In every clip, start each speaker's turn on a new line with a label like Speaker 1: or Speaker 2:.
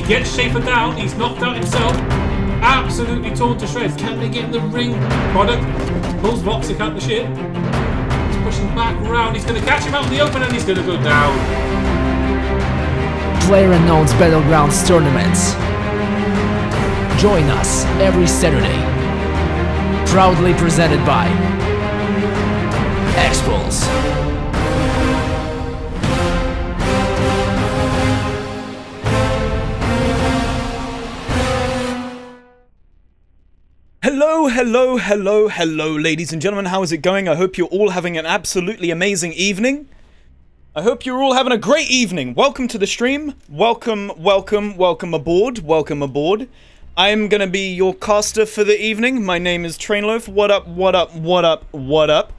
Speaker 1: gets Schaefer down. He's knocked out himself. Absolutely torn to shreds. Can they get in the ring? Product pulls Voxic out the ship. He's pushing back around. He's going to catch him out in the open and he's going to go down.
Speaker 2: Playerunknown's Battlegrounds tournaments. Join us every Saturday. Proudly presented by Expulse.
Speaker 3: Hello, ladies and gentlemen. How is it going? I hope you're all having an absolutely amazing evening. I hope you're all having a great evening. Welcome to the stream. Welcome aboard. Welcome aboard. I'm gonna be your caster for the evening. My name is Trainloaf. What up?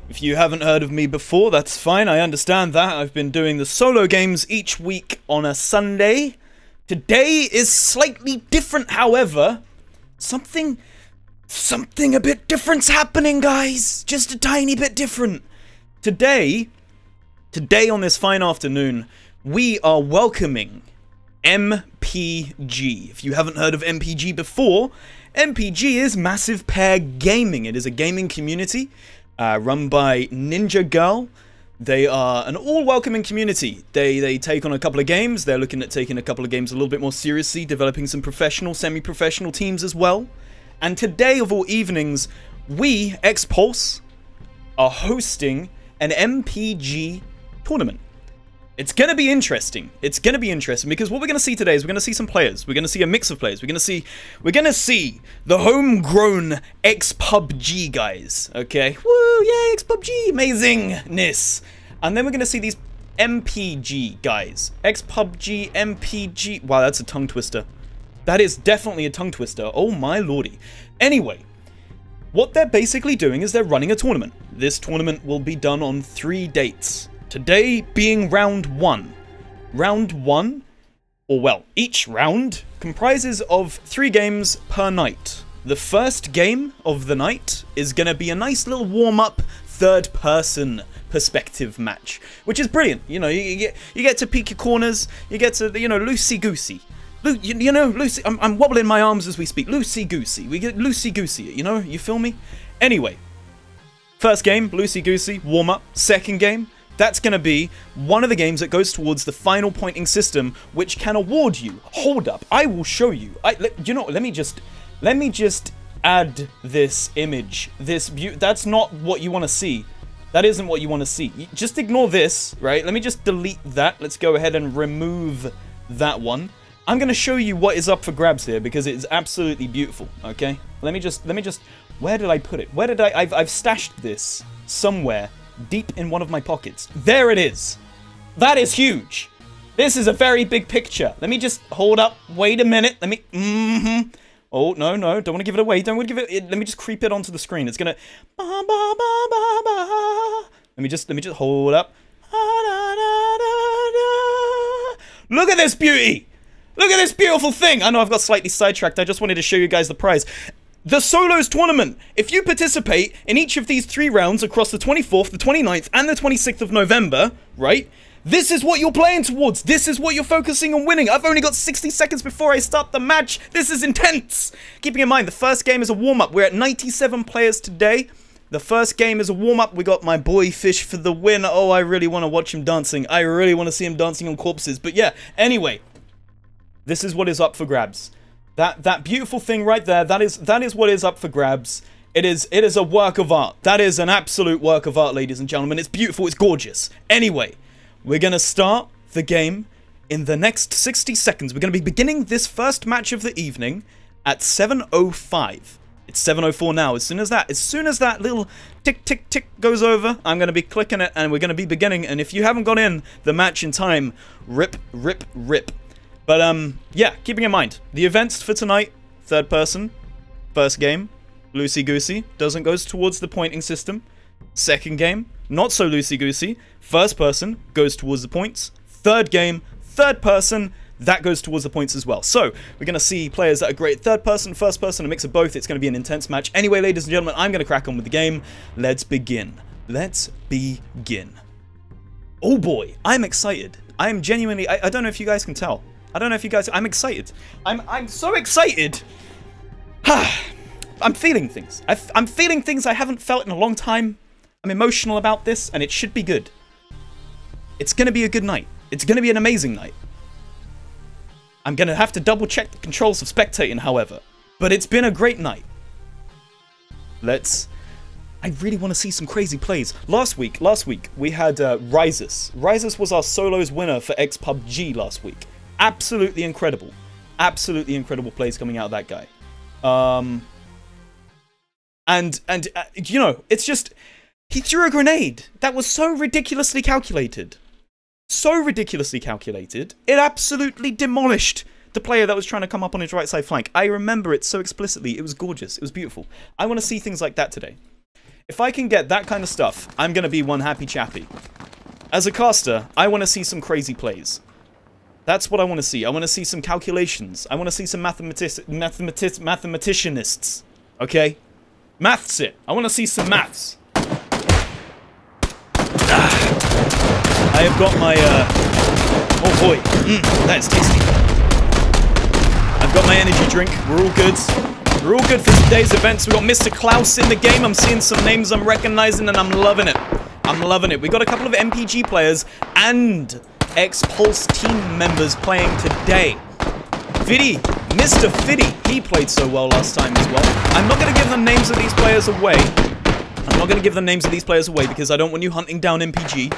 Speaker 3: If you haven't heard of me before, that's fine. I understand that. I've been doing the solo games each week on a Sunday. Today is slightly different, however. Something a bit different's happening, guys. Just a tiny bit different. Today on this fine afternoon, we are welcoming MPG. If you haven't heard of MPG before, MPG is Massive Pair Gaming. It is a gaming community run by Ninja Girl. They are an all-welcoming community. They take on a couple of games. They're looking at taking a couple of games a little bit more seriously, developing some professional, semi-professional teams as well. And today, of all evenings, we, Expulse, are hosting an MPG tournament. It's going to be interesting. It's going to be interesting because what we're going to see today is we're going to see some players. We're going to see a mix of players. We're going to see the homegrown ex-PUBG guys. Okay? Woo, yay, ex-PUBG, amazingness. And then we're going to see these MPG guys. Ex-PUBG, MPG. Wow, that's a tongue twister. That is definitely a tongue twister. Oh my lordy. Anyway, what they're basically doing is they're running a tournament. This tournament will be done on 3 dates. Today being round 1. Round 1, or well, each round comprises of 3 games per night. The first game of the night is going to be a nice little warm-up third-person perspective match, which is brilliant. You know, you get to peek your corners, you get to, you know, loosey-goosey. You know, Lucy, I'm wobbling my arms as we speak. Loosey-goosey. We get loosey-goosey, you know? You feel me? Anyway, first game, loosey-goosey, warm-up. Second game, that's going to be one of the games that goes towards the final pointing system, which can award you. Hold up, I will show you. You know, let me just add this image. That's not what you want to see. That isn't what you want to see. Just ignore this, right? Let me just delete that. Let's go ahead and remove that one. I'm going to show you what is up for grabs here because it is absolutely beautiful, okay? Let me just, where did I put it? I've stashed this somewhere deep in one of my pockets. There it is. That is huge. This is a very big picture. Let me just hold up. Wait a minute. Let me, Oh, no, don't want to give it away. Don't want to give it, let me just creep it onto the screen. It's going to, Let me just hold up. Look at this beauty. Look at this beautiful thing! I know I've got slightly sidetracked, I just wanted to show you guys the prize. The Solos Tournament! If you participate in each of these 3 rounds across the 24th, the 29th, and the 26th of November, right? This is what you're playing towards! This is what you're focusing on winning! I've only got 60 seconds before I start the match! This is intense! Keeping in mind, the first game is a warm-up. We're at 97 players today. The first game is a warm-up. We got my boy Fish for the win. Oh, I really want to watch him dancing. I really want to see him dancing on corpses. But yeah, anyway. This is what is up for grabs. That beautiful thing right there, that is what is up for grabs. It is a work of art. That is an absolute work of art, ladies and gentlemen. It's beautiful, it's gorgeous. Anyway, we're going to start the game in the next 60 seconds. We're going to be beginning this first match of the evening at 7:05. It's 7:04 now. As soon as that little tick tick tick goes over, I'm going to be clicking it and we're going to be beginning. And if you haven't got in the match in time, rip. But, yeah, keeping in mind, the events for tonight, third person, first game, loosey-goosey, goes towards the pointing system. Second game, not so loosey-goosey, first person, goes towards the points. Third game, third person, that goes towards the points as well. So, we're going to see players that are great third person, first person, a mix of both. It's going to be an intense match. Anyway, ladies and gentlemen, I'm going to crack on with the game. Let's begin. Oh boy, I'm excited. I am genuinely, I don't know if you guys can tell. I don't know if you guys... I'm excited. I'm so excited. I'm feeling things. I'm feeling things I haven't felt in a long time. I'm emotional about this, and it should be good. It's going to be a good night. It's going to be an amazing night. I'm going to have to double check the controls of spectating, however. But it's been a great night. I really want to see some crazy plays. Last week, we had Rises. Rises was our solos winner for PUBG last week. Absolutely incredible. Absolutely incredible plays coming out of that guy. You know, it's just... He threw a grenade that was so ridiculously calculated. So ridiculously calculated. It absolutely demolished the player that was trying to come up on his right side flank. I remember it so explicitly. It was gorgeous. It was beautiful. I want to see things like that today. If I can get that kind of stuff, I'm going to be one happy chappy. As a caster, I want to see some crazy plays. That's what I want to see. I want to see some calculations. I want to see some mathematicianists. Okay? Maths it. I want to see some maths. I have got my, oh boy, that is tasty. I've got my energy drink, we're all good. We're all good for today's events. We've got Mr. Klaus in the game, I'm seeing some names I'm recognizing and I'm loving it. I'm loving it. We got a couple of MPG players and ex-Pulse team members playing today. Fiddy, Mr. Fiddy, he played so well last time as well. I'm not going to give the names of these players away. I'm not going to give the names of these players away because I don't want you hunting down MPG.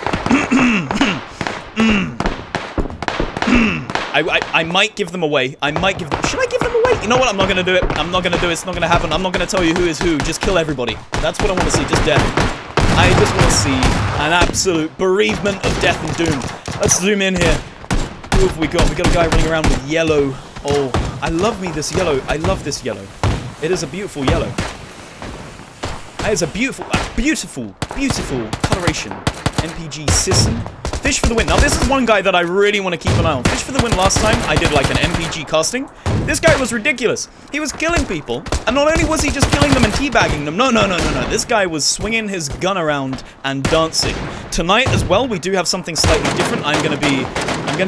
Speaker 3: I might give them away. I might give them... Should I give them away? You know what? I'm not going to do it. I'm not going to do it. It's not going to happen. I'm not going to tell you who is who. Just kill everybody. That's what I want to see. Just death. I just want to see an absolute bereavement of death and doom. Let's zoom in here. Who have we got? We got a guy running around with yellow. Oh, I love me this yellow. I love this yellow. It is a beautiful yellow. That is a beautiful, beautiful coloration. MPG Sisson. Fish for the win. Now, this is one guy that I really want to keep an eye on. Fish for the win last time, I did like an MPG casting. This guy was ridiculous. He was killing people, and not only was he just killing them and teabagging them, no. This guy was swinging his gun around and dancing. Tonight as well, we do have something slightly different. I'm gonna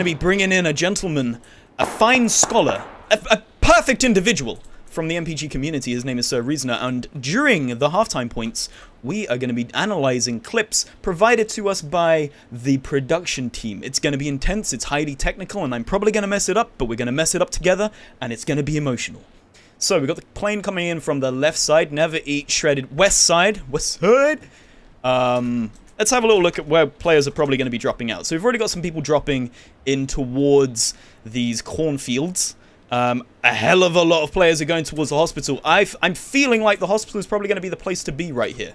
Speaker 3: be bringing in a gentleman, a fine scholar, a perfect individual from the MPG community. His name is Sir Reasoner, and during the halftime points, we are going to be analyzing clips provided to us by the production team. It's going to be intense, it's highly technical, and I'm probably going to mess it up, but we're going to mess it up together, and it's going to be emotional. So, we've got the plane coming in from the left side, never eat shredded west side. Let's have a little look at where players are probably going to be dropping out. So, we've already got some people dropping in towards these cornfields. A hell of a lot of players are going towards the hospital. I'm feeling like the hospital is probably going to be the place to be right here.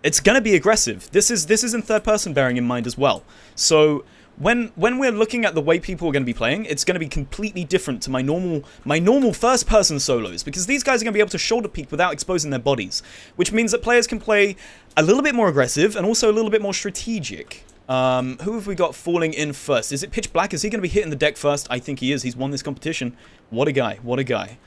Speaker 3: It's going to be aggressive. This is in third person, bearing in mind as well. So when we're looking at the way people are going to be playing, it's going to be completely different to my normal first person solos, because these guys are going to be able to shoulder peek without exposing their bodies, which means that players can play a little bit more aggressive and also a little bit more strategic. Who have we got falling in first? Is it Pitch Black? Is he going to be hitting the deck first? I think he is. He's won this competition. What a guy. What a guy.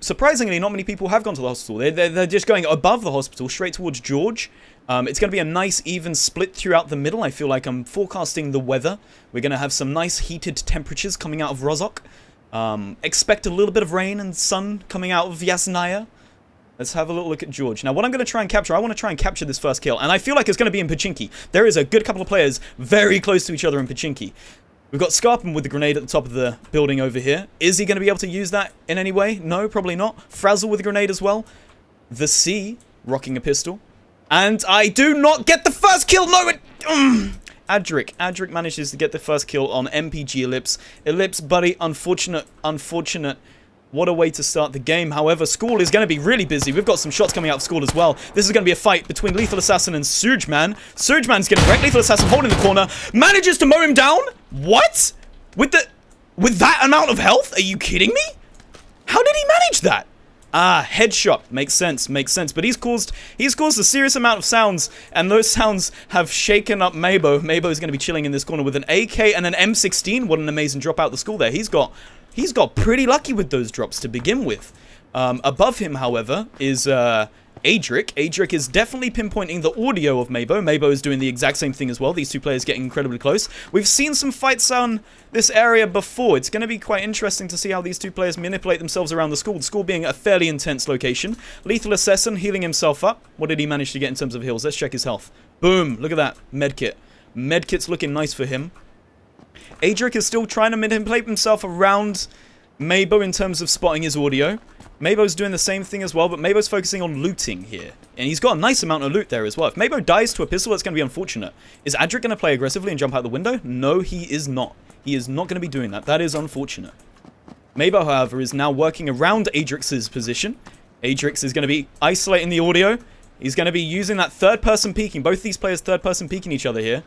Speaker 3: Surprisingly, not many people have gone to the hospital. They're just going above the hospital, straight towards George. It's going to be a nice, even split throughout the middle. I feel like I'm forecasting the weather. We're going to have some nice heated temperatures coming out of Rozhok. Expect a little bit of rain and sun coming out of Yasnaya. Let's have a little look at George. Now, what I'm going to try and capture, I want to try and capture this first kill. And I feel like it's going to be in Pachinki. There is a good couple of players very close to each other in Pachinki. We've got Scarpin with the grenade at the top of the building over here. Is he going to be able to use that in any way? No, probably not. Frazzle with a grenade as well. The C rocking a pistol. And I do not get the first kill. No, Adric manages to get the first kill on MPG Ellipse. Ellipse, buddy, unfortunate. What a way to start the game. However, School is going to be really busy. We've got some shots coming out of School as well. This is going to be a fight between Lethal Assassin and Surgeman. Surgeman's getting wrecked. Lethal Assassin holding the corner. Manages to mow him down? What? With that amount of health? Are you kidding me? How did he manage that? Ah, headshot. Makes sense, makes sense. But he's caused a serious amount of sounds, and those sounds have shaken up Mabo. Mabo is going to be chilling in this corner with an AK and an M16. What an amazing drop out the School there. He's got pretty lucky with those drops to begin with. Above him, however, is Adric. Adric is definitely pinpointing the audio of Mabo. Mabo is doing the exact same thing as well. These two players getting incredibly close. We've seen some fights on this area before. It's going to be quite interesting to see how these two players manipulate themselves around the school. The school being a fairly intense location. Lethal Assassin healing himself up. What did he manage to get in terms of heals? Let's check his health. Boom. Look at that. Medkit. Medkit's looking nice for him. Adric is still trying to manipulate himself around Mabo in terms of spotting his audio. Mabo's doing the same thing as well, but Mabo's focusing on looting here. And he's got a nice amount of loot there as well. If Mabo dies to a pistol, that's going to be unfortunate. Is Adric going to play aggressively and jump out the window? No, he is not. He is not going to be doing that. That is unfortunate. Mabo, however, is now working around Adric's position. Adrix is going to be isolating the audio. He's going to be using that third-person peeking. Both these players third-person peeking each other here.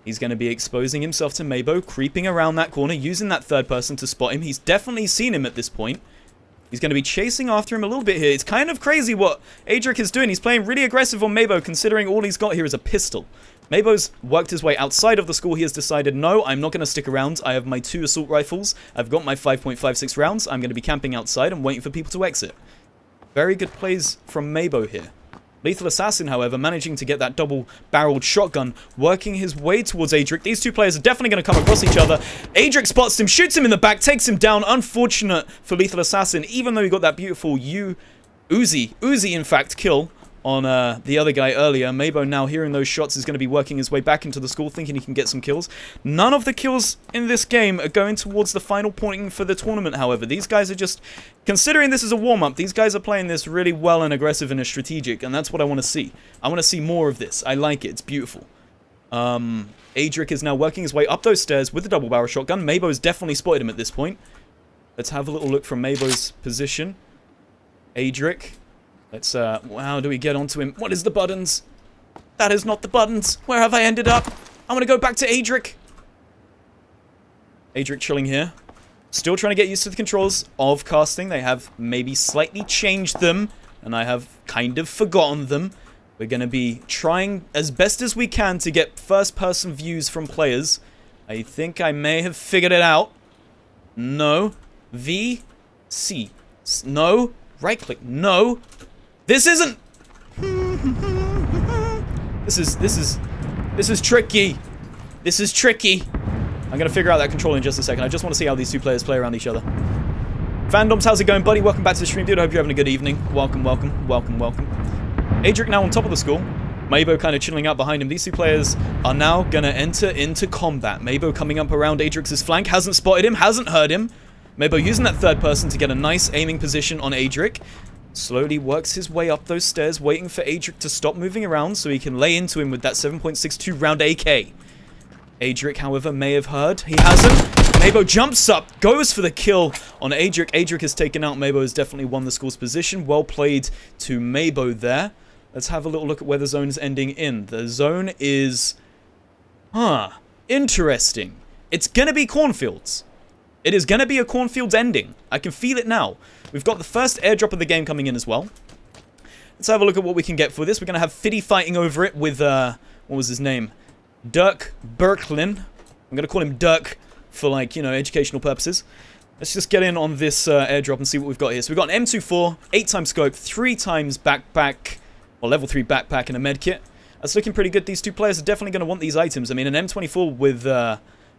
Speaker 3: He's going to be exposing himself to Mabo, creeping around that corner, using that third person to spot him. He's definitely seen him at this point. He's going to be chasing after him a little bit here. It's kind of crazy what Adric is doing. He's playing really aggressive on Mabo, considering all he's got here is a pistol. Mabo's worked his way outside of the school. He has decided, no, I'm not going to stick around. I have my 2 assault rifles. I've got my 5.56 rounds. I'm going to be camping outside and waiting for people to exit. Very good plays from Mabo here. Lethal Assassin, however, managing to get that double-barreled shotgun, working his way towards Adric. These two players are definitely going to come across each other. Adric spots him, shoots him in the back, takes him down. Unfortunate for Lethal Assassin, even though he got that beautiful Uzi, in fact, kill on the other guy earlier. Mabo, now hearing those shots, is going to be working his way back into the school, thinking he can get some kills. None of the kills in this game are going towards the final point for the tournament, however. These guys are just, considering this is a warm-up, these guys are playing this really well and aggressive and strategic, and that's what I want to see. I want to see more of this. I like it. It's beautiful. Adric is now working his way up those stairs with the double-barrel shotgun. Mabo's definitely spotted him at this point. Let's have a little look from Mabo's position. Adric. Let's, how do we get onto him? What is the buttons? That is not the buttons. Where have I ended up? I want to go back to Adric. Adric chilling here. Still trying to get used to the controls of casting. They have maybe slightly changed them, and I have kind of forgotten them. We're going to be trying as best as we can to get first-person views from players. I think I may have figured it out. No. V. C. No. Right-click. No. This isn't. This is tricky. This is tricky. I'm gonna figure out that control in just a second. I just want to see how these two players play around each other. Fandoms, how's it going, buddy? Welcome back to the stream, dude. I hope you're having a good evening. Welcome, welcome, welcome, welcome. Adric now on top of the school. Mabo kind of chilling out behind him. These two players are now gonna enter into combat. Mabo coming up around Adric's flank, hasn't spotted him, hasn't heard him. Mabo using that third person to get a nice aiming position on Adric. Slowly works his way up those stairs, waiting for Adric to stop moving around so he can lay into him with that 7.62 round AK. Adric, however, may have heard. He hasn't. Mabo jumps up, goes for the kill on Adric. Adric is taken out. Mabo has definitely won the school's position. Well played to Mabo there. Let's have a little look at where the zone is ending in. The zone is... interesting. It's gonna be cornfields. It is gonna be a cornfields ending. I can feel it now. We've got the first airdrop of the game coming in as well. Let's have a look at what we can get for this. We're going to have Fiddy fighting over it with, what was his name? Dirk Berklin. I'm going to call him Dirk for, like, you know, educational purposes. Let's just get in on this airdrop and see what we've got here. So we've got an M24, 8x scope, 3x backpack, or level 3 backpack and a medkit. That's looking pretty good. These two players are definitely going to want these items. I mean, an M24 with...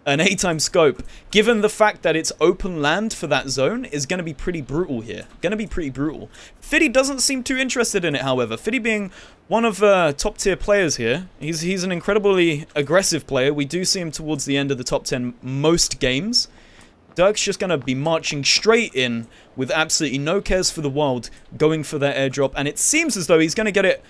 Speaker 3: an 8x scope, given the fact that it's open land for that zone, is going to be pretty brutal here. Going to be pretty brutal. Fiddy doesn't seem too interested in it, however. Fiddy being one of top tier players here. He's an incredibly aggressive player. We do see him towards the end of the top 10 most games. Dirk's just going to be marching straight in with absolutely no cares for the world, going for that airdrop, and it seems as though he's going to get it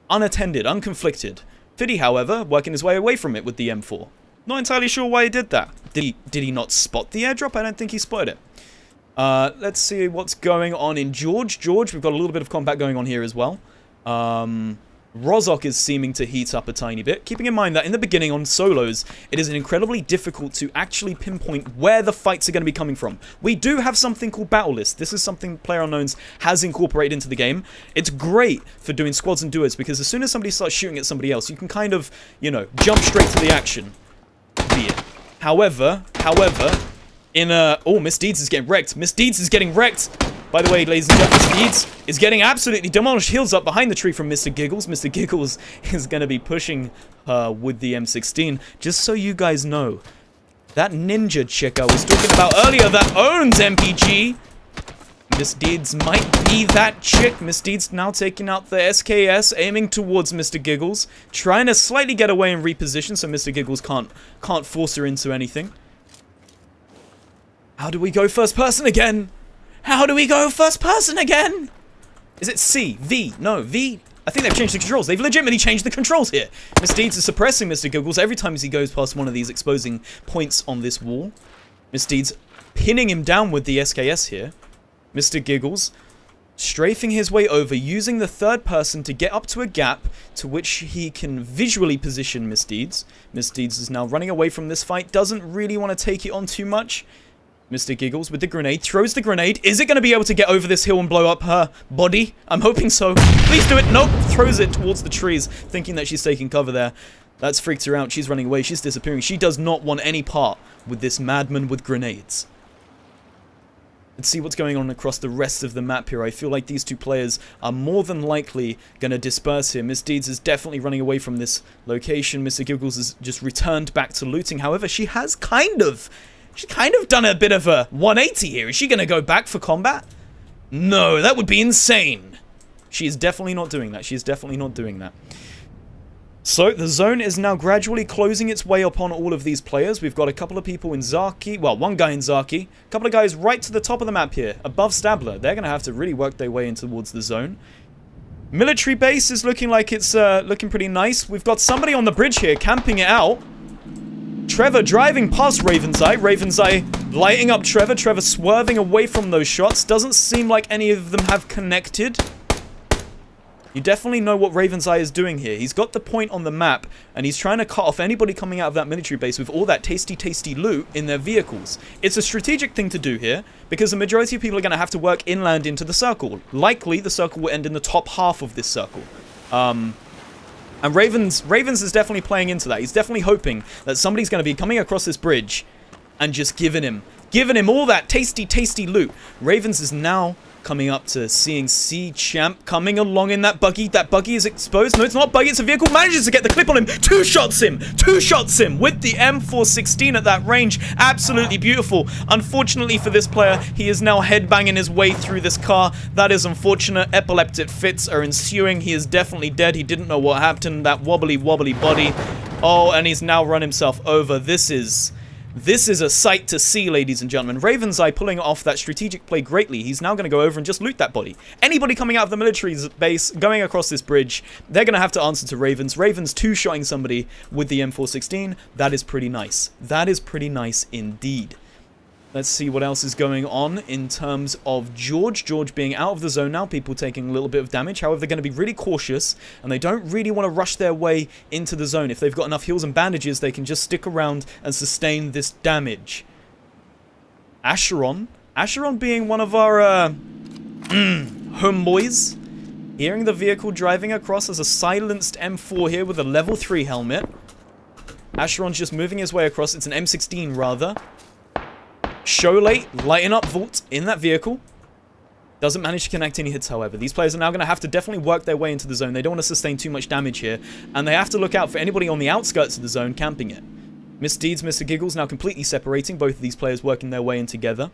Speaker 3: unattended, unconflicted. Fiddy, however, working his way away from it with the M4. Not entirely sure why he did that. Did he not spot the airdrop? I don't think he spotted it. Let's see what's going on in George. George, we've got a little bit of combat going on here as well. Rozok is seeming to heat up a tiny bit. Keeping in mind that in the beginning on solos, it is incredibly difficult to actually pinpoint where the fights are going to be coming from. We do have something called Battle List. This is something Playerunknown's has incorporated into the game. It's great for doing squads and duos because as soon as somebody starts shooting at somebody else, you can kind of, you know, jump straight to the action. However, in oh, Miss Deeds is getting wrecked. Miss Deeds is getting wrecked By the way, ladies and gentlemen, Steeds is getting absolutely demolished. Heals up behind the tree from Mr. Giggles. Mr. Giggles is going to be pushing her with the M16. Just so you guys know, that ninja chick I was talking about earlier that owns MPG, Miss Deeds might be that chick. Miss Deeds now taking out the SKS, aiming towards Mr. Giggles, trying to slightly get away and reposition so Mr. Giggles can't force her into anything. How do we go first person again? How do we go first person again? Is it C? V? No, V. I think they've changed the controls. They've legitimately changed the controls here. Miss Deeds is suppressing Mr. Giggles every time as he goes past one of these exposing points on this wall. Miss Deeds pinning him down with the SKS here. Mr. Giggles strafing his way over, using the third person to get up to a gap to which he can visually position Miss Deeds. Miss Deeds is now running away from this fight, doesn't really want to take it on too much. Mr. Giggles with the grenade, throws the grenade. Is it going to be able to get over this hill and blow up her body? I'm hoping so. Please do it. Nope. Throws it towards the trees, thinking that she's taking cover there. That's freaked her out. She's running away. She's disappearing. She does not want any part with this madman with grenades. Let's see what's going on across the rest of the map here. I feel like these two players are more than likely going to disperse here. Miss Deeds is definitely running away from this location. Mr. Giggles has just returned back to looting. However, she has kind of done a bit of a 180 here. Is she going to go back for combat? No, that would be insane. She is definitely not doing that. She is definitely not doing that. So, the zone is now gradually closing its way upon all of these players. We've got a couple of people in Zaki. Well, one guy in Zaki. A couple of guys right to the top of the map here, above Stabler. They're going to have to really work their way in towards the zone. Military base is looking like it's looking pretty nice. We've got somebody on the bridge here, camping it out. Trevor driving past Raven's Eye. Raven's Eye lighting up Trevor. Trevor swerving away from those shots. Doesn't seem like any of them have connected. You definitely know what Raven's Eye is doing here. He's got the point on the map, and he's trying to cut off anybody coming out of that military base with all that tasty, tasty loot in their vehicles. It's a strategic thing to do here, because the majority of people are going to have to work inland into the circle. Likely, the circle will end in the top half of this circle. And Ravens is definitely playing into that. He's definitely hoping that somebody's going to be coming across this bridge and just giving him all that tasty, tasty loot. Ravens is now coming up to seeing C-Champ coming along in that buggy. That buggy is exposed. No, it's not buggy, it's a vehicle. Manages to get the clip on him. Two shots him with the M416 at that range. Absolutely beautiful. Unfortunately for this player, he is now headbanging his way through this car. That is unfortunate. Epileptic fits are ensuing. He is definitely dead. He didn't know what happened. That wobbly body. Oh, and he's now run himself over. This is a sight to see, ladies and gentlemen. Raven's Eye pulling off that strategic play greatly. He's now going to go over and just loot that body. Anybody coming out of the military base, going across this bridge, they're going to have to answer to Ravens. Ravens two-shotting somebody with the M416. That is pretty nice. That is pretty nice indeed. Let's see what else is going on in terms of George. George being out of the zone now, people taking a little bit of damage. However, they're going to be really cautious, and they don't really want to rush their way into the zone. If they've got enough heals and bandages, they can just stick around and sustain this damage. Asheron being one of our homeboys. Hearing the vehicle driving across as a silenced M4 here with a level 3 helmet. Asheron's just moving his way across. It's an M16 rather. Sholay lighting up Vault in that vehicle. Doesn't manage to connect any hits, however. These players are now going to have to definitely work their way into the zone. They don't want to sustain too much damage here. And they have to look out for anybody on the outskirts of the zone camping it. Miss Deeds, Mr. Giggles now completely separating. Both of these players working their way in together.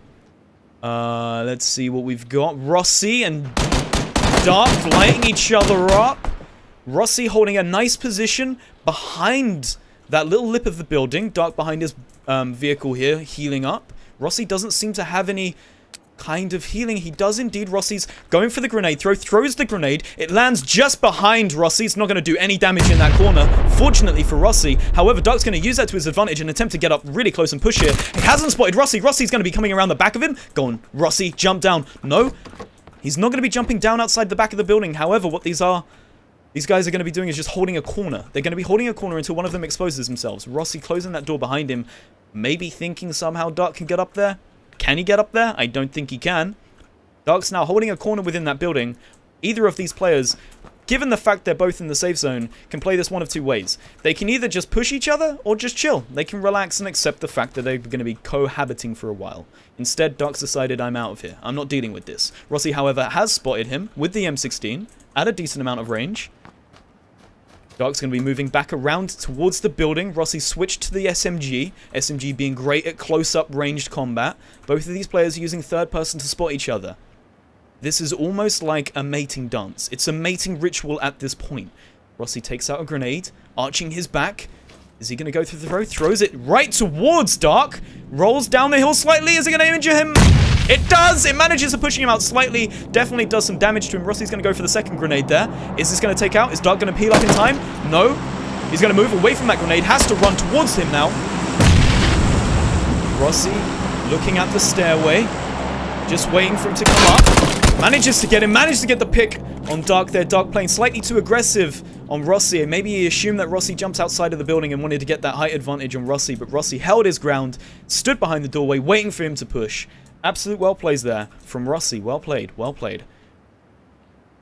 Speaker 3: Let's see what we've got. Rossi and Dark lighting each other up. Rossi holding a nice position behind that little lip of the building. Dark behind his vehicle here, healing up. Rossi doesn't seem to have any kind of healing. He does indeed. Rossi's going for the grenade throw, throws the grenade. It lands just behind Rossi. It's not going to do any damage in that corner, fortunately for Rossi. However, Dark's going to use that to his advantage and attempt to get up really close and push here. He hasn't spotted Rossi. Rossi's going to be coming around the back of him. Go on, Rossi, jump down. No, he's not going to be jumping down outside the back of the building. However, what these guys are going to be doing is just holding a corner. They're going to be holding a corner until one of them exposes themselves. Rossi closing that door behind him, maybe thinking somehow Dark can get up there. Can he get up there? I don't think he can. Dark's now holding a corner within that building. Either of these players given the fact they're both in the safe zone, can play this one of two ways. They can either just push each other or just chill. They can relax and accept the fact that they're going to be cohabiting for a while. Instead, Dark's decided, I'm out of here. I'm not dealing with this. Rossi, however, has spotted him with the M16 at a decent amount of range. Dark's going to be moving back around towards the building. Rossi switched to the SMG. SMG being great at close-up ranged combat. Both of these players are using third person to spot each other. This is almost like a mating dance. It's a mating ritual at this point. Rossi takes out a grenade, arching his back. Is he going to go through the throw? Throws it right towards Dark. Rolls down the hill slightly. Is it going to injure him? It does! It manages to push him out slightly. Definitely does some damage to him. Rossi's going to go for the second grenade there. Is this going to take out? Is Dark going to peel up in time? No. He's going to move away from that grenade. Has to run towards him now. Rossi looking at the stairway. Just waiting for him to come up. Manages to get him. Managed to get the pick on Dark there. Dark playing slightly too aggressive on Rossi. Maybe he assumed that Rossi jumped outside of the building and wanted to get that height advantage on Rossi. But Rossi held his ground. Stood behind the doorway waiting for him to push. Absolute well plays there from Rossi. Well played. Well played.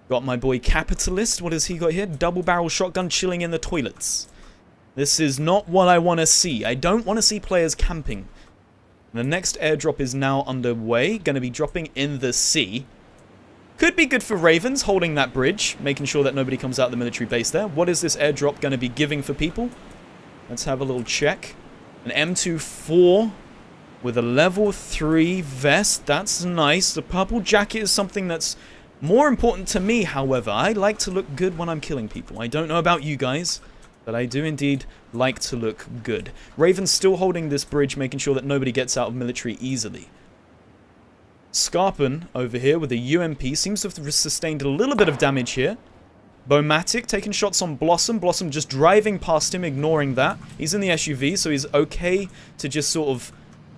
Speaker 3: Got my boy Capitalist. What has he got here? Double barrel shotgun chilling in the toilets. This is not what I want to see. I don't want to see players camping. The next airdrop is now underway. Going to be dropping in the sea. Could be good for Ravens holding that bridge. Making sure that nobody comes out of the military base there. What is this airdrop going to be giving for people? Let's have a little check. An M24 with a level 3 vest. That's nice. The purple jacket is something that's more important to me, however. I like to look good when I'm killing people. I don't know about you guys, but I do indeed like to look good. Raven's still holding this bridge, making sure that nobody gets out of military easily. Scarpin over here with a UMP seems to have sustained a little bit of damage here. Bomatic taking shots on Blossom. Blossom just driving past him, ignoring that. He's in the SUV, so he's okay to just sort of,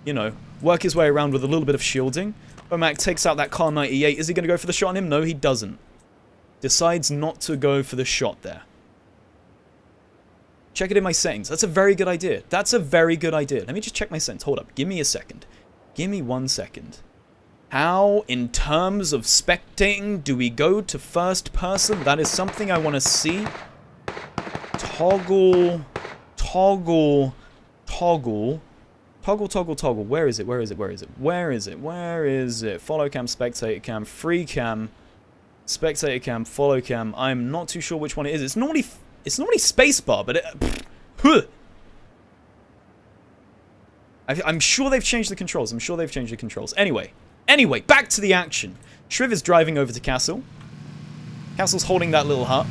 Speaker 3: you know, work his way around with a little bit of shielding. Bomac takes out that Car 98. Is he going to go for the shot on him? No, he doesn't. Decides not to go for the shot there. Check it in my settings. That's a very good idea. That's a very good idea. Let me just check my settings. Hold up. Give me a second. Give me 1 second. How, in terms of spectating, do we go to first person? That is something I want to see. Toggle. Toggle. Toggle. Toggle, toggle, toggle. Where is it? Where is it? Where is it? Where is it? Where is it? Follow cam, spectator cam, free cam, spectator cam, follow cam. I'm not too sure which one it is. It's normally spacebar, but I'm sure they've changed the controls. I'm sure they've changed the controls. Anyway, back to the action. Shriv is driving over to Castle. Castle's holding that little hut.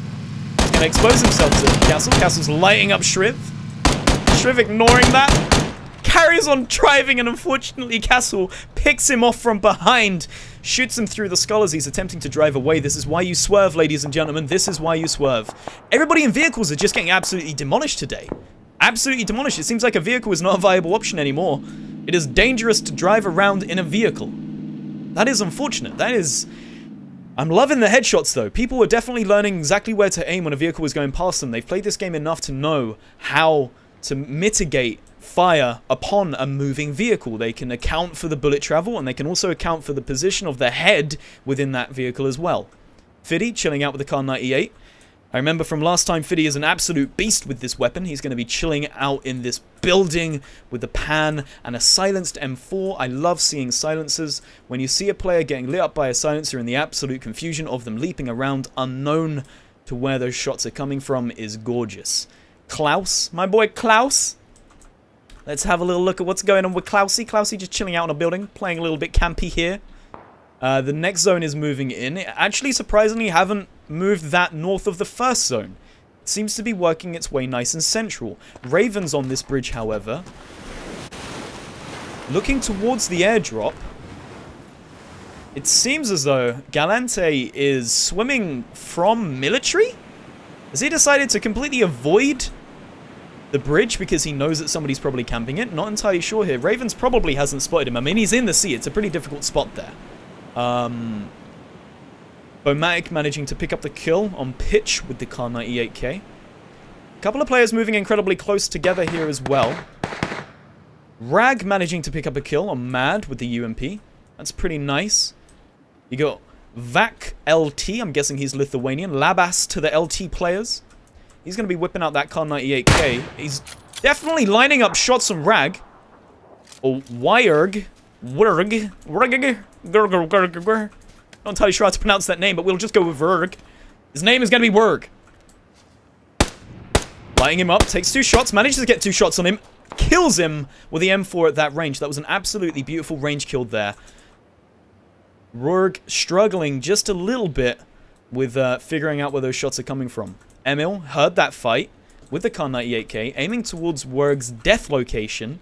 Speaker 3: He's gonna expose himself to Castle. Castle's lighting up Shriv. Shriv ignoring that. Carries on driving, and unfortunately Castle picks him off from behind, shoots him through the skull as he's attempting to drive away. This is why you swerve, ladies and gentlemen. This is why you swerve. Everybody in vehicles are just getting absolutely demolished today. Absolutely demolished. It seems like a vehicle is not a viable option anymore. It is dangerous to drive around in a vehicle. That is unfortunate. That is... I'm loving the headshots, though. People are definitely learning exactly where to aim when a vehicle is going past them. They've played this game enough to know how to mitigate fire upon a moving vehicle. They can account for the bullet travel, and they can also account for the position of the head within that vehicle as well. Fiddy chilling out with the Car 98. I remember from last time, Fiddy is an absolute beast with this weapon. He's going to be chilling out in this building with the pan and a silenced M4. I love seeing silencers. When you see a player getting lit up by a silencer and the absolute confusion of them leaping around unknown to where those shots are coming from is gorgeous. Klaus, my boy Klaus. Let's have a little look at what's going on with Klausy. Klausy just chilling out in a building, playing a little bit campy here. The next zone is moving in. Actually, surprisingly, haven't moved that north of the first zone. It seems to be working its way nice and central. Ravens on this bridge, however. Looking towards the airdrop. It seems as though Galante is swimming from military? Has he decided to completely avoid the bridge because he knows that somebody's probably camping it? Not entirely sure here. Ravens probably hasn't spotted him. I mean, he's in the sea. It's a pretty difficult spot there. Bomatic managing to pick up the kill on pitch with the Car 98K. A couple of players moving incredibly close together here as well. Rag managing to pick up a kill on Mad with the UMP. That's pretty nice. You got Vac LT, I'm guessing he's Lithuanian. Labas to the LT players. He's going to be whipping out that Kar 98K. He's definitely lining up shots on Rag. Or Wyrg. Not entirely sure how to pronounce that name, but we'll just go with Verg. His name is going to be Werg. Lighting him up, takes 2 shots, manages to get 2 shots on him, kills him with the M4 at that range. That was an absolutely beautiful range kill there. Werg struggling just a little bit with figuring out where those shots are coming from. Emil heard that fight with the Kar 98K, aiming towards Werg's death location.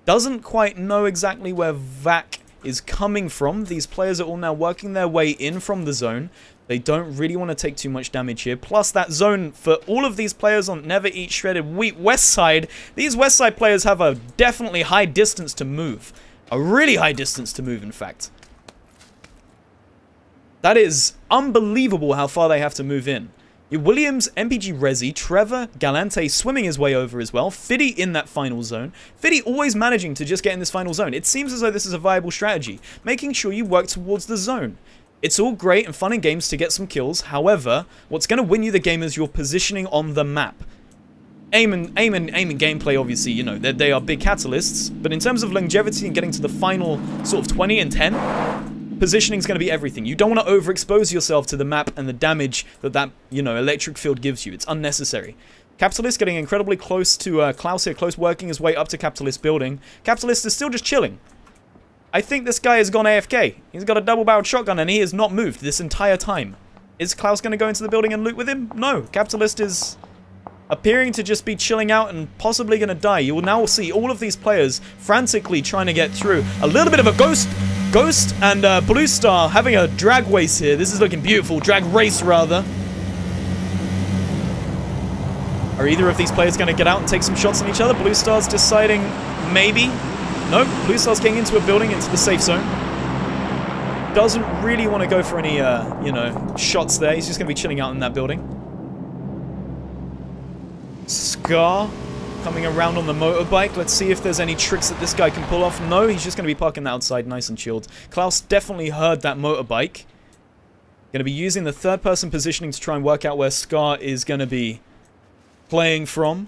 Speaker 3: Doesn't quite know exactly where Vac is coming from. These players are all now working their way in from the zone. They don't really want to take too much damage here. Plus, that zone for all of these players on Never Eat Shredded Wheat West Side, these West Side players have a definitely high distance to move. A really high distance to move, in fact. That is unbelievable how far they have to move in. Williams, MPG Resi, Trevor, Galante swimming his way over as well. Fiddy in that final zone. Fiddy always managing to just get in this final zone. It seems as though this is a viable strategy, making sure you work towards the zone. It's all great and fun in games to get some kills. However, what's going to win you the game is your positioning on the map. Aim and gameplay, obviously, you know, they are big catalysts. But in terms of longevity and getting to the final sort of 20 and 10... positioning is going to be everything. You don't want to overexpose yourself to the map and the damage that, you know, electric field gives you. It's unnecessary. Capitalist getting incredibly close to Klaus here. Close working his way up to Capitalist building. Capitalist is still just chilling. I think this guy has gone AFK. He's got a double-barreled shotgun and he has not moved this entire time. Is Klaus going to go into the building and loot with him? No. Capitalist is appearing to just be chilling out and possibly going to die. You will now see all of these players frantically trying to get through. A little bit of a Ghost and Blue Star having a drag race here. This is looking beautiful. Drag race, rather. Are either of these players going to get out and take some shots on each other? Blue Star's deciding maybe. Nope. Blue Star's getting into a building, into the safe zone. Doesn't really want to go for any, you know, shots there. He's just going to be chilling out in that building. Scar coming around on the motorbike. Let's see if there's any tricks that this guy can pull off. No, he's just going to be parking outside nice and chilled. Klaus definitely heard that motorbike. Going to be using the third-person positioning to try and work out where Scar is going to be playing from.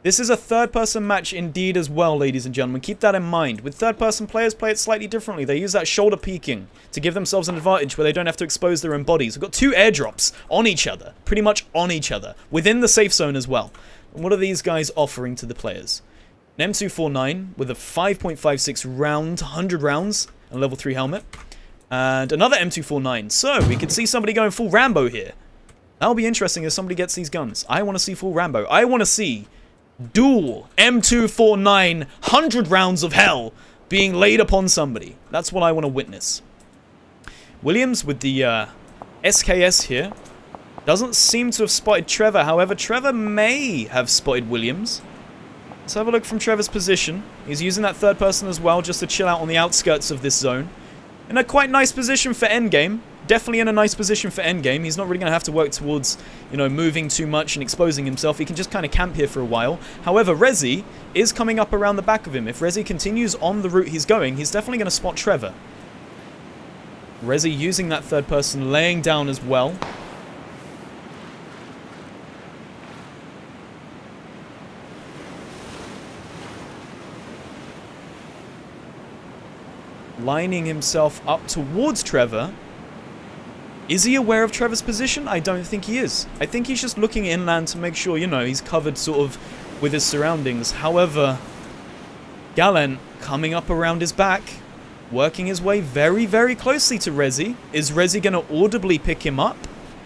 Speaker 3: This is a third-person match indeed as well, ladies and gentlemen. Keep that in mind. With third-person players, play it slightly differently. They use that shoulder peeking to give themselves an advantage where they don't have to expose their own bodies. We've got 2 airdrops on each other. Pretty much on each other. Within the safe zone as well. And what are these guys offering to the players? An M249 with a 5.56 round, 100 rounds, and level 3 helmet. And another M249. So, we could see somebody going full Rambo here. That'll be interesting if somebody gets these guns. I want to see full Rambo. I want to see dual M249 100 rounds of hell being laid upon somebody. That's what I want to witness. Williams with the SKS here. Doesn't seem to have spotted Trevor. However, Trevor may have spotted Williams. Let's have a look from Trevor's position. He's using that third person as well, just to chill out on the outskirts of this zone. In a quite nice position for endgame. Definitely in a nice position for endgame. He's not really going to have to work towards, you know, moving too much and exposing himself. He can just kind of camp here for a while. However, Rezi is coming up around the back of him. If Rezi continues on the route he's going, he's definitely going to spot Trevor. Rezi using that third person, laying down as well. Lining himself up towards Trevor. Is he aware of Trevor's position? I don't think he is. I think he's just looking inland to make sure, you know, he's covered sort of with his surroundings. However, Galen coming up around his back, working his way very, very closely to Rezi. Is Rezi going to audibly pick him up?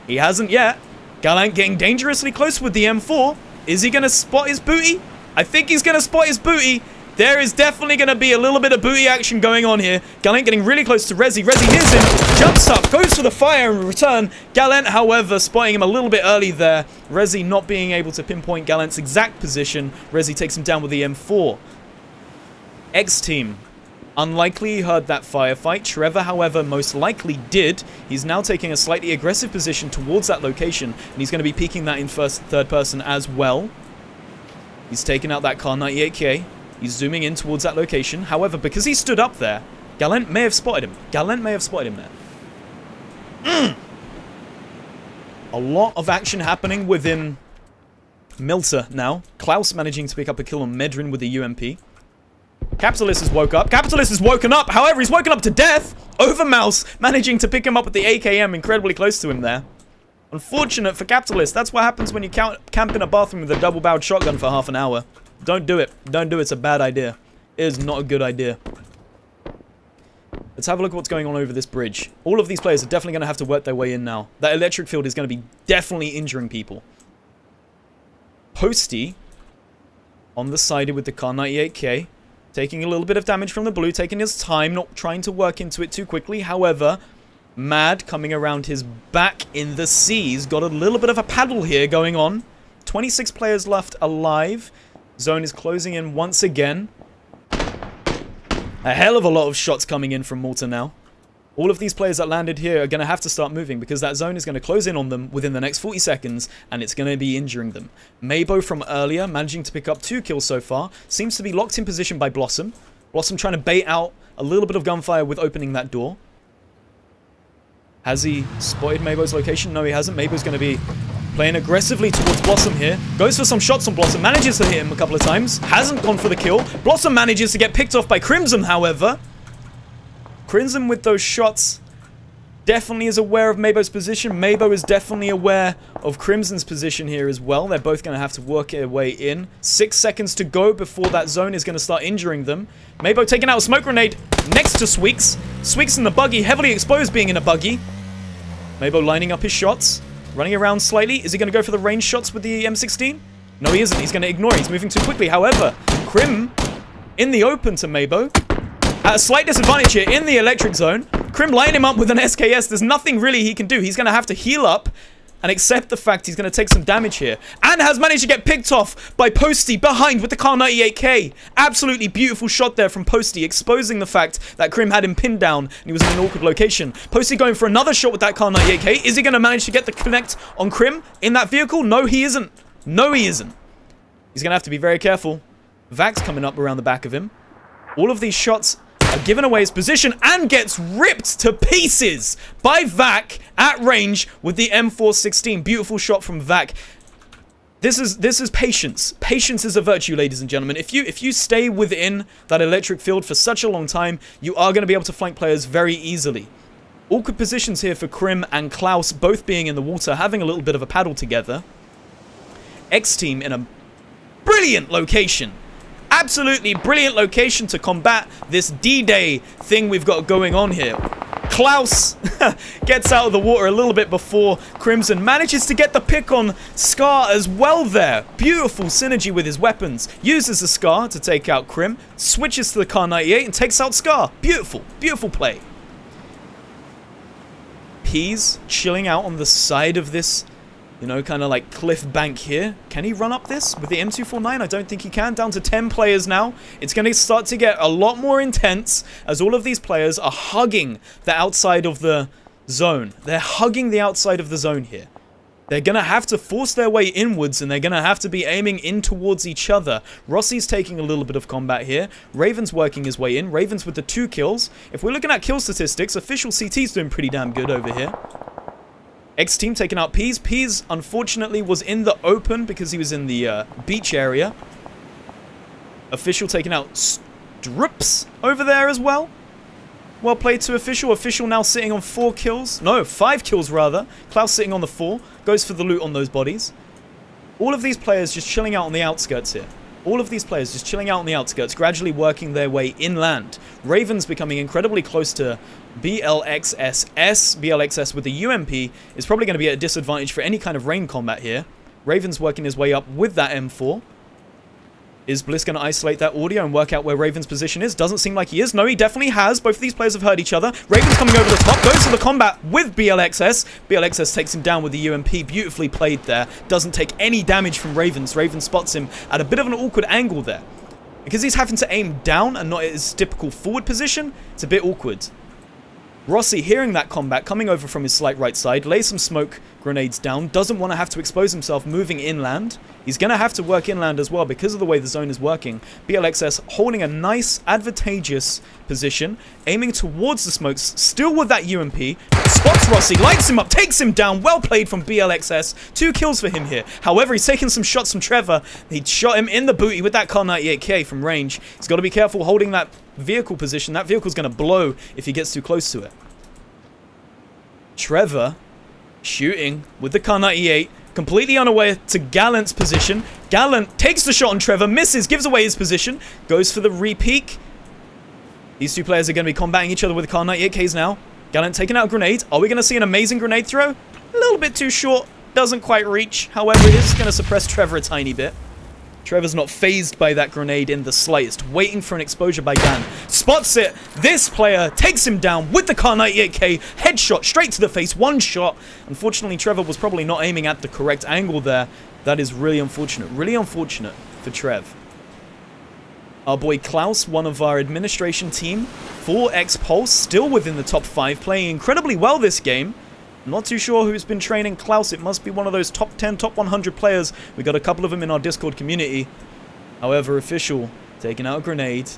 Speaker 3: He hasn't yet. Galen getting dangerously close with the M4. Is he going to spot his booty? I think he's going to spot his booty. There is definitely going to be a little bit of booty action going on here. Gallant getting really close to Rezi. Rezi hears him, jumps up, goes for the fire in return. Gallant, however, spotting him a little bit early there. Rezi not being able to pinpoint Gallant's exact position. Rezi takes him down with the M4. X-Team. Unlikely he heard that firefight. Trevor, however, most likely did. He's now taking a slightly aggressive position towards that location, and he's going to be peeking that in third person as well. He's taking out that Kar 98K. He's zooming in towards that location. However, because he stood up there, Gallant may have spotted him. Gallant may have spotted him there. A lot of action happening within Milter now. Klaus managing to pick up a kill on Medrin with the UMP. Capitalist has woke up. Capitalist has woken up. However, he's woken up to death. Overmouse managing to pick him up with the AKM incredibly close to him there. Unfortunate for Capitalist. That's what happens when you camp in a bathroom with a double-barreled shotgun for half an hour. Don't do it. Don't do it. It's a bad idea. It is not a good idea. Let's have a look at what's going on over this bridge. All of these players are definitely going to have to work their way in now. That electric field is going to be definitely injuring people. Posty on the side with the Kar 98K. Taking a little bit of damage from the blue. Taking his time. Not trying to work into it too quickly. However, Mad coming around his back in the seas. Got a little bit of a paddle here going on. 26 players left alive. Zone is closing in once again. A hell of a lot of shots coming in from Malta now. All of these players that landed here are going to have to start moving because that zone is going to close in on them within the next 40 seconds and it's going to be injuring them. Maybo from earlier, managing to pick up 2 kills so far, seems to be locked in position by Blossom. Blossom trying to bait out a little bit of gunfire with opening that door. Has he spotted Maybo's location? No, he hasn't. Maybo's going to be playing aggressively towards Blossom here. Goes for some shots on Blossom. Manages to hit him a couple of times. Hasn't gone for the kill. Blossom manages to get picked off by Crimson, however. Crimson with those shots definitely is aware of Maybo's position. Maybo is definitely aware of Crimson's position here as well. They're both going to have to work their way in. 6 seconds to go before that zone is going to start injuring them. Maybo taking out a smoke grenade next to Sweeks. Sweeks in the buggy, heavily exposed being in a buggy. Maybo lining up his shots. Running around slightly. Is he going to go for the range shots with the M16? No, he isn't. He's going to ignore it. He's moving too quickly. However, Crim in the open to Maybo. At a slight disadvantage here in the electric zone. Crim lining him up with an SKS. There's nothing really he can do. He's going to have to heal up and accept the fact he's going to take some damage here. And has managed to get picked off by Posty behind with the Kar 98K. Absolutely beautiful shot there from Posty, exposing the fact that Crim had him pinned down and he was in an awkward location. Posty going for another shot with that Kar 98K. Is he going to manage to get the connect on Crim in that vehicle? No, he isn't. No, he isn't. He's going to have to be very careful. Vax coming up around the back of him. All of these shots are given away his position and gets ripped to pieces by Vac at range with the M416. Beautiful shot from Vac. This is patience. Patience is a virtue, ladies and gentlemen. If you stay within that electric field for such a long time, you are going to be able to flank players very easily. Awkward positions here for Crim and Klaus, both being in the water, having a little bit of a paddle together. X-Team in a brilliant location. Absolutely brilliant location to combat this D-Day thing we've got going on here. Klaus gets out of the water a little bit before Crimson manages to get the pick on Scar as well there. Beautiful synergy with his weapons. Uses the Scar to take out Crim. Switches to the Kar 98 and takes out Scar. Beautiful. Beautiful play. Peas chilling out on the side of this, you know, kind of like cliff bank here. Can he run up this with the M249? I don't think he can. Down to 10 players now. It's going to start to get a lot more intense as all of these players are hugging the outside of the zone. They're hugging the outside of the zone here. They're going to have to force their way inwards and they're going to have to be aiming in towards each other. Rossi's taking a little bit of combat here. Raven's working his way in. Raven's with the 2 kills. If we're looking at kill statistics, official CT's doing pretty damn good over here. X-Team taking out Peas. Peas, unfortunately, was in the open because he was in the beach area. Official taking out Strips over there as well. Well played to Official. Official now sitting on 4 kills. No, 5 kills rather. Klaus sitting on the 4. Goes for the loot on those bodies. All of these players just chilling out on the outskirts here. All of these players just chilling out on the outskirts, gradually working their way inland. Raven's becoming incredibly close to BLXSS. BLXS with the UMP is probably going to be at a disadvantage for any kind of rain combat here. Raven's working his way up with that M4. Is Bliss going to isolate that audio and work out where Raven's position is? Doesn't seem like he is. No, he definitely has. Both of these players have heard each other. Raven's coming over the top. Goes to the combat with BLXS. BLXS takes him down with the UMP. Beautifully played there. Doesn't take any damage from Ravens. Raven spots him at a bit of an awkward angle there. Because he's having to aim down and not at his typical forward position, it's a bit awkward. Rossi, hearing that combat, coming over from his slight right side, lays some smoke grenades down, doesn't want to have to expose himself moving inland. He's going to have to work inland as well because of the way the zone is working. BLXS holding a nice, advantageous position, aiming towards the smokes, still with that UMP. Spots Rossi, lights him up, takes him down. Well played from BLXS. 2 kills for him here. However, he's taken some shots from Trevor. He shot him in the booty with that Kar 98K from range. He's got to be careful holding that vehicle position. That vehicle's going to blow if he gets too close to it. Trevor shooting with the Kar 98, completely unaware to Gallant's position. Gallant takes the shot on Trevor, misses, gives away his position, goes for the re-peek. These two players are going to be combating each other with the Kar 98Ks now. Gallant taking out a grenade. Are we going to see an amazing grenade throw? A little bit too short, doesn't quite reach. However, it is going to suppress Trevor a tiny bit. Trevor's not phased by that grenade in the slightest, waiting for an exposure by Gan. Spots it. This player takes him down with the Kar 98K. Headshot straight to the face. 1 shot. Unfortunately, Trevor was probably not aiming at the correct angle there. That is really unfortunate. Really unfortunate for Trev. Our boy Klaus, one of our administration team for X-Pulse, still within the top 5, playing incredibly well this game. I'm not too sure who's been training Klaus. It must be one of those top 10, top 100 players. We got a couple of them in our Discord community. However, Official taking out a grenade.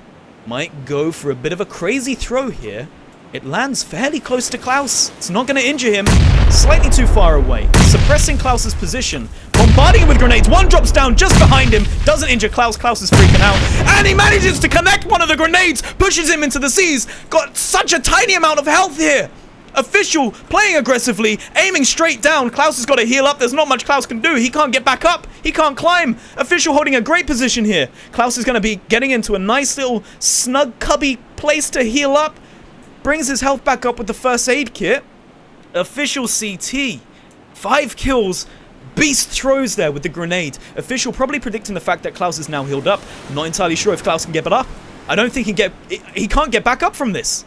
Speaker 3: Might go for a bit of a crazy throw here. It lands fairly close to Klaus. It's not going to injure him. Slightly too far away. Suppressing Klaus's position. Bombarding him with grenades. 1 drops down just behind him. Doesn't injure Klaus. Klaus is freaking out. And he manages to connect one of the grenades. Pushes him into the seas. Got such a tiny amount of health here. Official playing aggressively, aiming straight down. Klaus has got to heal up. There's not much Klaus can do. He can't get back up. He can't climb. Official holding a great position here. Klaus is going to be getting into a nice little snug cubby place to heal up. Brings his health back up with the first aid kit. Official CT. 5 kills. Beast throws there with the grenade. Official probably predicting the fact that Klaus is now healed up. Not entirely sure if Klaus can get up. I don't think he can't get back up from this.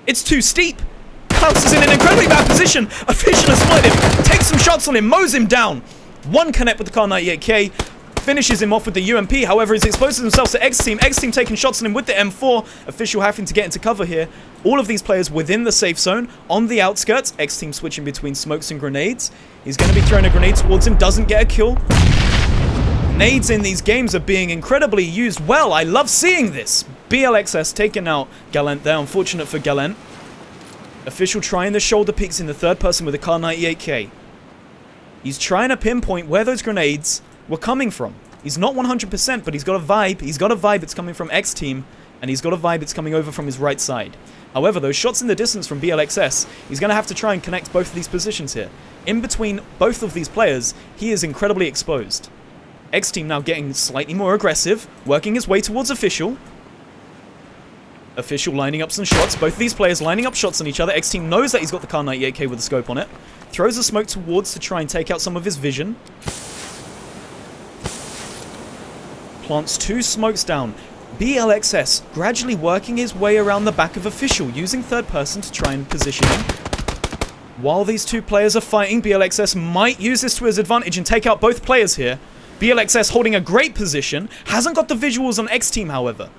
Speaker 3: It's too steep. Klaus is in an incredibly bad position. Official has spotted him. Takes some shots on him. Mows him down. 1 connect with the Kar 98K. Finishes him off with the UMP. However, he's exposed himself to X-Team. X-Team taking shots on him with the M4. Official having to get into cover here. All of these players within the safe zone. On the outskirts. X-Team switching between smokes and grenades. He's going to be throwing a grenade towards him. Doesn't get a kill. Nades in these games are being incredibly used well. I love seeing this. BLXS taking out Gallant there. Unfortunate for Gallant. Official trying the shoulder peeks in the 3rd person with a Kar 98K. He's trying to pinpoint where those grenades were coming from. He's not 100%, but he's got a vibe. He's got a vibe it's coming from X-Team, and he's got a vibe it's coming over from his right side. However, those shots in the distance from BLXS, he's going to have to try and connect both of these positions here. In between both of these players, he is incredibly exposed. X-Team now getting slightly more aggressive, working his way towards Official. Official lining up some shots. Both of these players lining up shots on each other. X-Team knows that he's got the Kar 98K with a scope on it. Throws a smoke towards to try and take out some of his vision. Plants 2 smokes down. BLXS gradually working his way around the back of Official, using 3rd person to try and position him. While these 2 players are fighting, BLXS might use this to his advantage and take out both players here. BLXS holding a great position. Hasn't got the visuals on X-Team, however.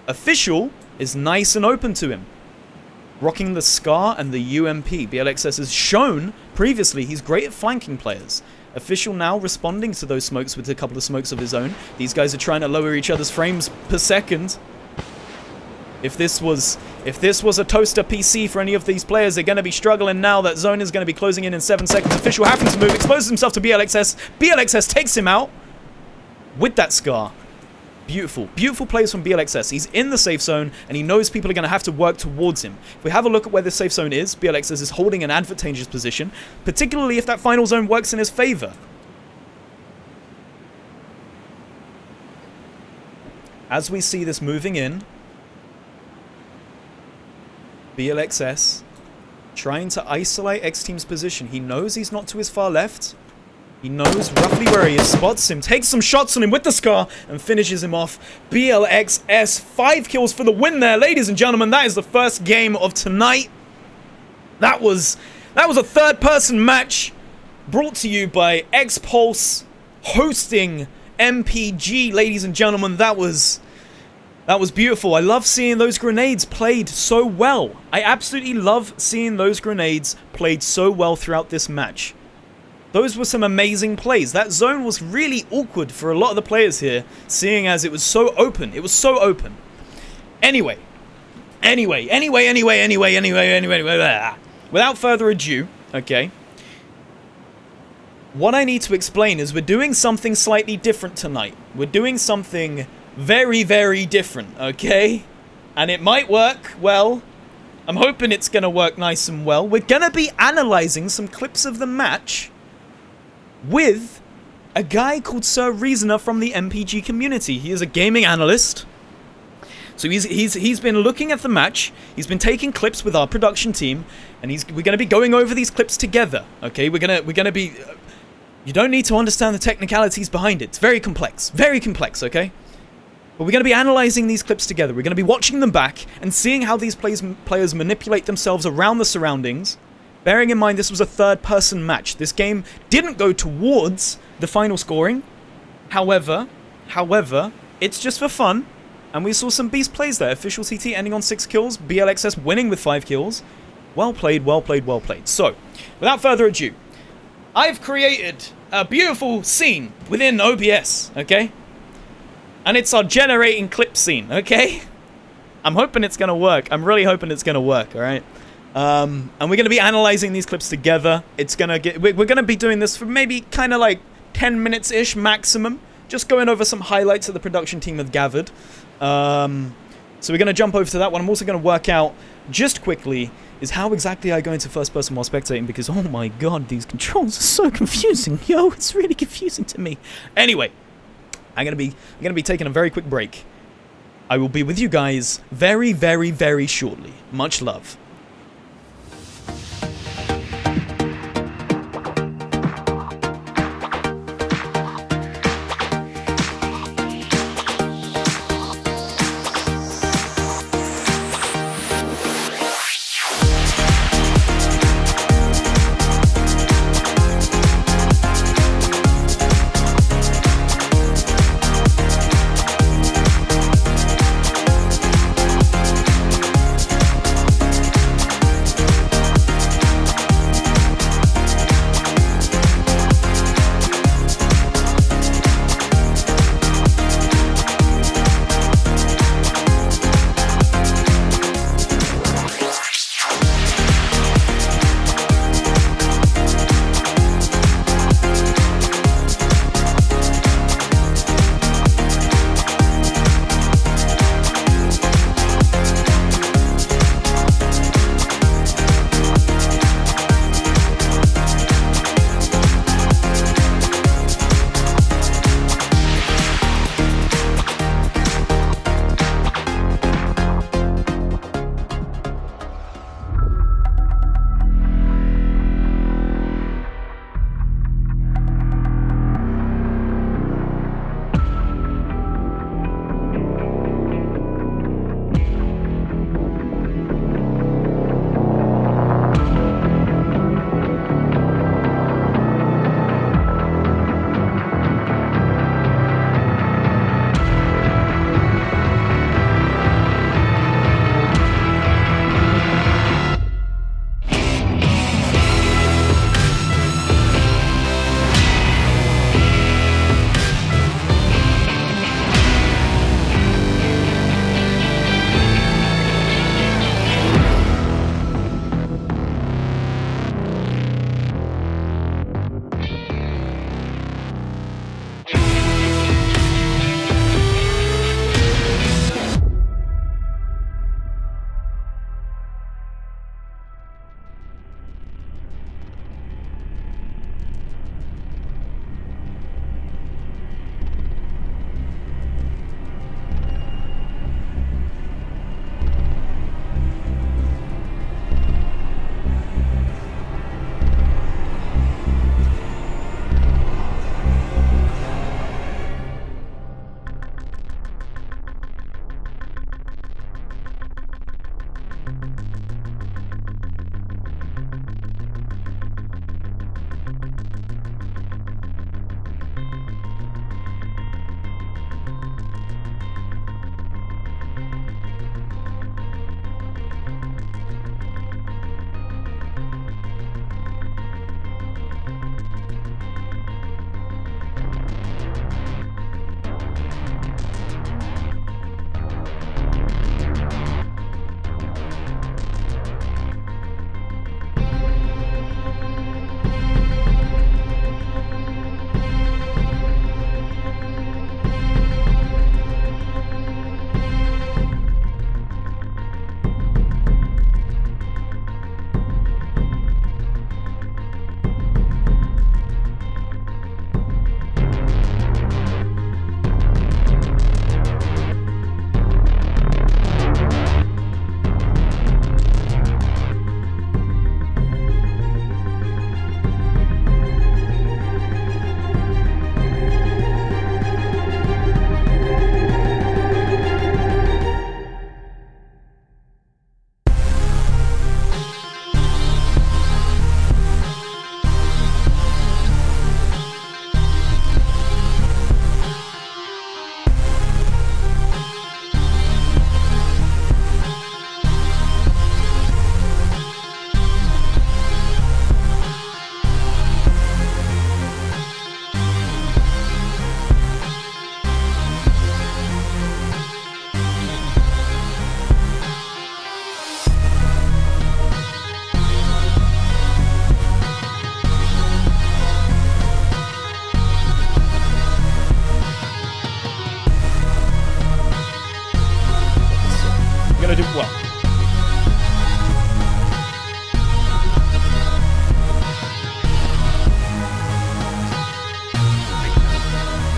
Speaker 3: Official is nice and open to him. Rocking the Scar and the UMP. BLXS has shown previously he's great at flanking players. Official now responding to those smokes with a couple of smokes of his own. These guys are trying to lower each other's frames per second. If this was a toaster PC for any of these players, they're going to be struggling now. That zone is going to be closing in 7 seconds. Official having to move, exposes himself to BLXS. BLXS takes him out with that Scar. Beautiful. Beautiful plays from BLXS. He's in the safe zone, and he knows people are going to have to work towards him. If we have a look at where the safe zone is, BLXS is holding an advantageous position, particularly if that final zone works in his favor. As we see this moving in, BLXS trying to isolate X-Team's position. He knows he's not to his far left. He knows roughly where he is, spots him, takes some shots on him with the Scar, and finishes him off. BLXS, 5 kills for the win there. Ladies and gentlemen, that is the first game of tonight. That was a 3rd person match brought to you by X-Pulse hosting MPG. Ladies and gentlemen, that was That was beautiful. I love seeing those grenades played so well. I absolutely love seeing those grenades played so well throughout this match. Those were some amazing plays. That zone was really awkward for a lot of the players here, seeing as it was so open. It was so open. Anyway. Without further ado, okay. What I need to explain is we're doing something slightly different tonight. We're doing something very, very different, okay? And it might work well. I'm hoping it's going to work nice and well. We're going to be analyzing some clips of the match with a guy called Sir Reasoner from the MPG community. He is a gaming analyst. So he's been looking at the match. He's been taking clips with our production team, and we're going to be going over these clips together. Okay, we're gonna be. You don't need to understand the technicalities behind it. It's very complex, okay? But we're going to be analyzing these clips together. We're going to be watching them back and seeing how these players manipulate themselves around the surroundings. Bearing in mind this was a third-person match. This game didn't go towards the final scoring. However, it's just for fun. And we saw some beast plays there. Official CT ending on 6 kills. BLXS winning with 5 kills. Well played, well played, well played. So, without further ado, I've created a beautiful scene within OBS, okay? And it's our generating clip scene, okay? I'm hoping it's going to work. I'm really hoping it's going to work, alright? And we're going to be analyzing these clips together. It's going to get... We're going to be doing this for maybe kind of like 10 minutes-ish maximum. Just going over some highlights that the production team have gathered. So we're going to jump over to that one. I'm also going to work out, just quickly, is how exactly I go into first person while spectating, because oh my god, these controls are so confusing. Yo, it's really confusing to me. Anyway, I'm going to be taking a very quick break. I will be with you guys very, very, very shortly. Much love.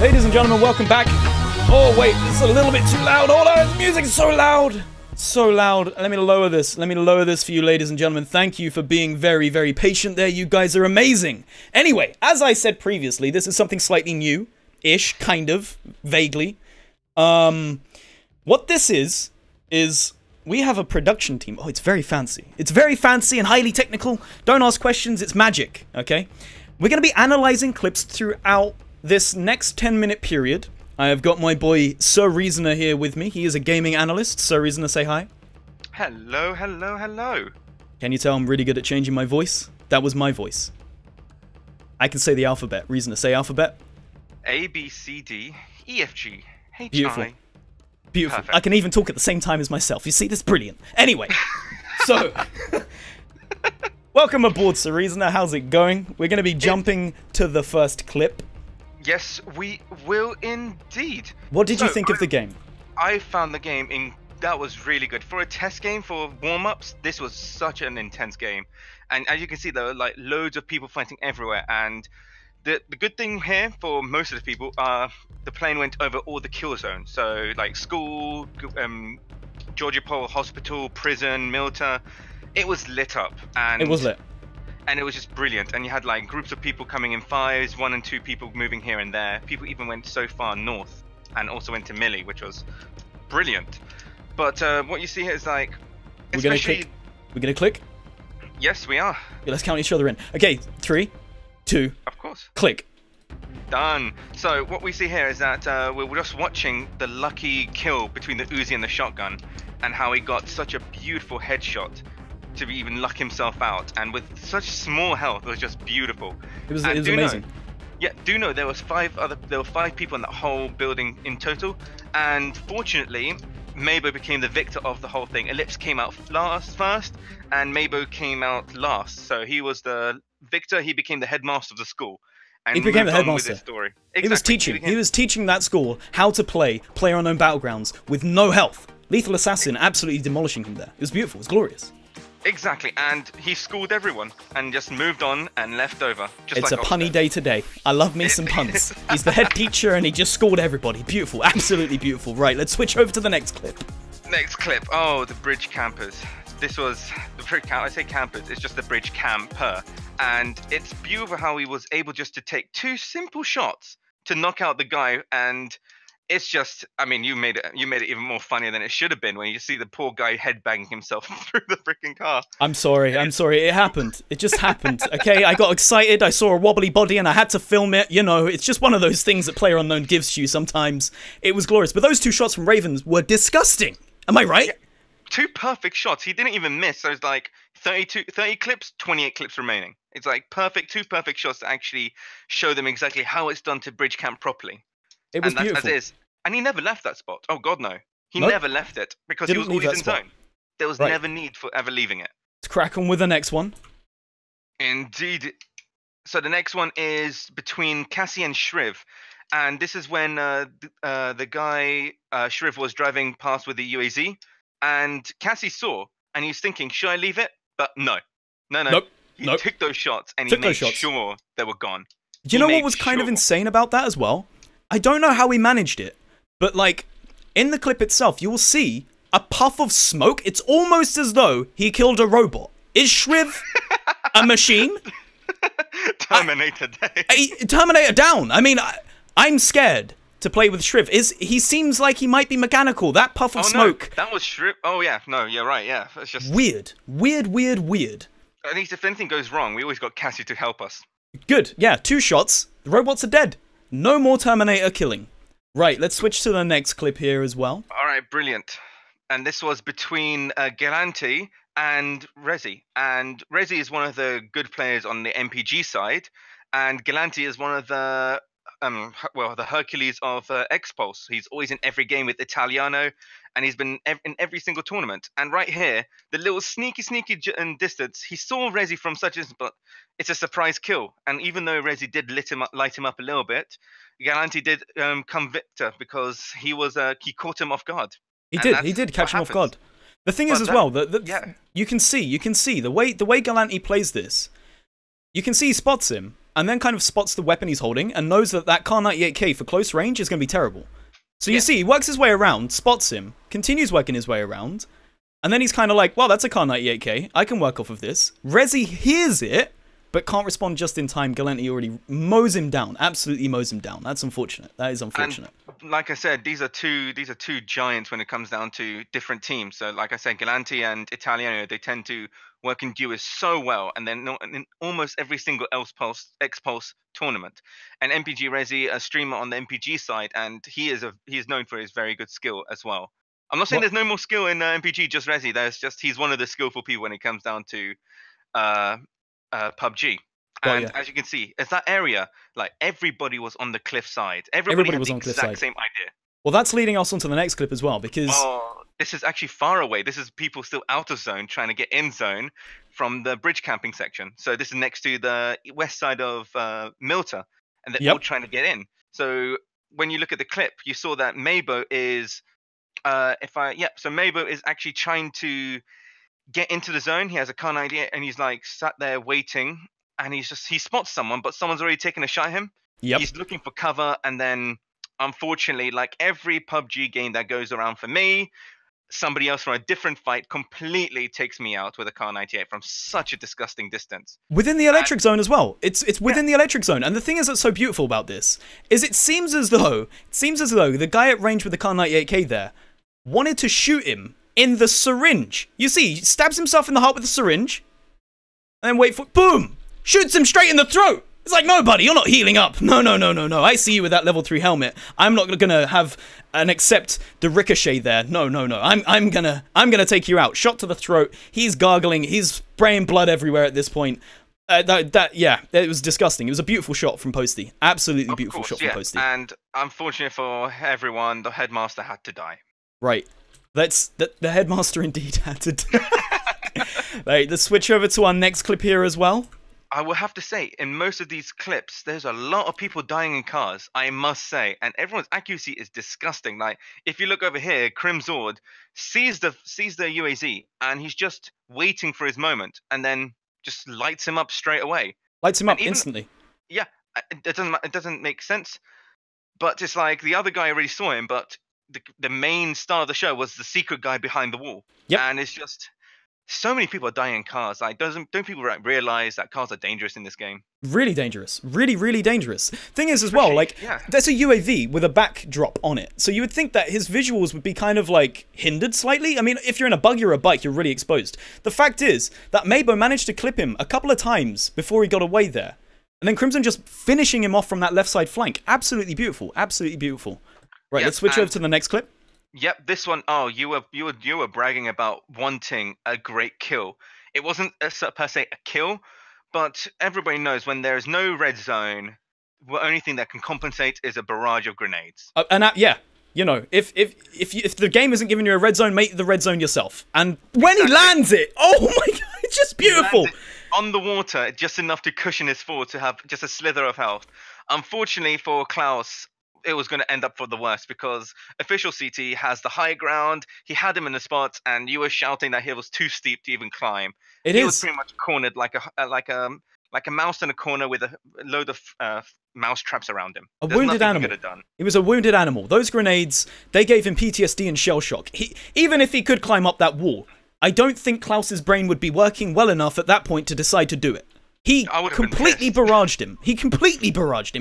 Speaker 3: Ladies and gentlemen, welcome back. Oh, wait, it's a little bit too loud. Hold on, the music's so loud. So loud. Let me lower this. Let me lower this for you, ladies and gentlemen. Thank you for being very, very patient there. You guys are amazing. Anyway, as I said previously, this is something slightly new-ish, kind of, vaguely. What this is we have a production team. Oh, it's very fancy. It's very fancy and highly technical. Don't ask questions, it's magic, okay? We're going to be analyzing clips throughout this next 10-minute period. I have got my boy Sir Reasoner here with me. He is a gaming analyst. Sir Reasoner, say hi.
Speaker 4: Hello, hello, hello.
Speaker 3: Can you tell I'm really good at changing my voice? That was my voice. I can say the alphabet. Reasoner, say alphabet.
Speaker 4: A, B, C, D, E, F, G, H,
Speaker 3: Beautiful.
Speaker 4: I.
Speaker 3: Beautiful.
Speaker 4: Perfect.
Speaker 3: I can even talk at the same time as myself. You see, that's brilliant. Anyway, so... welcome aboard, Sir Reasoner. How's it going? We're going to be jumping to the first clip.
Speaker 4: Yes, we will indeed.
Speaker 3: What did you think of the game?
Speaker 4: I found the game that was really good. For a test game, for warm-ups, this was such an intense game. And as you can see, there were like loads of people fighting everywhere. And the good thing here for most of the people, the plane went over all the kill zones. So like school, Georgia Pole Hospital, prison, Milta. It was lit up. And
Speaker 3: It was lit.
Speaker 4: And it was just brilliant. And you had like groups of people coming in fives, 1 and 2 people moving here and there. People even went so far north and also went to Millie, which was brilliant. But what you see here is like,
Speaker 3: We're gonna click. We're gonna click.
Speaker 4: Yes, we are.
Speaker 3: Okay, let's count each other in. Okay, 3, 2,
Speaker 4: Of course.
Speaker 3: click.
Speaker 4: Done. So what we see here is that we're just watching the lucky kill between the Uzi and the shotgun, and how he got such a beautiful headshot to even luck himself out, and with such small health, it was just beautiful.
Speaker 3: It was
Speaker 4: And
Speaker 3: amazing.
Speaker 4: Yeah, do know there were 5 people in that whole building in total, and fortunately, Mabo became the victor of the whole thing. Ellipse came out first, and Mabo came out last. So he was the victor. He became the headmaster of the school. And
Speaker 3: He became the
Speaker 4: moved on with
Speaker 3: headmaster.
Speaker 4: his story.
Speaker 3: He was teaching. He was teaching that school how to play PlayerUnknown Battlegrounds with no health. Lethal Assassin absolutely demolishing him there. It was beautiful. It was glorious.
Speaker 4: Exactly, and he schooled everyone and just moved on and left over. Just
Speaker 3: It's
Speaker 4: like
Speaker 3: a punny day today. I love me some puns. He's the head teacher and he just schooled everybody. Beautiful. Absolutely beautiful. Right, let's switch over to the next clip.
Speaker 4: Next clip. Oh, the bridge campers. This was the bridge camp. I say campers. It's just the bridge camper, and it's beautiful how he was able just to take 2 simple shots to knock out the guy. And it's just, I mean, you made it even more funnier than it should have been when you see the poor guy headbanging himself through the freaking car.
Speaker 3: I'm sorry. It happened. It just happened. Okay, I got excited. I saw a wobbly body and I had to film it. You know, it's just one of those things that PlayerUnknown gives you sometimes. It was glorious. But those 2 shots from Ravens were disgusting. Am I right?
Speaker 4: Yeah, 2 perfect shots. He didn't even miss. So it's like 30 clips, 28 clips remaining. It's like 2 perfect shots to actually show them exactly how it's done to bridge camp properly.
Speaker 3: It was
Speaker 4: and that's
Speaker 3: beautiful.
Speaker 4: as is. And he never left that spot. Oh God, no. He
Speaker 3: Nope.
Speaker 4: never left it because
Speaker 3: Didn't
Speaker 4: he was
Speaker 3: leave
Speaker 4: always
Speaker 3: that
Speaker 4: in
Speaker 3: spot.
Speaker 4: zone. There was
Speaker 3: Right.
Speaker 4: never need for ever leaving it.
Speaker 3: Let's crack on with the next one.
Speaker 4: Indeed. So the next one is between Cassie and Shriv. And this is when the guy, Shriv, was driving past with the UAZ. And Cassie saw, and he's thinking, should I leave it? But no.
Speaker 3: Nope.
Speaker 4: He
Speaker 3: Nope.
Speaker 4: took those shots and
Speaker 3: Took
Speaker 4: he
Speaker 3: those
Speaker 4: made
Speaker 3: shots.
Speaker 4: sure they were gone.
Speaker 3: Do you know what was kind of insane about that as well? I don't know how he managed it, but like, in the clip itself, you will see a puff of smoke. It's almost as though he killed a robot. Is Shriv a machine?
Speaker 4: Terminator Day.
Speaker 3: Terminator down. I mean, I'm scared to play with Shriv. He seems like he might be mechanical. That puff of smoke.
Speaker 4: No, that was Shriv. Oh yeah, no, you're right. Yeah, it's just
Speaker 3: Weird.
Speaker 4: At least if anything goes wrong, we always got Cassie to help us.
Speaker 3: Good. Yeah, 2 shots. The robots are dead. No more Terminator killing. Right, let's switch to the next clip here as well.
Speaker 4: All right, brilliant. And this was between Galanti and Rezi. And Rezi is one of the good players on the MPG side, and Galanti is one of the the Hercules of X-Pulse. He's always in every game with Italiano, and he's been in every single tournament. And right here, the little sneaky distance, he saw Rezi from such a distance, but it's a surprise kill. And even though Rezi did light him up a little bit, Galanti did come victor because he caught him off guard.
Speaker 3: He did catch him off guard. The thing is as well that
Speaker 4: yeah.
Speaker 3: you can see the way Galanti plays this. You can see he spots him, and then kind of spots the weapon he's holding and knows that that Kar 98K for close range is going to be terrible. So you see, he works his way around, spots him, continues working his way around, and then he's kind of like, well, that's a Kar 98K. I can work off of this. Rezi hears it, but can't respond just in time. Galenti already mows him down. Absolutely mows him down. That's unfortunate. That is unfortunate.
Speaker 4: And like I said, these are two giants when it comes down to different teams. So like I said, Galenti and Italiano, they tend to work in duos so well, and then in almost every single X-Pulse tournament. And MPG Rezi, a streamer on the MPG side, and he is known for his very good skill as well. I'm not saying there's no more skill in MPG, just Rezi. He's one of the skillful people when it comes down to PUBG. And as you can see, it's that area, like everybody was on the cliff side. Everybody was on the exact same idea.
Speaker 3: Well, that's leading us on to the next clip as well, because
Speaker 4: this is actually far away. This is people still out of zone trying to get in zone from the bridge camping section. So this is next to the west side of Milta, and they're all trying to get in. So when you look at the clip, you saw that Mabo is so Mabo is actually trying to get into the zone. He has a Kar 98 and he's like sat there waiting, and he spots someone, but someone's already taken a shot at him. He's looking for cover, and then unfortunately, like every PUBG game that goes around for me, somebody else from a different fight completely takes me out with a Kar 98 from such a disgusting distance.
Speaker 3: Within the electric zone as well. It's within the electric zone. And the thing is that's so beautiful about this is it seems as though the guy at range with the Kar 98K there wanted to shoot him in the syringe. You see, he stabs himself in the heart with the syringe, and then wait for boom! Shoots him straight in the throat! It's like, no, buddy, you're not healing up. No. I see you with that level 3 helmet. I'm not gonna have and accept the ricochet there. No. I'm gonna take you out. Shot to the throat. He's gargling. He's spraying blood everywhere at this point. It was disgusting. It was a beautiful shot from Posty. Absolutely beautiful shot from Posty.
Speaker 4: And unfortunate for everyone, the headmaster had to die.
Speaker 3: Right. The headmaster indeed had to die. Right, let's switch over to our next clip here as well.
Speaker 4: I will have to say, in most of these clips, there's a lot of people dying in cars, I must say, and everyone's accuracy is disgusting. Like, if you look over here, Crimzord sees the UAZ, and he's just waiting for his moment, and then just lights him up straight away.
Speaker 3: Lights him up instantly.
Speaker 4: Yeah, it doesn't make sense, but it's like the other guy already saw him, but the main star of the show was the secret guy behind the wall.
Speaker 3: Yep.
Speaker 4: And it's just so many people are dying in cars. Like, don't people realize that cars are dangerous in this game? Really
Speaker 3: dangerous. Really dangerous. Thing is as well, like, there's a UAV with a backdrop on it. So you would think that his visuals would be kind of like hindered slightly. I mean, if you're in a buggy or a bike, you're really exposed. The fact is that Mabo managed to clip him a couple of times before he got away there. And then Crimson just finishing him off from that left side flank. Absolutely beautiful. Absolutely beautiful. Right, let's switch over to the next clip.
Speaker 4: Yep, this one. Oh, you were bragging about wanting a great kill. It wasn't per se a kill, but everybody knows when there is no red zone, the only thing that can compensate is a barrage of grenades.
Speaker 3: You know, if the game isn't giving you a red zone, make the red zone yourself. And when he lands it, oh my god, it's just beautiful.
Speaker 4: On the water, just enough to cushion his fall to have just a slither of health. Unfortunately for Klaus, it was going to end up for the worst because official CT has the high ground. He had him in the spots, and you were shouting that hill was too steep to even climb. He was pretty much cornered like a mouse in a corner with a load of mouse traps around him.
Speaker 3: A wounded animal. It was a wounded animal. Those grenades, they gave him PTSD and shell shock. Even if he could climb up that wall, I don't think Klaus's brain would be working well enough at that point to decide to do it. He completely barraged him.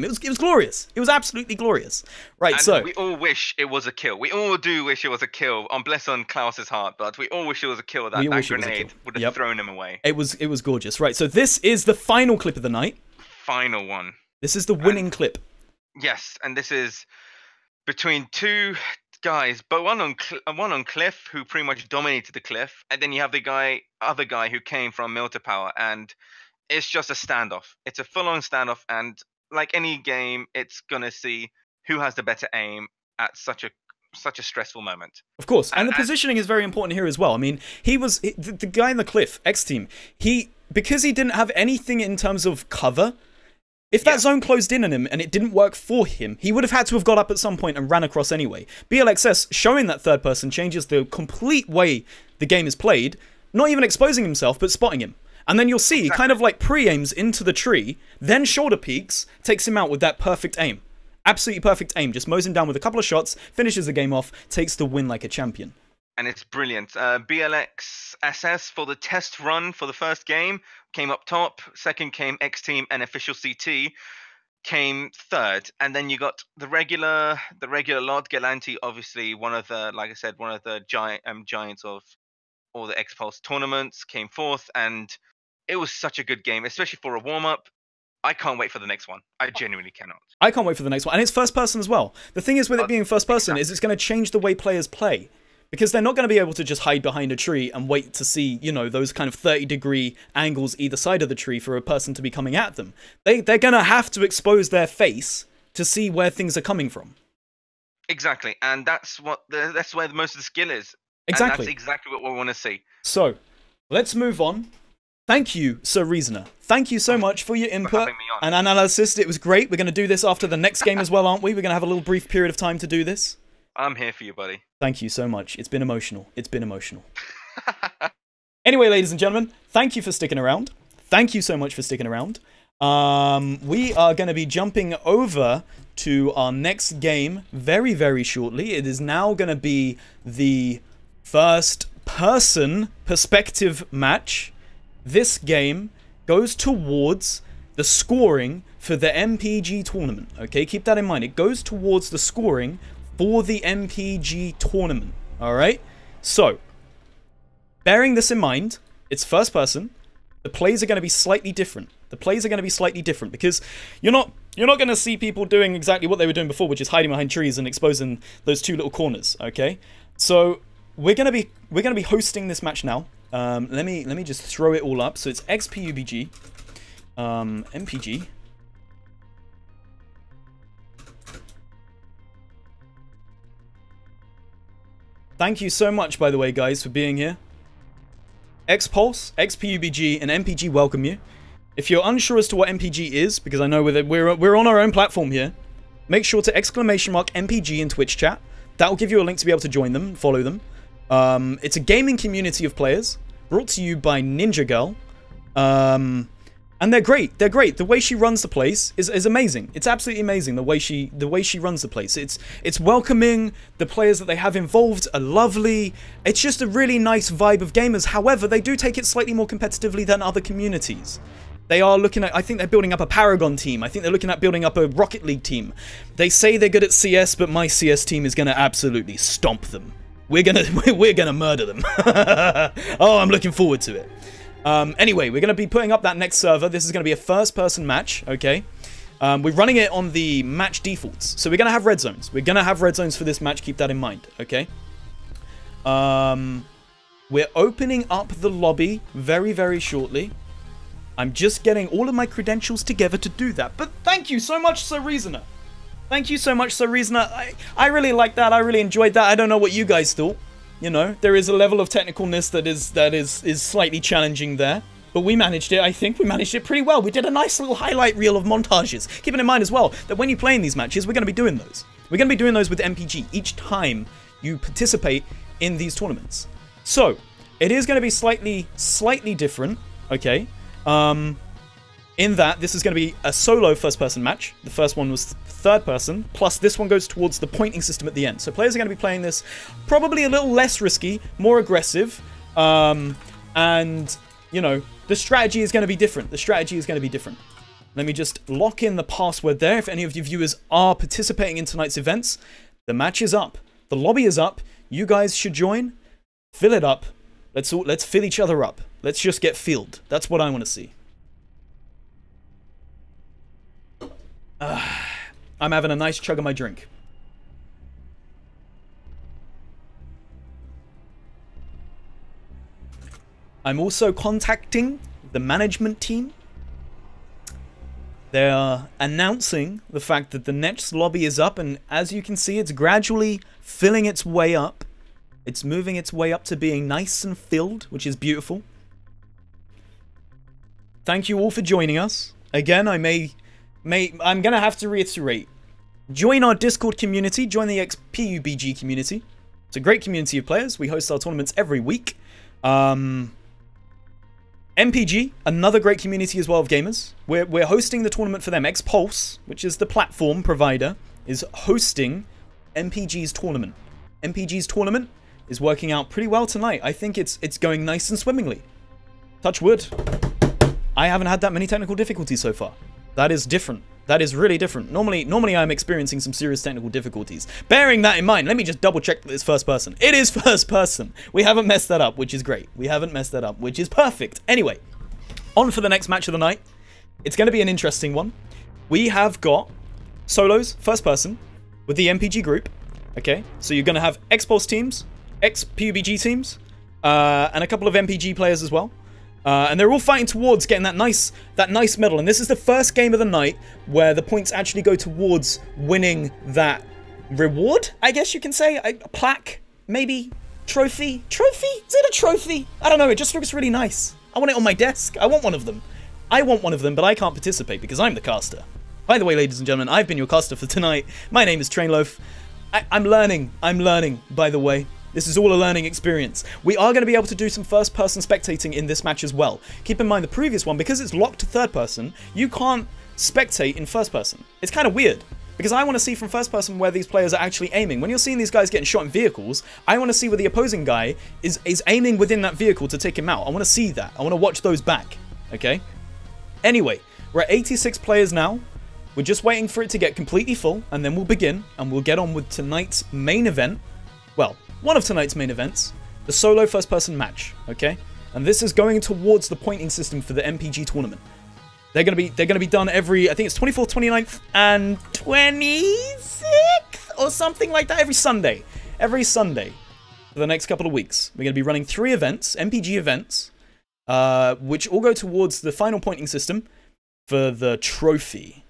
Speaker 3: It was glorious. It was absolutely glorious. Right,
Speaker 4: and
Speaker 3: so
Speaker 4: we all wish it was a kill. We all do wish it was a kill. Bless on Klaus's heart, but we all wish it was a kill. That grenade would have thrown him away.
Speaker 3: It was gorgeous. Right, so this is the final clip of the night.
Speaker 4: Final one.
Speaker 3: This is the winning clip.
Speaker 4: Yes, and this is between two guys, but one on Cliff, who pretty much dominated the Cliff, and then you have the other guy who came from Milta Power, and it's just a standoff. It's a full-on standoff, and like any game, it's gonna see who has the better aim at such a stressful moment.
Speaker 3: Of course, and the positioning is very important here as well. I mean, the guy in the Cliff, X-Team, because he didn't have anything in terms of cover, if that zone closed in on him and it didn't work for him, he would have had to have got up at some point and ran across anyway. BLXS showing that third person changes the complete way the game is played, not even exposing himself, but spotting him. And then you'll see he kind of like pre-aims into the tree, then shoulder peeks, takes him out with that perfect aim. Absolutely perfect aim. Just mows him down with a couple of shots, finishes the game off, takes the win like a champion.
Speaker 4: And it's brilliant. BLX SS for the test run for the first game came up top. Second came X Team and Official CT came third. And then you got the regular lot. Galanti, obviously one of the, like I said, one of the giants of all the X-Pulse tournaments, came fourth. And it was such a good game, especially for a warm-up. I can't wait for the next one. I genuinely cannot.
Speaker 3: I can't wait for the next one. And it's first person as well. The thing is with it being first person is it's going to change the way players play. Because they're not going to be able to just hide behind a tree and wait to see, you know, those kind of 30-degree angles either side of the tree for a person to be coming at them. They're going to have to expose their face to see where things are coming from.
Speaker 4: Exactly. And that's where most of the skill is.
Speaker 3: Exactly.
Speaker 4: And that's exactly what we want to see.
Speaker 3: So, let's move on. Thank you, Sir Reasoner. Thank you so much for your input and analysis. It was great. We're going to do this after the next game as well, aren't we? We're going to have a little brief period of time to do this.
Speaker 4: I'm here for you, buddy.
Speaker 3: Thank you so much. It's been emotional. It's been emotional. Anyway, ladies and gentlemen, thank you for sticking around. Thank you so much for sticking around. We are going to be jumping over to our next game very, very shortly. It is now going to be the first-person perspective match. This game goes towards the scoring for the MPG tournament. Okay, keep that in mind. It goes towards the scoring for the MPG tournament. Alright? So, bearing this in mind, it's first person. The plays are going to be slightly different. The plays are going to be slightly different because you're not going to see people doing exactly what they were doing before, which is hiding behind trees and exposing those two little corners, okay? So, we're going to be hosting this match now. Let me just throw it all up. So it's XPUBG, MPG. Thank you so much, by the way, guys, for being here. Xpulse, XPUBG, and MPG welcome you. If you're unsure as to what MPG is, because I know we're on our own platform here, make sure to !MPG in Twitch chat. That will give you a link to be able to join them, follow them. It's a gaming community of players, brought to you by Ninja Girl. And they're great. They're great. The way she runs the place is amazing. It's absolutely amazing the way she runs the place. It's welcoming. The players that they have involved are lovely. It's just a really nice vibe of gamers. However, they do take it slightly more competitively than other communities. They are looking at, I think they're building up a Paragon team. I think they're looking at building up a Rocket League team. They say they're good at CS, but my CS team is going to absolutely stomp them. We're gonna murder them. Oh, I'm looking forward to it. Anyway, we're gonna be putting up that next server. This is gonna be a first-person match, okay? We're running it on the match defaults, so we're gonna have red zones. We're gonna have red zones for this match. Keep that in mind, okay? We're opening up the lobby very, very shortly. I'm just getting all of my credentials together to do that. But thank you so much, Sir Reasoner. Thank you so much, Sir Reasoner. I really liked that. I really enjoyed that. I don't know what you guys thought. You know, there is a level of technicalness that is slightly challenging there. But we managed it. I think we managed it pretty well. We did a nice little highlight reel of montages. Keeping in mind as well that when you play in these matches, we're going to be doing those. We're going to be doing those with MPG each time you participate in these tournaments. So, it is going to be slightly different, okay? In that, this is going to be a solo first-person match. The first one was third person, plus this one goes towards the pointing system at the end. So players are going to be playing this probably a little less risky, more aggressive, and, you know, the strategy is going to be different. The strategy is going to be different. Let me just lock in the password there. If any of you viewers are participating in tonight's events, the match is up. The lobby is up. You guys should join. Fill it up. Let's fill each other up. Let's just get filled. That's what I want to see. I'm having a nice chug of my drink. I'm also contacting the management team. They are announcing the fact that the next lobby is up, and as you can see, it's gradually filling its way up. It's moving its way up to being nice and filled, which is beautiful. Thank you all for joining us. Again, I'm going to have to reiterate. Join our Discord community. Join the XPUBG community. It's a great community of players. We host our tournaments every week. And MPG, another great community as well of gamers. We're hosting the tournament for them. Xpulse, which is the platform provider, is hosting MPG's tournament. MPG's tournament is working out pretty well tonight. I think it's going nice and swimmingly. Touch wood. I haven't had that many technical difficulties so far. That is different. That is really different. Normally I'm experiencing some serious technical difficulties. Bearing that in mind, let me just double check that it's first person. It is first person. We haven't messed that up, which is great. We haven't messed that up, which is perfect. Anyway, on for the next match of the night. It's going to be an interesting one. We have got solos, first person, with the MPG group. Okay, so you're going to have Xpulse teams, ex-PUBG teams, and a couple of MPG players as well. And they're all fighting towards getting that nice medal. And this is the first game of the night where the points actually go towards winning that reward, I guess you can say. A plaque, maybe, trophy? Trophy? Is it a trophy? I don't know, it just looks really nice. I want it on my desk. I want one of them. I want one of them, but I can't participate because I'm the caster. By the way, ladies and gentlemen, I've been your caster for tonight. My name is Trainloaf. I'm learning, by the way. This is all a learning experience. We are going to be able to do some first-person spectating in this match as well. Keep in mind the previous one, because it's locked to third person, you can't spectate in first person. It's kind of weird, because I want to see from first person where these players are actually aiming. When you're seeing these guys getting shot in vehicles, I want to see where the opposing guy is aiming within that vehicle to take him out. I want to see that. I want to watch those back, okay? Anyway, we're at 86 players now. We're just waiting for it to get completely full, and then we'll begin, and we'll get on with tonight's main event. Well, one of tonight's main events, the solo first-person match, okay? And this is going towards the pointing system for the MPG tournament. They're gonna be done every, I think it's 24th, 29th, and 26th or something like that, every Sunday for the next couple of weeks. We're gonna be running 3 events, MPG events, which all go towards the final pointing system for the trophy,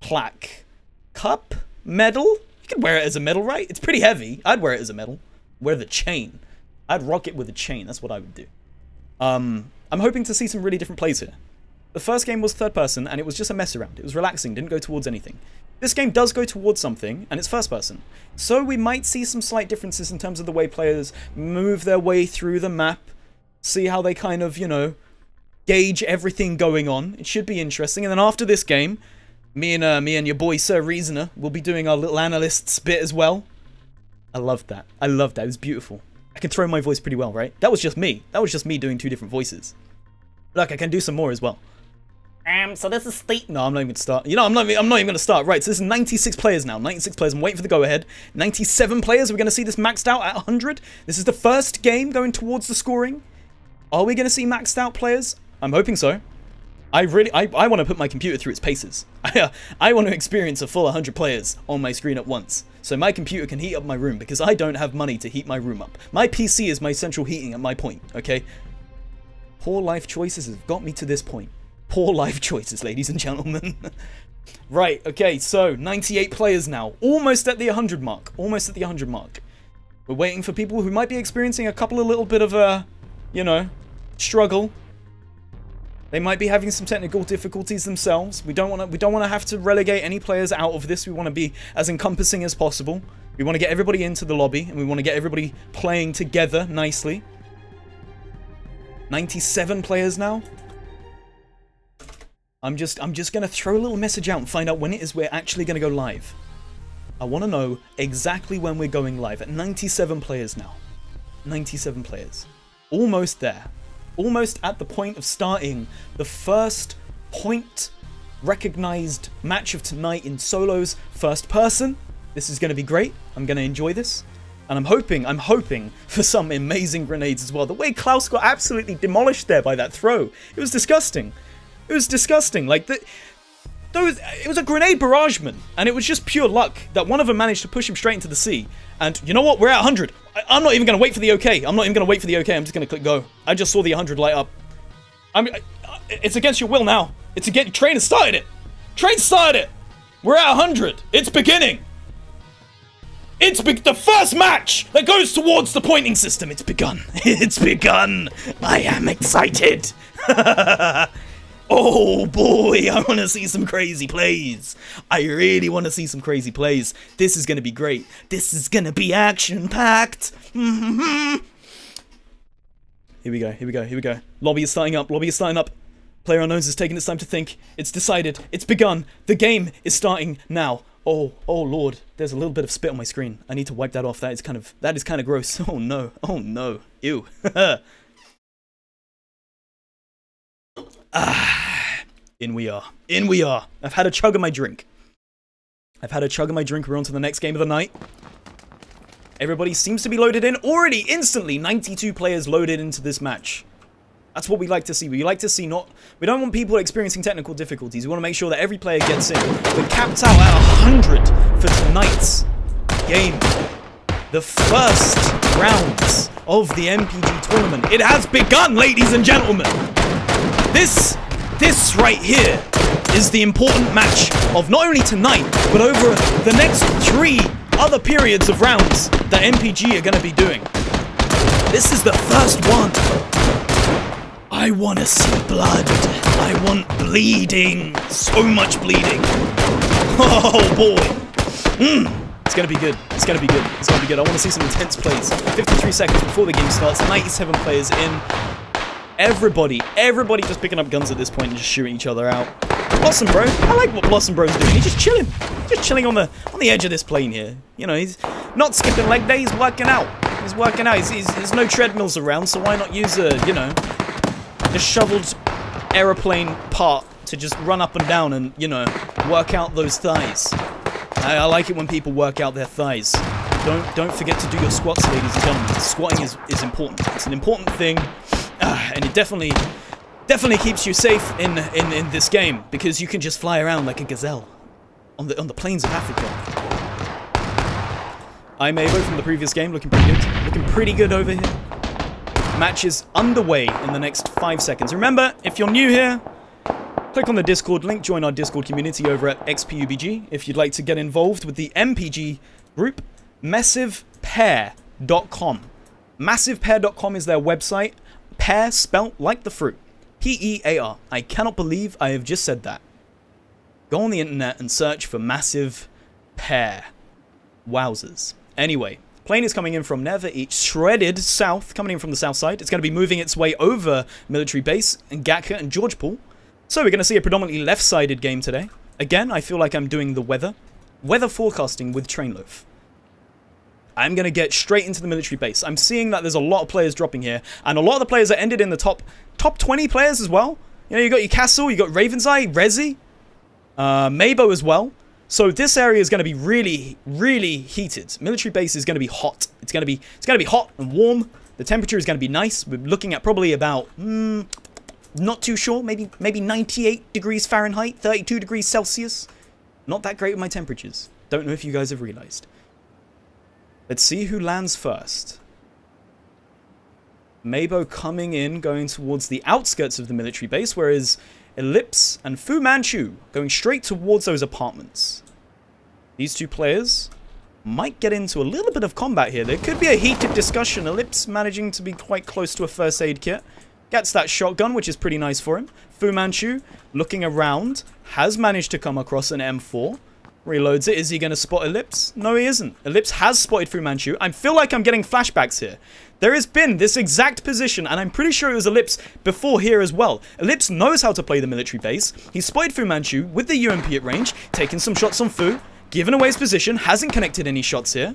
Speaker 3: plaque, cup, medal. You can wear it as a medal, right? It's pretty heavy. I'd wear it as a medal. Wear the chain. I'd rock it with a chain. That's what I would do. I'm hoping to see some really different plays here. The first game was third person, and it was just a mess around. It was relaxing, didn't go towards anything. This game does go towards something, and it's first person. So we might see some slight differences in terms of the way players move their way through the map, see how they kind of, you know, gauge everything going on. It should be interesting. And then after this game, me and your boy Sir Reasoner will be doing our little analysts bit as well. I loved that. I loved that. It was beautiful. I can throw my voice pretty well, right? That was just me. That was just me doing 2 different voices. Look, I can do some more as well. So this is No, I'm not even going to start. You know, I'm not even going to start. Right, so this is 96 players now. 96 players. I'm waiting for the go-ahead. 97 players. We're going to see this maxed out at 100. This is the first game going towards the scoring. Are we going to see maxed out players? I'm hoping so. I want to put my computer through its paces. I want to experience a full 100 players on my screen at once. So my computer can heat up my room, because I don't have money to heat my room up. My PC is my central heating at my point, okay? Poor life choices have got me to this point. Poor life choices, ladies and gentlemen. Right, okay, so 98 players now. Almost at the 100 mark. Almost at the 100 mark. We're waiting for people who might be experiencing a couple of little bit of a, you know, struggle. They might be having some technical difficulties themselves. We don't want to have to relegate any players out of this. We want to be as encompassing as possible. We want to get everybody into the lobby, and we want to get everybody playing together nicely. 97 players now. I'm just going to throw a little message out and find out when it is we're actually going to go live. I want to know exactly when we're going live. At 97 players now. 97 players. Almost there. Almost at the point of starting the first point recognized match of tonight in solos first person. This is going to be great. I'm going to enjoy this. And I'm hoping for some amazing grenades as well. The way Klaus got absolutely demolished there by that throw. It was disgusting. It was disgusting. Like, it was a grenade barragement. And it was just pure luck that one of them managed to push him straight into the sea. And you know what? We're at 100. I'm not even going to wait for the okay. I'm not even going to wait for the okay. I'm just going to click go. I just saw the 100 light up. It's against your will now. It's against... Train has started it. Train started it. We're at 100. It's beginning. It's the first match that goes towards the pointing system. It's begun. It's begun. I am excited. Oh boy, I want to see some crazy plays. I really want to see some crazy plays. This is going to be great. This is going to be action-packed. Here we go. Here we go. Here we go. Lobby is starting up. Lobby is starting up. Playerunknown's is taking its time to think. It's decided. It's begun. The game is starting now. Oh lord. There's a little bit of spit on my screen. I need to wipe that off. That is kind of gross. Oh no. Oh no. Ew. In we are. In we are. I've had a chug of my drink. We're on to the next game of the night. Everybody seems to be loaded in. Already, instantly, 92 players loaded into this match. That's what we like to see. We like to see we don't want people experiencing technical difficulties. We want to make sure that every player gets in. We're capped out at 100 for tonight's game. The first rounds of the MPG tournament. It has begun, ladies and gentlemen. This right here is the important match of not only tonight, but over the next 3 other periods of rounds that MPG are going to be doing. This is the first one. I want to see blood. I want bleeding. So much bleeding. Oh boy. It's going to be good. It's going to be good. It's going to be good. I want to see some intense plays. 53 seconds before the game starts. 97 players in. Everybody just picking up guns at this point and just shooting each other out. Blossom Bro, I like what Blossom Bro's doing. He's just chilling on the edge of this plane here. You know, he's not skipping leg day. He's working out. There's no treadmills around, so why not use a disheveled aeroplane part to just run up and down and work out those thighs. I like it when people work out their thighs. Don't forget to do your squats, ladies and gentlemen. Squatting is important. It's an important thing. And it definitely keeps you safe in this game, because you can just fly around like a gazelle on the plains of Africa. I'm Abo from the previous game, looking pretty good over here. Match is underway in the next 5 seconds. Remember, if you're new here, click on the Discord link, join our Discord community over at XPUBG. If you'd like to get involved with the MPG group, massivepear.com. Massivepear.com is their website. Pear spelt like the fruit. P-E-A-R. I cannot believe I have just said that. Go on the internet and search for Massive Pear. Wowzers. Anyway, plane is coming in from Never Each, shredded south, coming in from the south side. It's going to be moving its way over military base in Gatka and Georgepol. So we're going to see a predominantly left-sided game today. Again, I feel like I'm doing the weather forecasting with Trainloaf. I'm going to get straight into the military base. I'm seeing that there's a lot of players dropping here, and a lot of the players that ended in the top 20 players as well. You know, you got your Castle, you got Ravenseye, Rezi, Mabo as well. So this area is going to be really, really heated. Military base is going to be hot. It's going to be hot and warm. The temperature is going to be nice. We're looking at probably about, not too sure, maybe 98 degrees Fahrenheit, 32 degrees Celsius. Not that great with my temperatures. Don't know if you guys have realized. Let's see who lands first. Mabo coming in, going towards the outskirts of the military base, whereas Ellipse and Fu Manchu going straight towards those apartments. These two players might get into a little bit of combat here. There could be a heated discussion. Ellipse managing to be quite close to a first aid kit. Gets that shotgun, which is pretty nice for him. Fu Manchu, looking around, has managed to come across an M4. Reloads it. Is he going to spot Ellipse? No, he isn't. Ellipse has spotted Fu Manchu. I feel like I'm getting flashbacks here. There has been this exact position, and I'm pretty sure it was Ellipse before here as well. Ellipse knows how to play the military base. He spotted Fu Manchu with the UMP at range, taking some shots on Fu, given away his position, hasn't connected any shots here.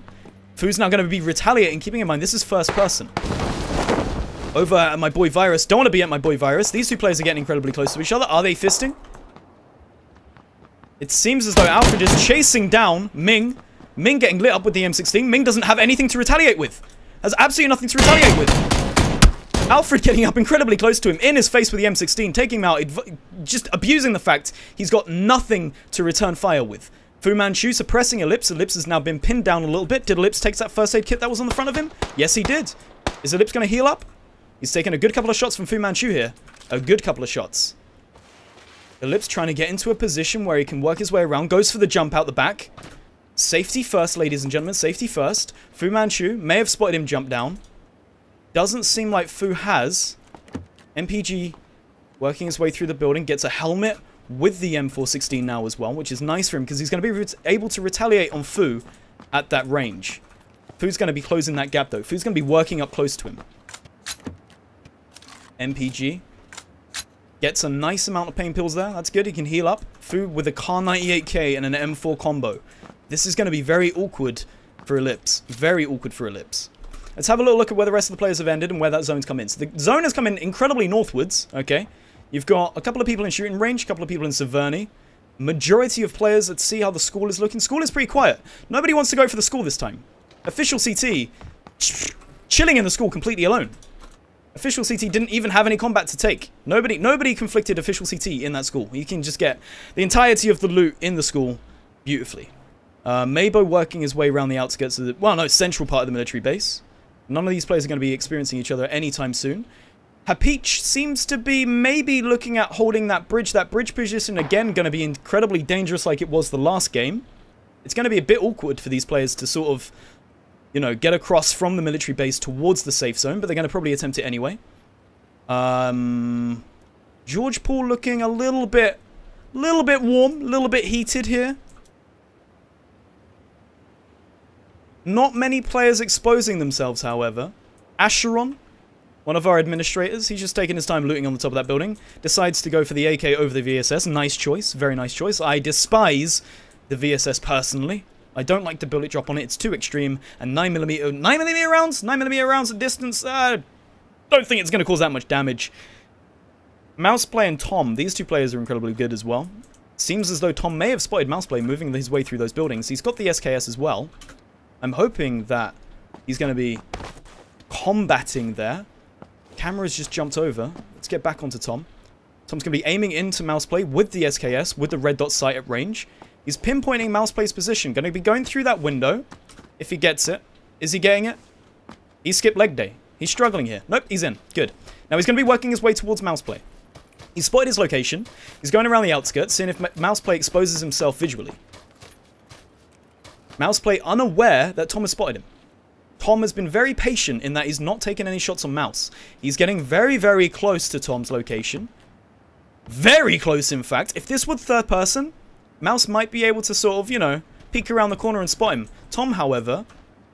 Speaker 3: Fu's now going to be retaliating, keeping in mind this is first person. Over at my boy Virus. Don't want to be at my boy Virus. These two players are getting incredibly close to each other. Are they fisting? It seems as though Alfred is chasing down Ming. Ming getting lit up with the M16. Ming doesn't have anything to retaliate with. Has absolutely nothing to retaliate with. Alfred getting up incredibly close to him, in his face with the M16, taking him out, just abusing the fact he's got nothing to return fire with. Fu Manchu suppressing Ellipse. Ellipse has now been pinned down a little bit. Did Ellipse take that first aid kit that was on the front of him? Yes, he did. Is Ellipse going to heal up? He's taken a good couple of shots from Fu Manchu here. A good couple of shots. Ellipse trying to get into a position where he can work his way around. Goes for the jump out the back. Safety first, ladies and gentlemen. Safety first. Fu Manchu may have spotted him jump down. Doesn't seem like Fu has. MPG working his way through the building. Gets a helmet with the M416 now as well, which is nice for him because he's going to be able to retaliate on Fu at that range. Fu's going to be closing that gap though. Fu's going to be working up close to him. MPG gets a nice amount of pain pills there. That's good. He can heal up. Fu with a Car 98K and an M4 combo. This is going to be very awkward for Ellipse. Very awkward for Ellipse. Let's have a little look at where the rest of the players have ended and where that zone's come in. So the zone has come in incredibly northwards, okay? You've got a couple of people in shooting range, a couple of people in Severny. Majority of players, let's see how the school is looking. School is pretty quiet. Nobody wants to go for the school this time. Official CT, chilling in the school completely alone. Official CT didn't even have any combat to take. Nobody conflicted Official CT in that school. You can just get the entirety of the loot in the school beautifully. Maybo working his way around the outskirts of the, well, no, central part of the military base. None of these players are going to be experiencing each other anytime soon. Hapeach seems to be maybe looking at holding that bridge. That bridge position, again, going to be incredibly dangerous like it was the last game. It's going to be a bit awkward for these players to sort of, you know, get across from the military base towards the safe zone, but they're going to probably attempt it anyway. George Paul looking a little bit warm, a little bit heated here. Not many players exposing themselves, however. Asheron, one of our administrators, he's just taking his time looting on the top of that building. Decides to go for the AK over the VSS. Nice choice. Very nice choice. I despise the VSS personally. I don't like the bullet drop on it. It's too extreme. And 9mm rounds? 9mm rounds at distance? Don't think it's going to cause that much damage. Mouseplay and Tom. These two players are incredibly good as well. Seems as though Tom may have spotted Mouseplay moving his way through those buildings. He's got the SKS as well. I'm hoping that he's going to be combating there. Camera's just jumped over. Let's get back onto Tom. Tom's going to be aiming into Mouseplay with the SKS, with the red dot sight at range. He's pinpointing Mouseplay's position. Going to be going through that window, if he gets it. Is he getting it? He skipped leg day. He's struggling here. Nope, he's in. Good. Now he's going to be working his way towards Mouseplay. He's spotted his location. He's going around the outskirts, seeing if Mouseplay exposes himself visually. Mouseplay unaware that Tom has spotted him. Tom has been very patient in that he's not taken any shots on Mouse. He's getting very, very close to Tom's location. Very close, in fact. If this were third person, Mouse might be able to sort of, you know, peek around the corner and spot him. Tom, however,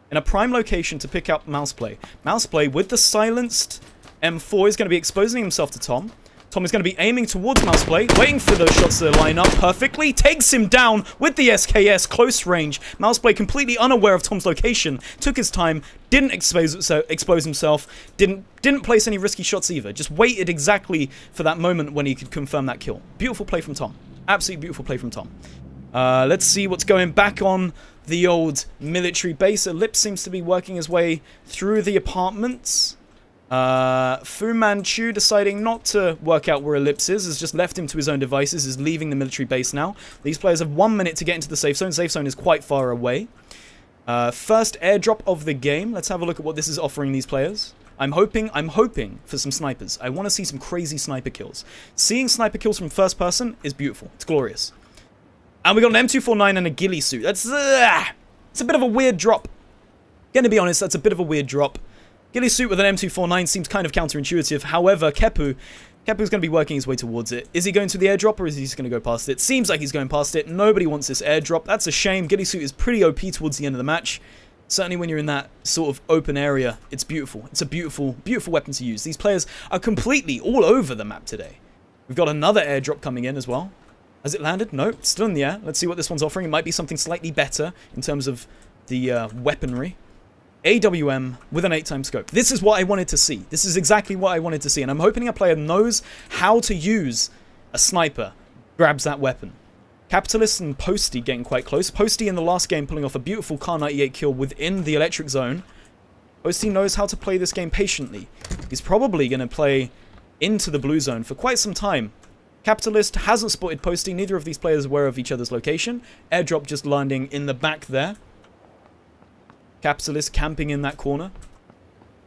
Speaker 3: in a prime location to pick up Mouseplay. Mouseplay, with the silenced M4, is going to be exposing himself to Tom. Tom is going to be aiming towards Mouseplay, waiting for those shots to line up perfectly. Takes him down with the SKS, close range. Mouseplay completely unaware of Tom's location. Took his time, didn't expose himself, didn't place any risky shots either. Just waited exactly for that moment when he could confirm that kill. Beautiful play from Tom. Absolutely beautiful play from Tom. Let's see what's going back on the old military base. Ellipse seems to be working his way through the apartments. Fu Manchu deciding not to work out where Ellipse is, has just left him to his own devices, is leaving the military base now. These players have 1 minute to get into the safe zone. Safe zone is quite far away. First airdrop of the game. Let's have a look at what this is offering these players. I'm hoping for some snipers. I want to see some crazy sniper kills. Seeing sniper kills from first person is beautiful. It's glorious. And we got an M249 and a ghillie suit. It's a bit of a weird drop. Gonna be honest, that's a bit of a weird drop. Ghillie suit with an M249 seems kind of counterintuitive. However, Kepu's going to be working his way towards it. Is he going to the airdrop or is he just going to go past it? Seems like he's going past it. Nobody wants this airdrop. That's a shame. Ghillie suit is pretty OP towards the end of the match. Certainly when you're in that sort of open area, it's beautiful. It's a beautiful, beautiful weapon to use. These players are completely all over the map today. We've got another airdrop coming in as well. Has it landed? No, it's still in the air. Let's see what this one's offering. It might be something slightly better in terms of the weaponry. AWM with an 8x scope. This is what I wanted to see. This is exactly what I wanted to see. And I'm hoping a player knows how to use a sniper. Grabs that weapon. Capitalist and Posty getting quite close. Posty in the last game pulling off a beautiful Car 98 kill within the electric zone. Posty knows how to play this game patiently. He's probably going to play into the blue zone for quite some time. Capitalist hasn't spotted Posty. Neither of these players are aware of each other's location. Airdrop just landing in the back there. Capitalist camping in that corner.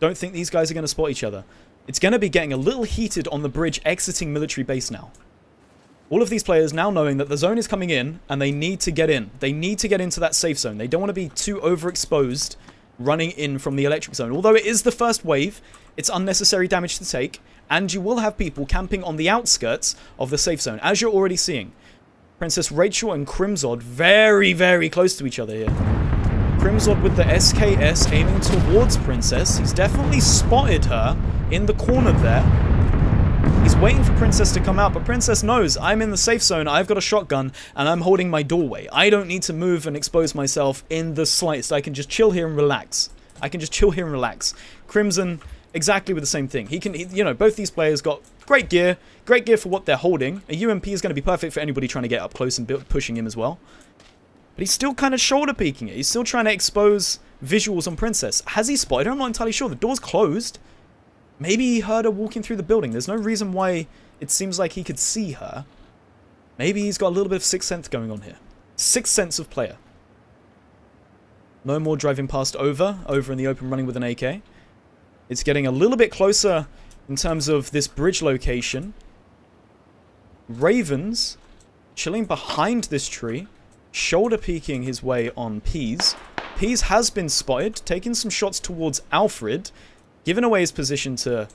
Speaker 3: Don't think these guys are going to spot each other. It's going to be getting a little heated on the bridge exiting military base now. All of these players now knowing that the zone is coming in and they need to get in. They need to get into that safe zone. They don't want to be too overexposed running in from the electric zone. Although it is the first wave, it's unnecessary damage to take. And you will have people camping on the outskirts of the safe zone, as you're already seeing. Princess Rachel and Crimzod very, very close to each other here. Crimzod with the SKS aiming towards Princess. He's definitely spotted her in the corner there. He's waiting for Princess to come out, but Princess knows I'm in the safe zone, I've got a shotgun, and I'm holding my doorway. I don't need to move and expose myself in the slightest. I can just chill here and relax. Crimson, exactly with the same thing. You know, both these players got great gear for what they're holding. A UMP is going to be perfect for anybody trying to get up close and pushing him as well. But he's still kind of shoulder peeking it. He's still trying to expose visuals on Princess. Has he spotted her? I'm not entirely sure. The door's closed. Maybe he heard her walking through the building. There's no reason why it seems like he could see her. Maybe he's got a little bit of sixth sense going on here. Sixth sense of player. No more driving past over in the open running with an AK. It's getting a little bit closer in terms of this bridge location. Ravens chilling behind this tree, shoulder peeking his way on Peas. Peas has been spotted, taking some shots towards Alfred, giving away his position to...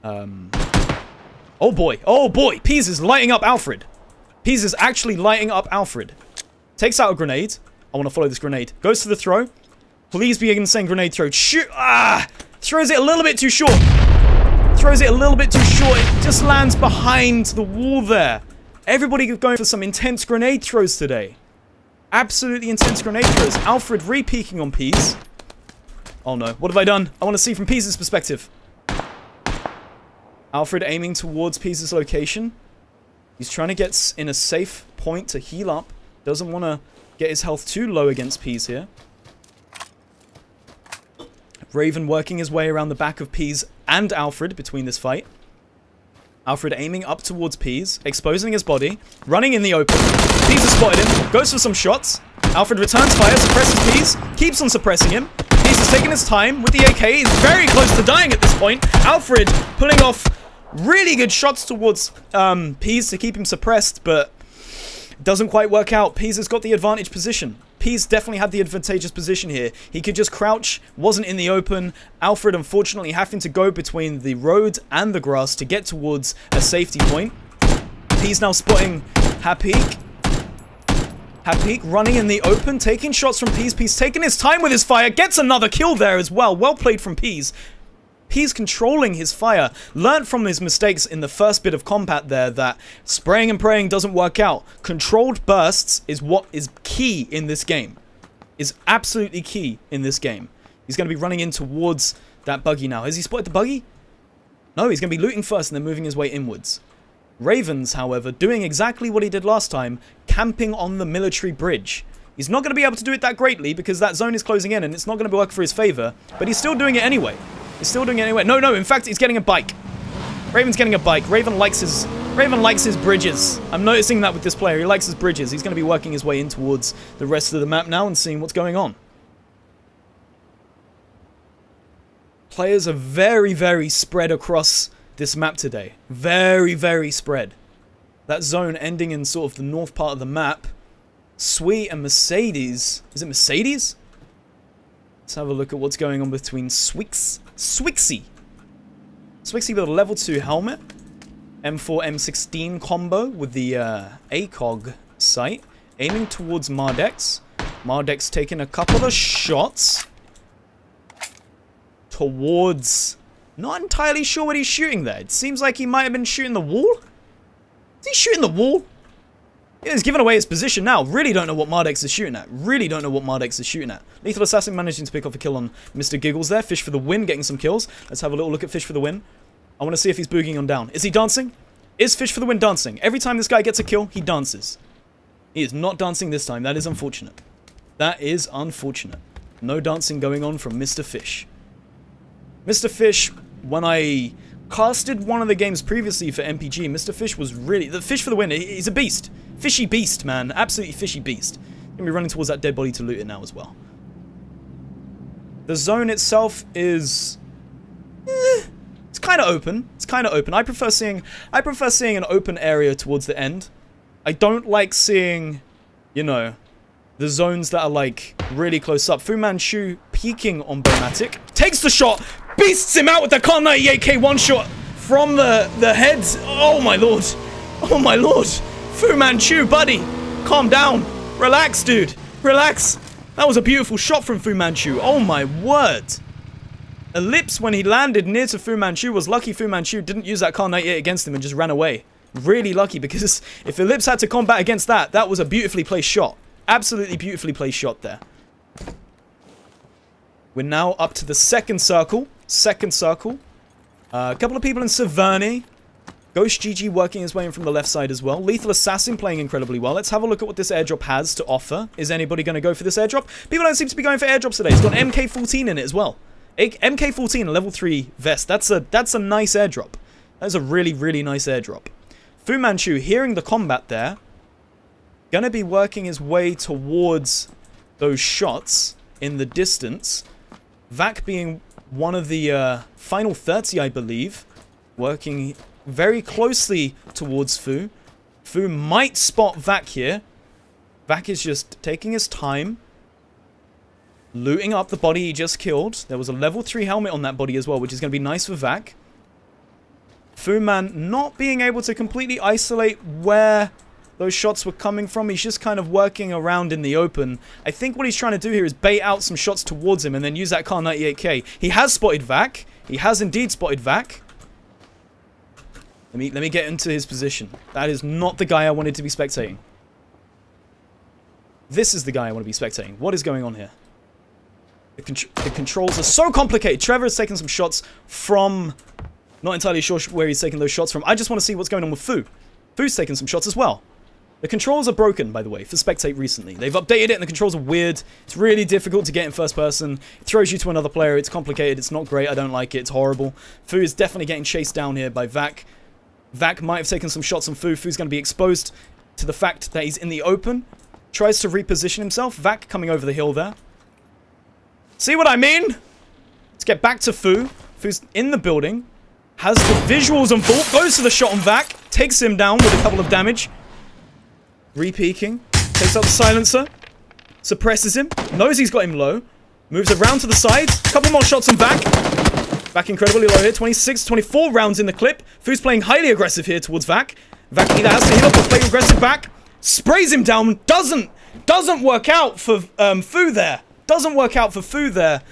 Speaker 3: Oh boy, Peas is lighting up Alfred. Peas is actually lighting up Alfred. Takes out a grenade. I want to follow this grenade. Goes to the throw. Please be an insane grenade throw. Shoot! Ah! Throws it a little bit too short. It just lands behind the wall there. Everybody going for some intense grenade throws today. Absolutely intense grenade throws. Alfred re-peeking on Peas. Oh no, what have I done? I want to see from Peas' perspective. Alfred aiming towards Peas' location. He's trying to get in a safe point to heal up. Doesn't want to get his health too low against Peas here. Raven working his way around the back of Peas and Alfred between this fight. Alfred aiming up towards Peas, exposing his body, running in the open. Peas has spotted him, goes for some shots. Alfred returns fire, suppresses Peas, keeps on suppressing him. Peas has taken his time with the AK, he's very close to dying at this point. Alfred pulling off really good shots towards Peas to keep him suppressed, but doesn't quite work out. Peas has got the advantage position. Peas definitely had the advantageous position here. He could just crouch, wasn't in the open. Alfred, unfortunately, having to go between the road and the grass to get towards a safety point. Peas now spotting Hapik. Hapik running in the open, taking shots from Peas. Peas taking his time with his fire, gets another kill there as well. Well played from Peas. Peas controlling his fire, learned from his mistakes in the first bit of combat there that spraying and praying doesn't work out. Controlled bursts is what is key in this game. Is absolutely key in this game. He's going to be running in towards that buggy now. Has he spotted the buggy? No, he's going to be looting first and then moving his way inwards. Ravens, however, doing exactly what he did last time, camping on the military bridge. He's not going to be able to do it that greatly because that zone is closing in and it's not going to work for his favor, but he's still doing it anyway. No, in fact, he's getting a bike. Raven's getting a bike. Raven likes his bridges. I'm noticing that with this player. He likes his bridges. He's going to be working his way in towards the rest of the map now and seeing what's going on. Players are very, very spread across this map today. Very, very spread. That zone ending in sort of the north part of the map. Sweet and Mercedes. Is it Mercedes? Let's have a look at what's going on between Swixie with a level 2 helmet. M4 M16 combo with the ACOG sight. Aiming towards Mardex. Mardex taking a couple of shots. Towards... Not entirely sure what he's shooting there. It seems like he might have been shooting the wall. Is he shooting the wall? Yeah, he's giving away his position now. Really don't know what Mardex is shooting at. Lethal Assassin managing to pick off a kill on Mr. Giggles there. Fish for the win, getting some kills. Let's have a little look at Fish for the win. I want to see if he's boogieing on down. Is he dancing? Is Fish for the win dancing? Every time this guy gets a kill, he dances. He is not dancing this time. That is unfortunate. No dancing going on from Mr. Fish. Mr. Fish, when I casted one of the games previously for MPG, Mr. Fish was really... The Fish for the win, he's a beast. Fishy beast, man. Absolutely fishy beast. Gonna be running towards that dead body to loot it now as well. The zone itself is... it's kind of open. I prefer seeing an open area towards the end. I don't like seeing, you know, the zones that are like really close up. Fu Manchu peeking on Bomatic. Takes the shot. Beasts him out with the Kar 98K one shot from the head. Oh my lord. Fu Manchu, buddy. Calm down. Relax, dude. Relax. That was a beautiful shot from Fu Manchu. Oh my word. Ellipse, when he landed near to Fu Manchu, was lucky Fu Manchu didn't use that Kar 98 against him and just ran away. Really lucky, because if Ellipse had to combat against that, that was a beautifully placed shot. Absolutely beautifully placed shot there. We're now up to the second circle. Second circle. A couple of people in Severny. Ghost GG working his way in from the left side as well. Lethal Assassin playing incredibly well. Let's have a look at what this airdrop has to offer. Is anybody going to go for this airdrop? People don't seem to be going for airdrops today. It's got MK14 in it as well. MK14, a level 3 vest. That's a nice airdrop. That's a really, really nice airdrop. Fu Manchu, hearing the combat there, going to be working his way towards those shots in the distance. Vac being one of the final 30, I believe, working very closely towards Fu. Fu might spot Vac here. Vac is just taking his time, looting up the body he just killed. There was a level 3 helmet on that body as well, which is going to be nice for Vac. Fu Man not being able to completely isolate where those shots were coming from. He's just kind of working around in the open. I think what he's trying to do here is bait out some shots towards him and then use that Kar 98K. He has spotted Vac. He has indeed spotted Vac. Let me get into his position. That is not the guy I wanted to be spectating. This is the guy I want to be spectating. What is going on here? The controls are so complicated. Trevor has taken some shots from... Not entirely sure where he's taking those shots from. I just want to see what's going on with Fu. Fu's taking some shots as well. The controls are broken, by the way, for Spectate recently. They've updated it and the controls are weird. It's really difficult to get in first person. It throws you to another player. It's complicated. It's not great. I don't like it. It's horrible. Fu is definitely getting chased down here by Vac. Vac might have taken some shots on Fu. Fu's going to be exposed to the fact that he's in the open. Tries to reposition himself. Vac coming over the hill there. See what I mean? Let's get back to Fu. Fu's in the building. Has the visuals on full. Goes to the shot on Vac. Takes him down with a couple of damage. Re-peeking. Takes out the silencer. Suppresses him. Knows he's got him low. Moves around to the side. Couple more shots on Vac. Vac incredibly low here. 26, 24 rounds in the clip. Fu's playing highly aggressive here towards Vac. Vac either has to heal up or play aggressive back. Sprays him down. Doesn't work out for Fu there. Doesn't work out for Fu there.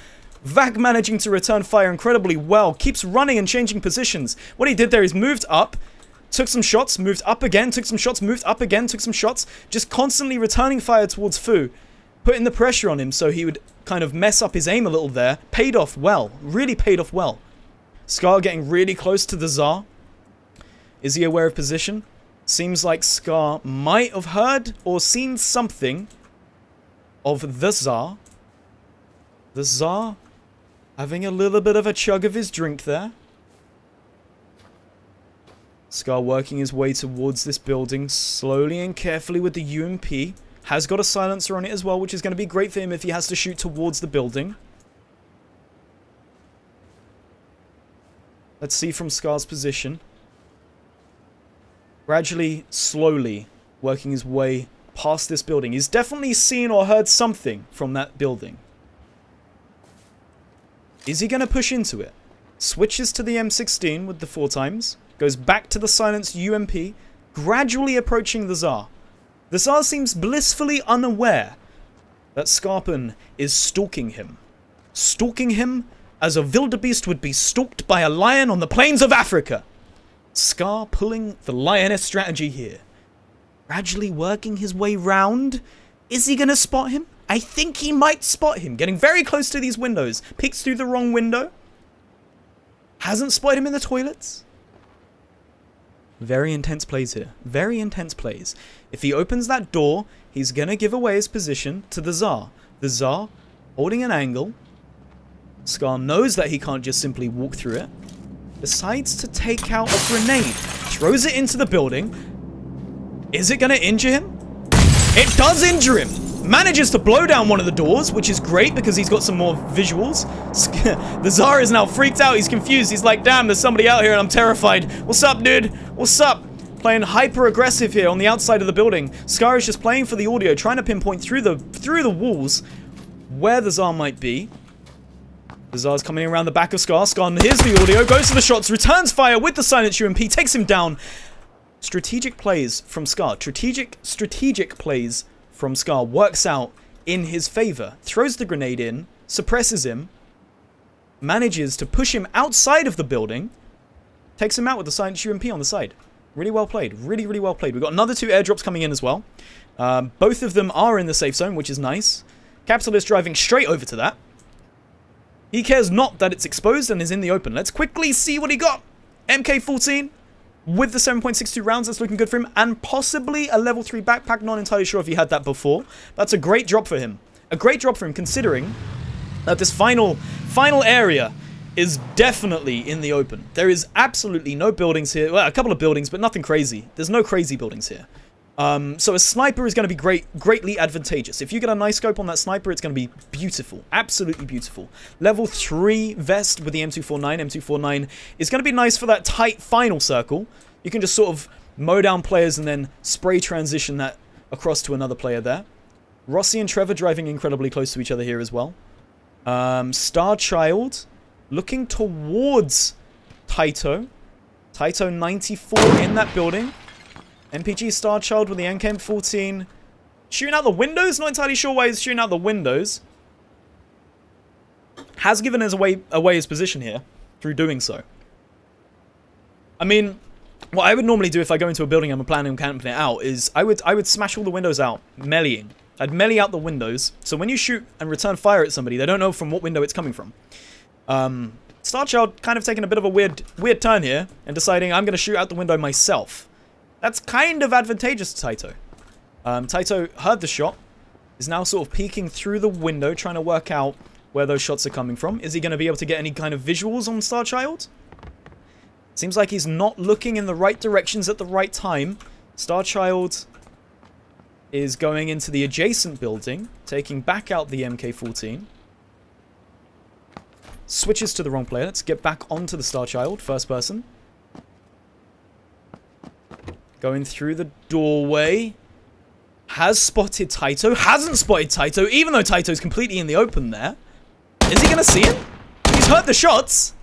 Speaker 3: Vac managing to return fire incredibly well. Keeps running and changing positions. What he did there is moved up. Took some shots, moved up again, took some shots, moved up again, took some shots. Just constantly returning fire towards Fu. Putting the pressure on him so he would kind of mess up his aim a little there. Paid off well. Really paid off well. Scar getting really close to the Tsar. Is he aware of position? Seems like Scar might have heard or seen something of the Tsar. The Tsar having a little bit of a chug of his drink there. Scar working his way towards this building slowly and carefully with the UMP. Has got a silencer on it as well, which is going to be great for him if he has to shoot towards the building. Let's see from Scar's position. Gradually, slowly, working his way past this building. He's definitely seen or heard something from that building. Is he going to push into it? Switches to the M16 with the 4x. Goes back to the silenced UMP. Gradually approaching the Tsar. The Tsar seems blissfully unaware that Scarpen is stalking him. Stalking him as a wildebeest would be stalked by a lion on the plains of Africa. Scar pulling the lioness strategy here. Gradually working his way round. Is he going to spot him? I think he might spot him. Getting very close to these windows. Peeks through the wrong window. Hasn't spotted him in the toilets. Very intense plays here. Very intense plays. If he opens that door, he's going to give away his position to the Tsar. The Tsar holding an angle. Scar knows that he can't just simply walk through it. Decides to take out a grenade. Throws it into the building. Is it going to injure him? It does injure him. Manages to blow down one of the doors, which is great because he's got some more visuals. The Tsar is now freaked out. He's confused. He's like, damn, there's somebody out here and I'm terrified. What's up, dude? What's up? Playing hyper aggressive here on the outside of the building. Scar is just playing for the audio, trying to pinpoint through the walls where the Tsar might be. The Tsar's coming around the back of Scar. Scar hears the audio, goes to the shots, returns fire with the silenced UMP, takes him down. Strategic plays from Scar. Strategic plays from Scar works out in his favor. Throws the grenade in, suppresses him. manages to push him outside of the building, takes him out with the silent UMP on the side. Really well played. Really, really well played. We've got another 2 airdrops coming in as well. Both of them are in the safe zone, which is nice. Capitalist driving straight over to that. He cares not that it's exposed and is in the open. Let's quickly see what he got. MK14 with the 7.62 rounds. That's looking good for him. And possibly a level 3 backpack. Not entirely sure if he had that before. That's a great drop for him. A great drop for him considering that this final area is definitely in the open. There is absolutely no buildings here. Well, a couple of buildings, but nothing crazy. There's no crazy buildings here. So a sniper is going to be greatly advantageous. If you get a nice scope on that sniper, it's going to be beautiful. Absolutely beautiful. Level 3 vest with the M249. M249 is going to be nice for that tight final circle. You can just sort of mow down players and then spray transition that across to another player there. Rossi and Trevor driving incredibly close to each other here as well. Starchild looking towards Taito. Taito 94 in that building. MPG Starchild with the NKM14. Shooting out the windows? Not entirely sure why he's shooting out the windows. Has given us away his position here through doing so. I mean, what I would normally do if I go into a building and I'm planning on camping it out is I would smash all the windows out, meleeing. I'd melee out the windows, so when you shoot and return fire at somebody, they don't know from what window it's coming from. Starchild kind of taking a bit of a weird turn here and deciding I'm going to shoot out the window myself. That's kind of advantageous to Taito. Taito heard the shot, is now sort of peeking through the window, trying to work out where those shots are coming from. Is he going to be able to get any kind of visuals on Starchild? Seems like he's not looking in the right directions at the right time. Starchild is going into the adjacent building, taking back out the MK14. Switches to the wrong player. Let's get back onto the Starchild, first person. Going through the doorway. Has spotted Taito. Hasn't spotted Taito, even though Taito's completely in the open there. Is he going to see him? He's heard the shots.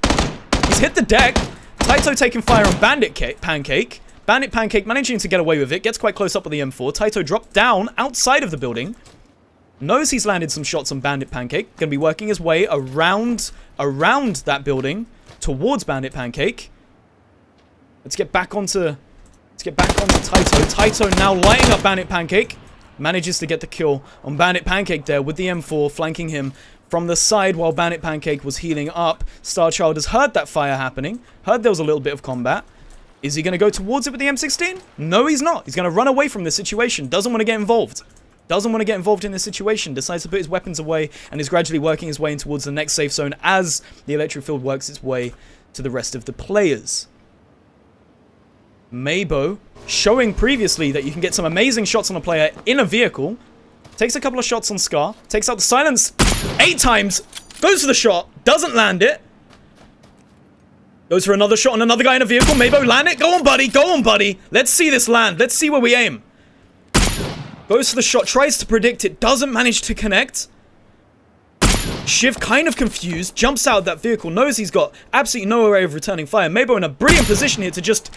Speaker 3: He's hit the deck. Taito taking fire on Bandit Pancake. Bandit Pancake managing to get away with it. Gets quite close up with the M4. Taito dropped down outside of the building. Knows he's landed some shots on Bandit Pancake. Going to be working his way around that building towards Bandit Pancake. Let's get back onto Taito. Taito now lighting up Bandit Pancake. Manages to get the kill on Bandit Pancake there with the M4 flanking him from the side while Bandit Pancake was healing up. Starchild has heard that fire happening. Heard there was a little bit of combat. Is he going to go towards it with the M16? No, he's not. He's going to run away from this situation. Doesn't want to get involved. Doesn't want to get involved in this situation. Decides to put his weapons away and is gradually working his way in towards the next safe zone as the electric field works its way to the rest of the players. Mabo, showing previously that you can get some amazing shots on a player in a vehicle. Takes a couple of shots on Scar. Takes out the silence 8 times. Goes for the shot. Doesn't land it. Goes for another shot on another guy in a vehicle. Mabo, land it. Go on, buddy. Go on, buddy. Let's see this land. Let's see where we aim. Goes for the shot. Tries to predict it. Doesn't manage to connect. Shiv kind of confused. Jumps out of that vehicle. Knows he's got absolutely no way of returning fire. Mabo in a brilliant position here to just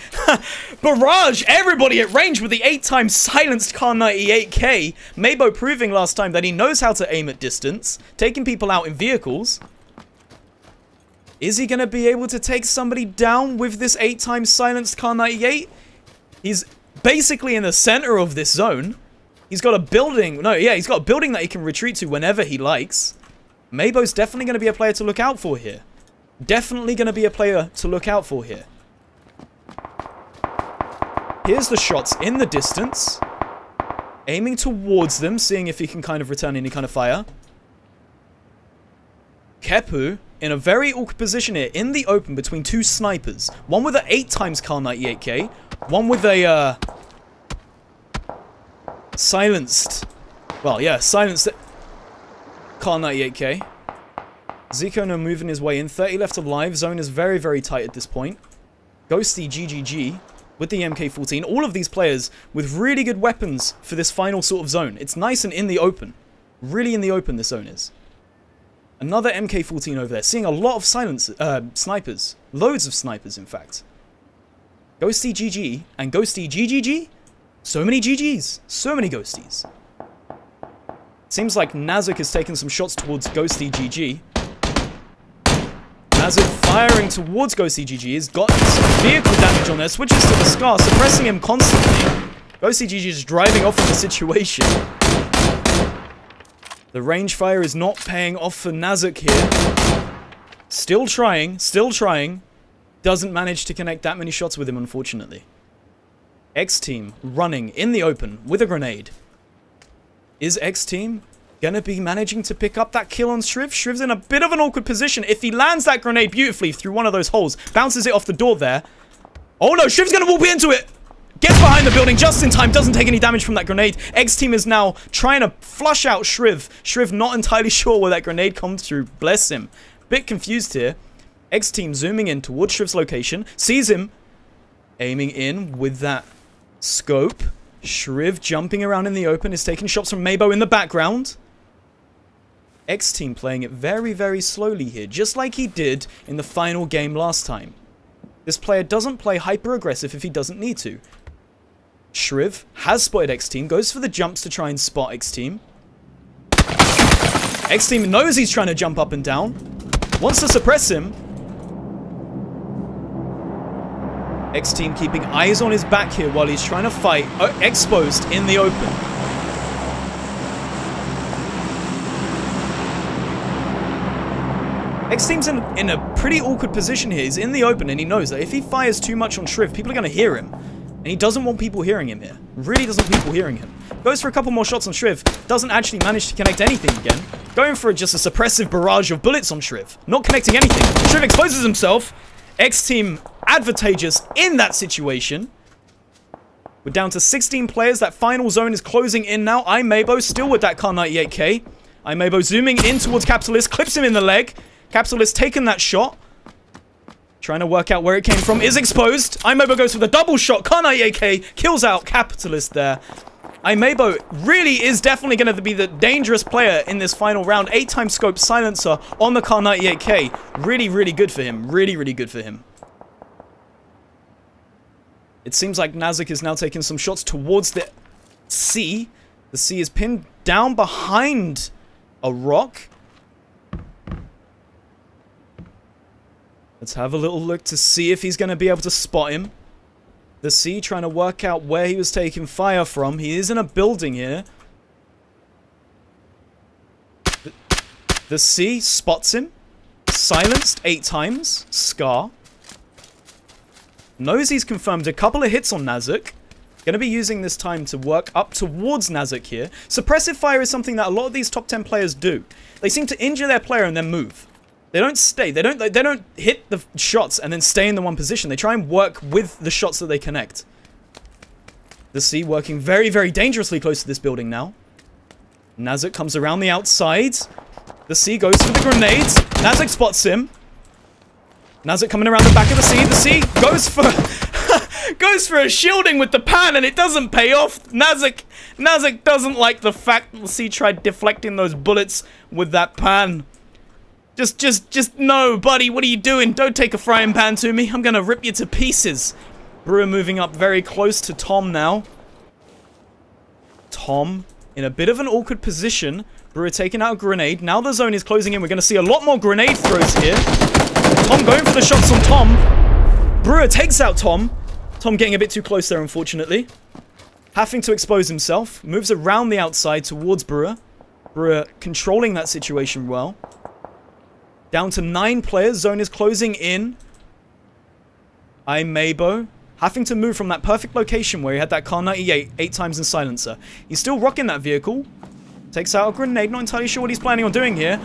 Speaker 3: barrage everybody at range with the 8 times silenced Kar 98K. Mabo proving last time that he knows how to aim at distance. Taking people out in vehicles. Is he going to be able to take somebody down with this 8 times silenced Kar 98? He's basically in the center of this zone. He's got a building. No, yeah, he's got a building that he can retreat to whenever he likes. Mabo's definitely going to be a player to look out for here. Definitely going to be a player to look out for here. Here's the shots in the distance. Aiming towards them, seeing if he can kind of return any kind of fire. Kepu in a very awkward position here, in the open between 2 snipers. One with an 8 times Kar 98K. One with a, silenced. Well, yeah, silenced Kar 98K. Zico now moving his way in. 30 left alive. Zone is very, very tight at this point. Ghosty GGG with the MK14. All of these players with really good weapons for this final sort of zone. It's nice and in the open. Really in the open, this zone is. Another MK14 over there. Seeing a lot of snipers. Loads of snipers, in fact. Ghosty GG and Ghosty GGG. So many GGs. So many Ghosties. Seems like Nazuk has taken some shots towards Ghosty GG. Nazuk firing towards GoCGG. Has got some vehicle damage on there. Switches to the Scar, suppressing him constantly. GoCGG is driving off in the situation. The range fire is not paying off for Nazuk here. Still trying, still trying. Doesn't manage to connect that many shots with him, unfortunately. X-Team running in the open with a grenade. Is X-Team gonna be managing to pick up that kill on Shriv? Shriv's in a bit of an awkward position. If he lands that grenade beautifully through one of those holes, bounces it off the door there. Oh no, Shriv's gonna walk into it! Gets behind the building just in time, doesn't take any damage from that grenade. X-Team is now trying to flush out Shriv. Shriv not entirely sure where that grenade comes through. Bless him. Bit confused here. X-Team zooming in towards Shriv's location. Sees him. Aiming in with that scope. Shriv jumping around in the open. Is taking shots from Mabo in the background. X-Team playing it very, very slowly here. Just like he did in the final game last time. This player doesn't play hyper-aggressive if he doesn't need to. Shriv has spotted X-Team. Goes for the jumps to try and spot X-Team. X-Team knows he's trying to jump up and down. Wants to suppress him. X-Team keeping eyes on his back here while he's trying to fight. Exposed in the open. X-Team's in a pretty awkward position here. He's in the open and he knows that if he fires too much on Shriv, people are going to hear him. And he doesn't want people hearing him here. Really doesn't want people hearing him. Goes for a couple more shots on Shriv. Doesn't actually manage to connect anything again. Going for just a suppressive barrage of bullets on Shriv. Not connecting anything. Shriv exposes himself. X-Team advantageous in that situation. We're down to 16 players. That final zone is closing in now. Mabo still with that Kar 98K. Mabo zooming in towards Capitalist. Clips him in the leg. Capitalist taking that shot. Trying to work out where it came from. Is exposed. Mabo goes for the double shot. Kar 98K kills out Capitalist there. Mabo really is definitely going to be the dangerous player in this final round. 8-time scope silencer on the Kar 98K. Really, really good for him. Really, really good for him. It seems like Nazuk is now taking some shots towards the C. The C is pinned down behind a rock. Let's have a little look to see if he's going to be able to spot him. The C trying to work out where he was taking fire from. He is in a building here. The C spots him. Silenced 8 times. Scar. Knows he's confirmed a couple of hits on Nazuk. Going to be using this time to work up towards Nazuk here. Suppressive fire is something that a lot of these top 10 players do. They seem to injure their player and then move. They don't stay. They don't hit the shots and then stay in the one position. They try and work with the shots that they connect. The C working very, very dangerously close to this building now. Nazuk comes around the outside. The C goes for the grenades. Nazuk spots him. Nazuk coming around the back of the C. The C goes for goes for a shielding with the pan and it doesn't pay off. Nazuk doesn't like the fact that the C tried deflecting those bullets with that pan. Just no, buddy, what are you doing? Don't take a frying pan to me. I'm gonna rip you to pieces. Brewer moving up very close to Tom now. Tom in a bit of an awkward position. Brewer taking out a grenade. Now the zone is closing in. We're gonna see a lot more grenade throws here. Tom going for the shots on Tom. Brewer takes out Tom. Tom getting a bit too close there, unfortunately. Having to expose himself. Moves around the outside towards Brewer. Brewer controlling that situation well. Down to 9 players. Zone is closing in. Mabo having to move from that perfect location where he had that Kar 98 8 times in silencer. He's still rocking that vehicle. Takes out a grenade. Not entirely sure what he's planning on doing here.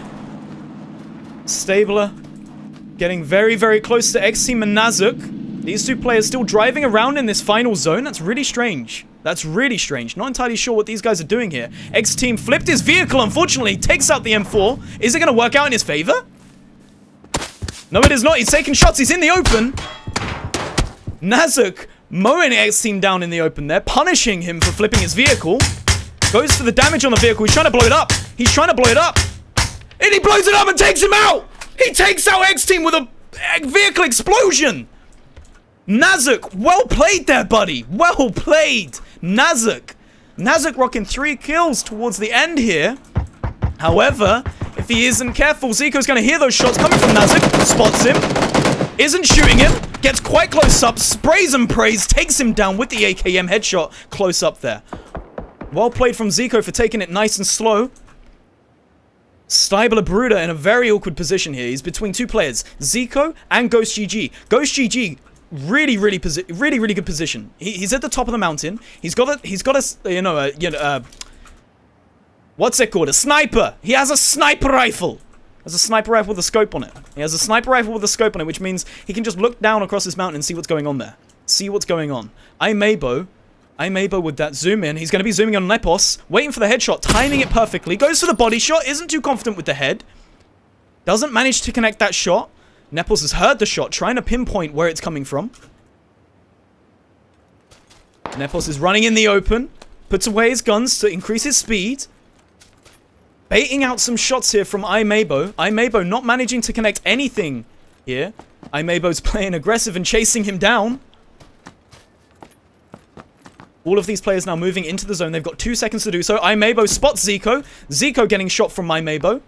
Speaker 3: Stabler getting very, very close to X-Team and Nazuk. These 2 players still driving around in this final zone. That's really strange. That's really strange. Not entirely sure what these guys are doing here. X-Team flipped his vehicle, unfortunately. Takes out the M4. Is it going to work out in his favor? No, it is not. He's taking shots. He's in the open. Nazuk mowing X-Team down in the open there, punishing him for flipping his vehicle. Goes for the damage on the vehicle. He's trying to blow it up. He's trying to blow it up. And he blows it up and takes him out. He takes out X-Team with a vehicle explosion. Nazuk, well played there, buddy. Well played. Nazuk rocking 3 kills towards the end here. However, If he isn't careful, Zico's going to hear those shots coming from Nazik. Spots him. Isn't shooting him. Gets quite close up. Sprays and prays. Takes him down with the AKM headshot. Close up there. Well played from Zico for taking it nice and slow. Stibler Bruder in a very awkward position here. He's between two players. Zico and Ghost GG. Ghost GG, really good position. He's at the top of the mountain. He's got a what's it called? A sniper. He has a sniper rifle. There's a sniper rifle with a scope on it. He has a sniper rifle with a scope on it, which means he can just look down across this mountain and see what's going on there. See what's going on. I'm able with that zoom in. He's going to be zooming on Nepos, waiting for the headshot, timing it perfectly. Goes for the body shot, isn't too confident with the head. Doesn't manage to connect that shot. Nepos has heard the shot, trying to pinpoint where it's coming from. Nepos is running in the open, puts away his guns to increase his speed. Baiting out some shots here from Imabo. Imabo not managing to connect anything here. Imabo's playing aggressive and chasing him down. All of these players now moving into the zone. They've got 2 seconds to do so. Imabo spots Zico. Zico getting shot from Imabo.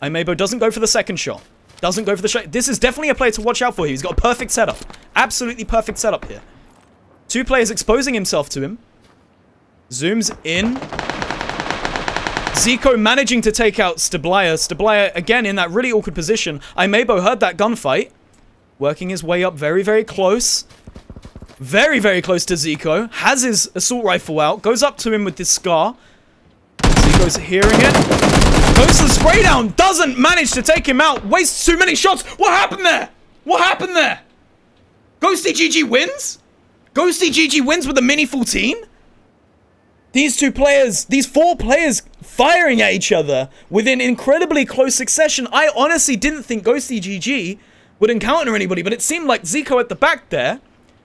Speaker 3: Imabo doesn't go for the second shot. Doesn't go for the shot. This is definitely a player to watch out for here. He's got a perfect setup. Absolutely perfect setup here. 2 players exposing himself to him. Zooms in. Zico managing to take out Stibler. Stibler again in that really awkward position. Imabo heard that gunfight. Working his way up very close. Very close to Zico. Has his assault rifle out. Goes up to him with this scar. Zico's hearing it. Goes to the spray down. Doesn't manage to take him out. Wastes too many shots. What happened there? What happened there? Ghosty GG wins? Ghosty GG wins with a mini 14? These 4 players firing at each other within incredibly close succession. I honestly didn't think Ghosty GG would encounter anybody, but it seemed like Zico at the back there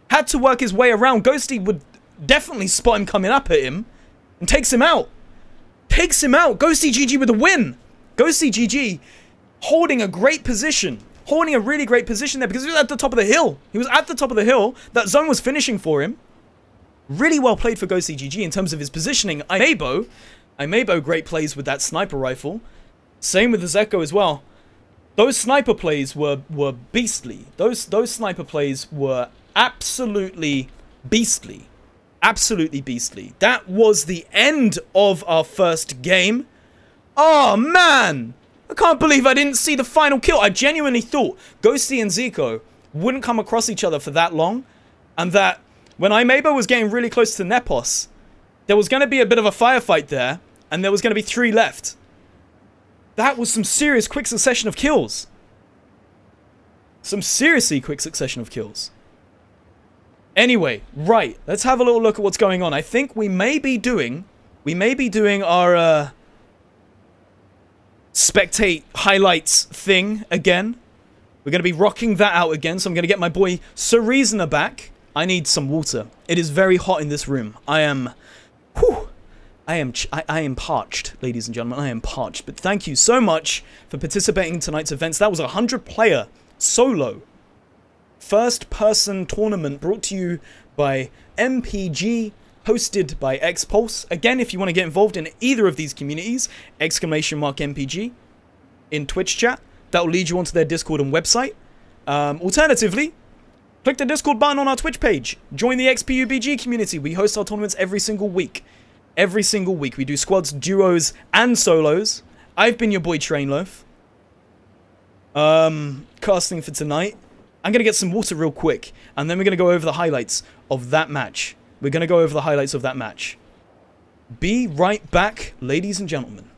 Speaker 3: had to work his way around. Ghosty would definitely spot him coming up at him and takes him out. Takes him out. Ghosty GG with a win. Ghosty GG holding a great position. Holding a really great position there because he was at the top of the hill. He was at the top of the hill. That zone was finishing for him. Really well played for Ghosty GG in terms of his positioning. Imabo great plays with that sniper rifle. Same with the Zeko as well. Those sniper plays were beastly. Those sniper plays were absolutely beastly. Absolutely beastly. That was the end of our first game. Oh, man. I can't believe I didn't see the final kill. I genuinely thought Ghosty and Zico wouldn't come across each other for that long. And that when Imabo was getting really close to Nepos, there was going to be a bit of a firefight there. And there was going to be 3 left. That was some serious quick succession of kills. Some seriously quick succession of kills. Anyway, right. Let's have a little look at what's going on. I think we may be doing our spectate highlights thing again. We're going to be rocking that out again. So I'm going to get my boy Cerizna back. I need some water. It is very hot in this room. I am parched, ladies and gentlemen. I am parched. But thank you so much for participating in tonight's events. That was a 100-player solo first-person tournament brought to you by MPG, hosted by Xpulse. Again, if you want to get involved in either of these communities, !MPG in Twitch chat. That will lead you onto their Discord and website. Alternatively, click the Discord button on our Twitch page. Join the XPUBG community. We host our tournaments every single week. Every single week. We do squads, duos, and solos. I've been your boy Trainloaf. Casting for tonight. I'm going to get some water real quick. And then we're going to go over the highlights of that match. We're going to go over the highlights of that match. Be right back, ladies and gentlemen.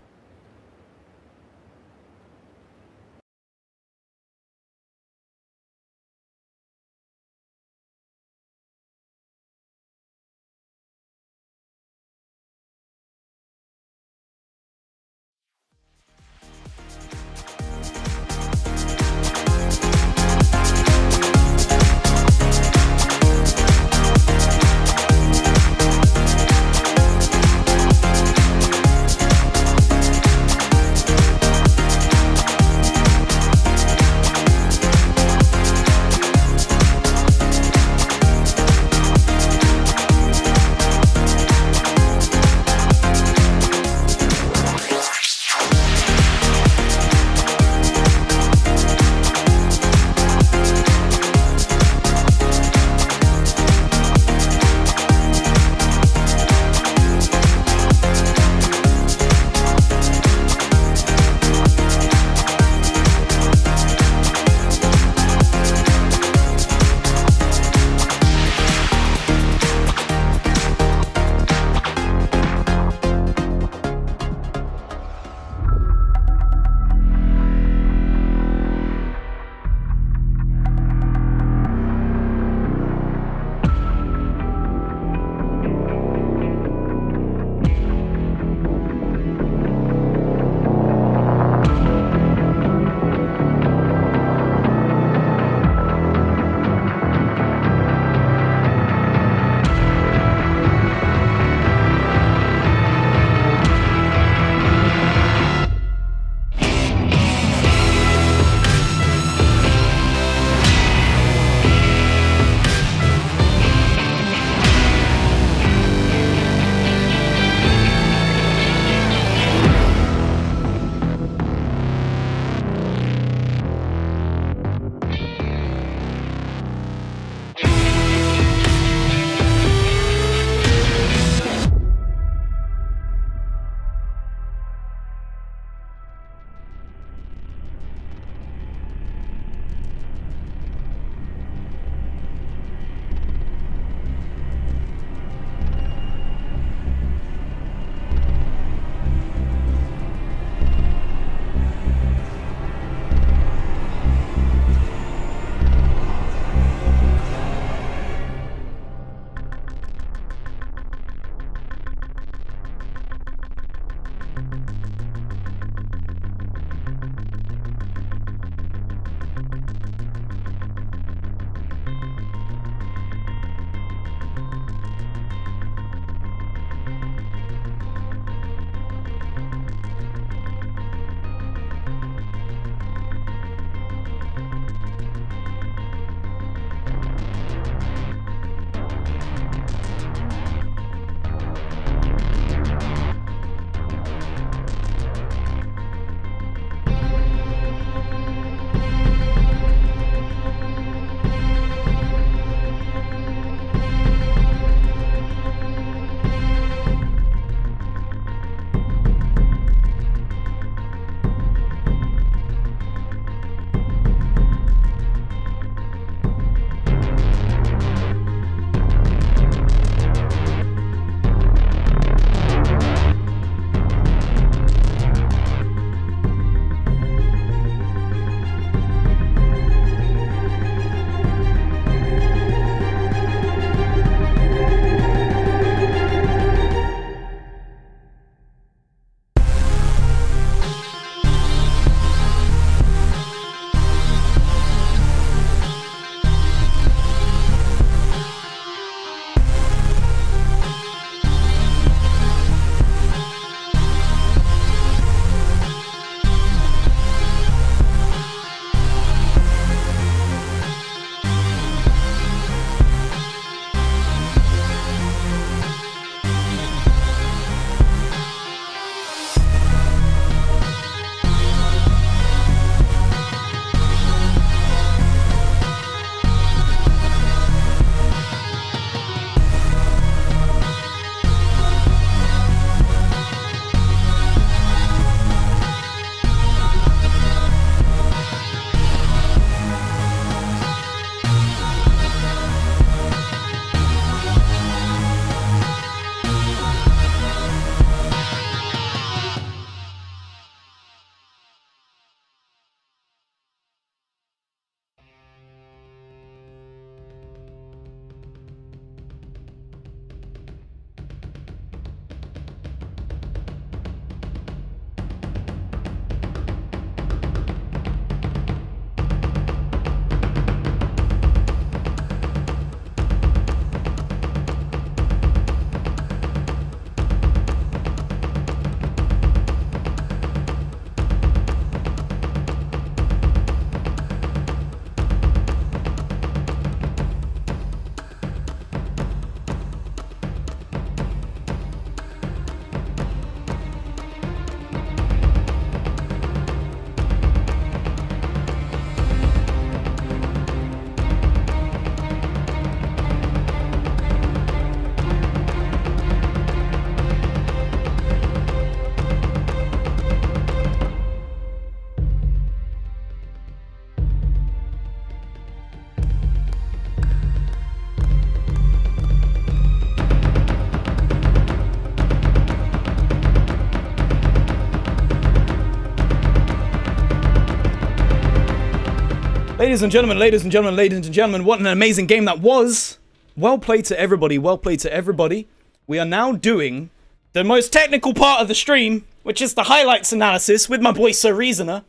Speaker 3: Ladies and gentlemen, ladies and gentlemen, ladies and gentlemen, what an amazing game that was. Well played to everybody, well played to everybody. We are now doing the most technical part of the stream, which is the highlights analysis with my boy Sir Reasoner.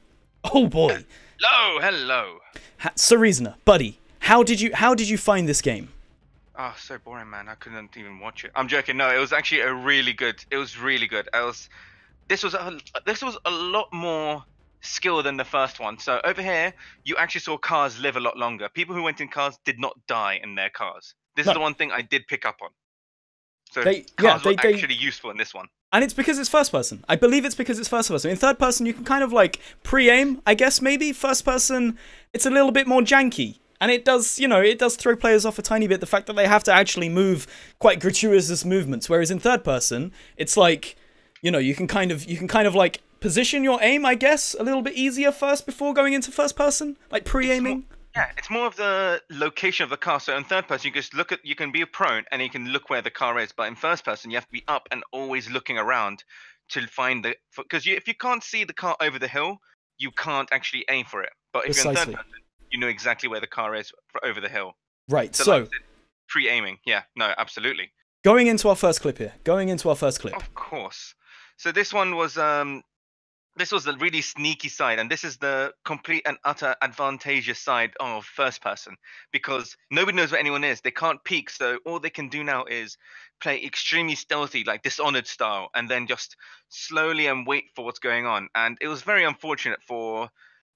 Speaker 3: Oh boy.
Speaker 4: Hello.
Speaker 3: Sir Reasoner, buddy, how did you find this game?
Speaker 4: Oh, so boring, man. I couldn't even watch it. I'm joking. No, it was actually really good. It was really good. This was a lot more skill than the first one. So over here, you actually saw cars live a lot longer. People who went in cars did not die in their cars. This is the one thing I did pick up on. So cars were actually useful in this one. And
Speaker 3: it's because it's first person. I believe it's because it's first person. In third person, you can kind of like pre-aim, I guess maybe. First person, it's a little bit more janky. And it does, it does throw players off a tiny bit. The fact that they have to actually move quite gratuitous movements. Whereas in third person, it's like, you can kind of like position your aim, I guess, a little bit easier first before going into first person, like pre-aiming.
Speaker 4: It's more of the location of the car. So in third person, you can be prone and you can look where the car is. But in first person, you have to be up and always looking around to find because if you can't see the car over the hill, you can't actually aim for it. But if you're in third person, you know exactly where the car is over the hill.
Speaker 3: Right. So
Speaker 4: pre-aiming. Yeah. No. Absolutely.
Speaker 3: Going into our first clip here.
Speaker 4: Of course. So this one was this was the really sneaky side, and this is the complete and utter advantageous side of first person, because nobody knows where anyone is. They can't peek, so all they can do now is play extremely stealthy, like Dishonored style, and then just slowly and wait for what's going on. And it was very unfortunate for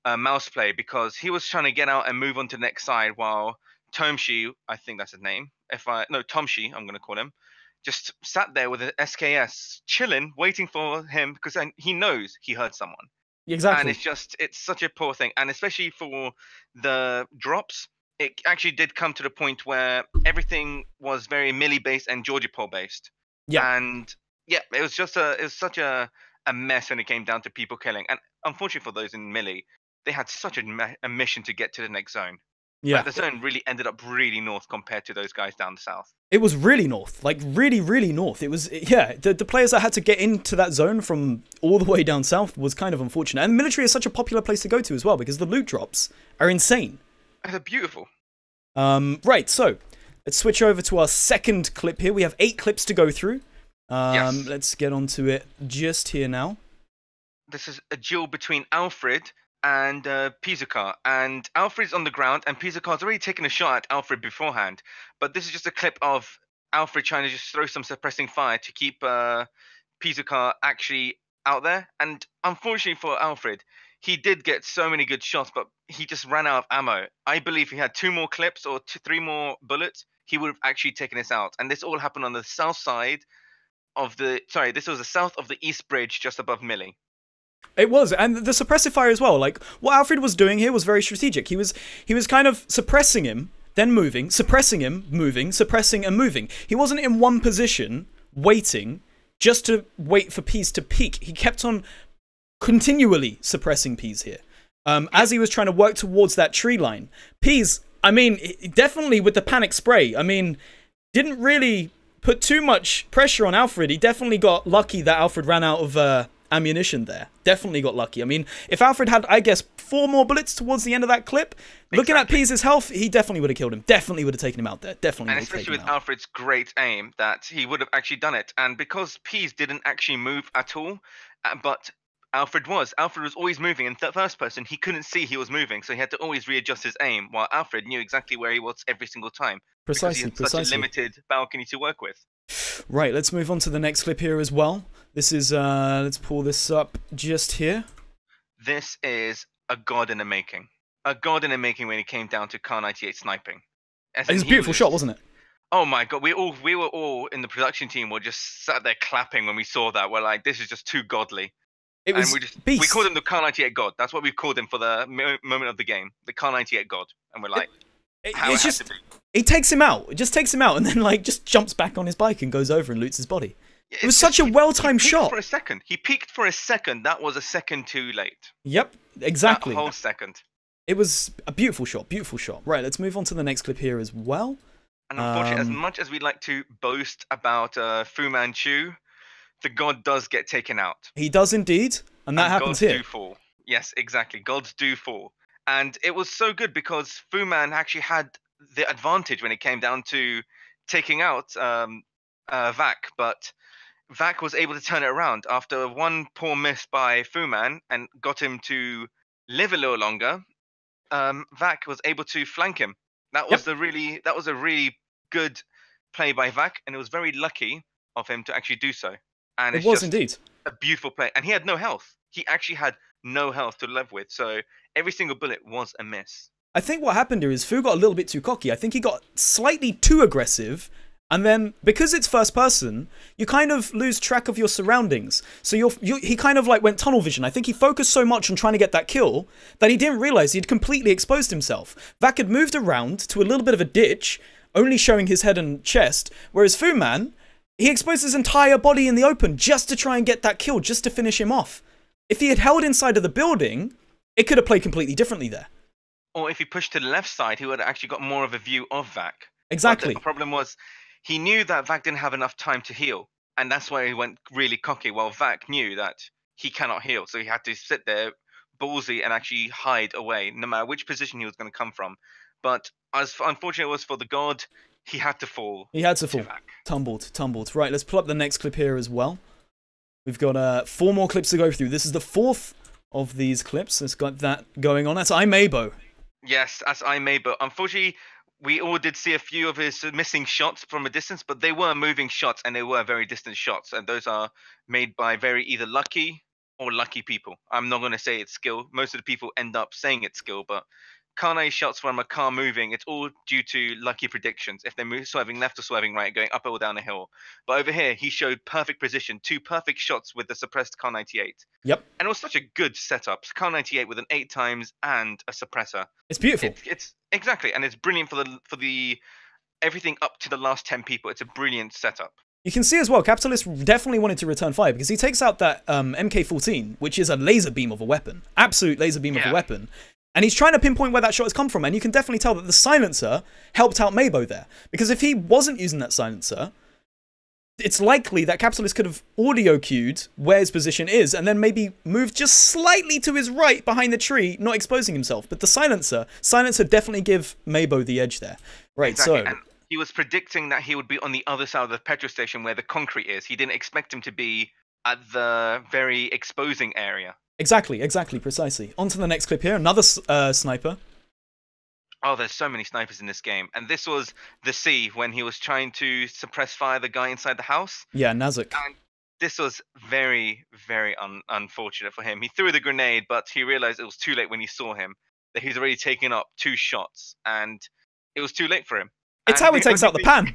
Speaker 4: Mouse Play, because he was trying to get out and move on to the next side, while Tomshi, I think that's his name, Tomshi, I'm going to call him, just sat there with an SKS, chilling, waiting for him, because he knows he hurt someone.
Speaker 3: Exactly.
Speaker 4: And it's such a poor thing. And especially for the drops, it actually did come to the point where everything was very melee-based and Georgia pole-based.
Speaker 3: Yeah.
Speaker 4: And yeah, it was such a mess when it came down to people killing. And unfortunately for those in melee, they had such a mission to get to the next zone.
Speaker 3: Yeah.
Speaker 4: Like, the zone really ended up really north compared to those guys down the south.
Speaker 3: It was really north, like really, really north. It was, the players that had to get into that zone from all the way down south was kind of unfortunate. And the military is such a popular place to go to as well, because the loot drops are insane.
Speaker 4: They're beautiful.
Speaker 3: Right, so let's switch over to our second clip here. We have 8 clips to go through.
Speaker 4: Yes.
Speaker 3: Let's get onto it just here now.
Speaker 4: This is a duel between Alfred and Pizukar, and Alfred's on the ground, and Pizukar's already taken a shot at Alfred beforehand, but this is just a clip of Alfred trying to just throw some suppressing fire to keep Pizukar actually out there. And unfortunately for Alfred, he did get so many good shots, but he just ran out of ammo. I believe if he had 2 more clips or 3 more bullets, he would have actually taken us out. And this all happened on the south side of this was the south of the East Bridge, just above Millie.
Speaker 3: It was, and the suppressive fire as well. Like, what Alfred was doing here was very strategic. He was kind of suppressing him, then moving, suppressing him, moving, suppressing and moving. He wasn't in one position, waiting, just to wait for Peas to peak. He kept on continually suppressing Peas here. As he was trying to work towards that tree line. Peas, I mean, definitely with the panic spray, I mean, didn't really put too much pressure on Alfred. He definitely got lucky that Alfred ran out of ammunition there. Definitely got lucky. I mean, if Alfred had, I guess, 4 more bullets towards the end of that clip, looking at Peas' health, he definitely would have killed him. Definitely would have taken him out there. Definitely.
Speaker 4: And especially with Alfred's great aim, that he would have actually done it. And because Peas didn't actually move at all, but Alfred was always moving in first person, he couldn't see he was moving, so he had to always readjust his aim, while Alfred knew exactly where he was every single time.
Speaker 3: Precisely.
Speaker 4: Such a limited balcony to work with.
Speaker 3: Right, let's move on to the next clip here as well. This is, let's pull this up just here.
Speaker 4: This is a god in the making. A god in the making when it came down to Kar 98 sniping.
Speaker 3: It was a beautiful shot, wasn't it?
Speaker 4: Oh my god, we were all in the production team were just sat there clapping when we saw that. We're like, this is just too godly.
Speaker 3: It was
Speaker 4: we called him the Kar 98 god. That's what we called him for the moment of the game. The Kar 98 god. And we're like,
Speaker 3: it's just, he takes him out. It just takes him out and then like just jumps back on his bike and goes over and loots his body. It was such a well-timed shot.
Speaker 4: For a second. He peaked for a second. That was a second too late.
Speaker 3: Yep, exactly.
Speaker 4: That whole second.
Speaker 3: It was a beautiful shot, beautiful shot. Right, let's move on to the next clip here as well.
Speaker 4: And unfortunately, as much as we'd like to boast about Fu Manchu, the god does get taken out.
Speaker 3: He does indeed, and that happens
Speaker 4: here.
Speaker 3: Gods
Speaker 4: do fall. Yes, exactly. Gods do fall. And it was so good because Fu Man actually had the advantage when it came down to taking out Vac, but Vac was able to turn it around after one poor miss by Fu Man and got him to live a little longer. Vac was able to flank him. That was a really good play by Vac, and it was very lucky of him to actually do so. And
Speaker 3: It was indeed
Speaker 4: a beautiful play, and he had no health. He actually had no health to live with, so every single bullet was a miss.
Speaker 3: I think what happened here is Fu got a little bit too cocky. I think he got slightly too aggressive. And then, because it's first person, you kind of lose track of your surroundings. So he kind of like went tunnel vision. I think he focused so much on trying to get that kill that he didn't realize he'd completely exposed himself. Vac had moved around to a little bit of a ditch, only showing his head and chest. Whereas Fu Man, he exposed his entire body in the open just to try and get that kill, just to finish him off. If he had held inside of the building, it could have played completely differently there.
Speaker 4: Or if he pushed to the left side, he would have actually got more of a view of Vac.
Speaker 3: Exactly.
Speaker 4: But the problem was, he knew that Vac didn't have enough time to heal, and that's why he went really cocky. Well, Vac knew that he cannot heal, so he had to sit there ballsy and actually hide away, no matter which position he was going to come from. But as unfortunate it was for the god, he had to fall.
Speaker 3: He had to fall. Tumbled. Right, let's pull up the next clip here as well. We've got 4 more clips to go through. This is the 4th of these clips. It's got that going on. That's iMabo.
Speaker 4: Yes, that's iMabo. Unfortunately, we all did see a few of his missing shots from a distance, but they were moving shots, and they were very distant shots, and those are made by very either lucky or lucky people. I'm not going to say it's skill. Most of the people end up saying it's skill, but Kane shots from a car moving, it's all due to lucky predictions. If they move swerving left or swerving right, going up or down a hill. But over here, he showed perfect precision, 2 perfect shots with the suppressed Kar 98.
Speaker 3: Yep.
Speaker 4: And it was such a good setup. Kar 98 with an 8 times and a suppressor.
Speaker 3: It's beautiful.
Speaker 4: It's exactly, and it's brilliant for the everything up to the last 10 people. It's a brilliant setup.
Speaker 3: You can see as well, Capitalist definitely wanted to return fire because he takes out that MK14, which is a laser beam of a weapon. Absolute laser beam of a weapon. And he's trying to pinpoint where that shot has come from, and you can definitely tell that the silencer helped out Mabo there. Because if he wasn't using that silencer, it's likely that Capitalist could have audio cued where his position is, and then maybe moved just slightly to his right behind the tree, not exposing himself. But the silencer definitely give Mabo the edge there. Right,
Speaker 4: exactly.
Speaker 3: so...
Speaker 4: And he was predicting that he would be on the other side of the petrol station where the concrete is. He didn't expect him to be at the very exposing area.
Speaker 3: Exactly, precisely. On to the next clip here. Another sniper.
Speaker 4: Oh, there's so many snipers in this game. And this was the C when he was trying to suppress fire the guy inside the house.
Speaker 3: Yeah, Nazuk.
Speaker 4: And this was very, very unfortunate for him. He threw the grenade, but he realized it was too late when he saw him, that he's already taken up 2 shots. And it was too late for him.
Speaker 3: It's how he takes out the pan.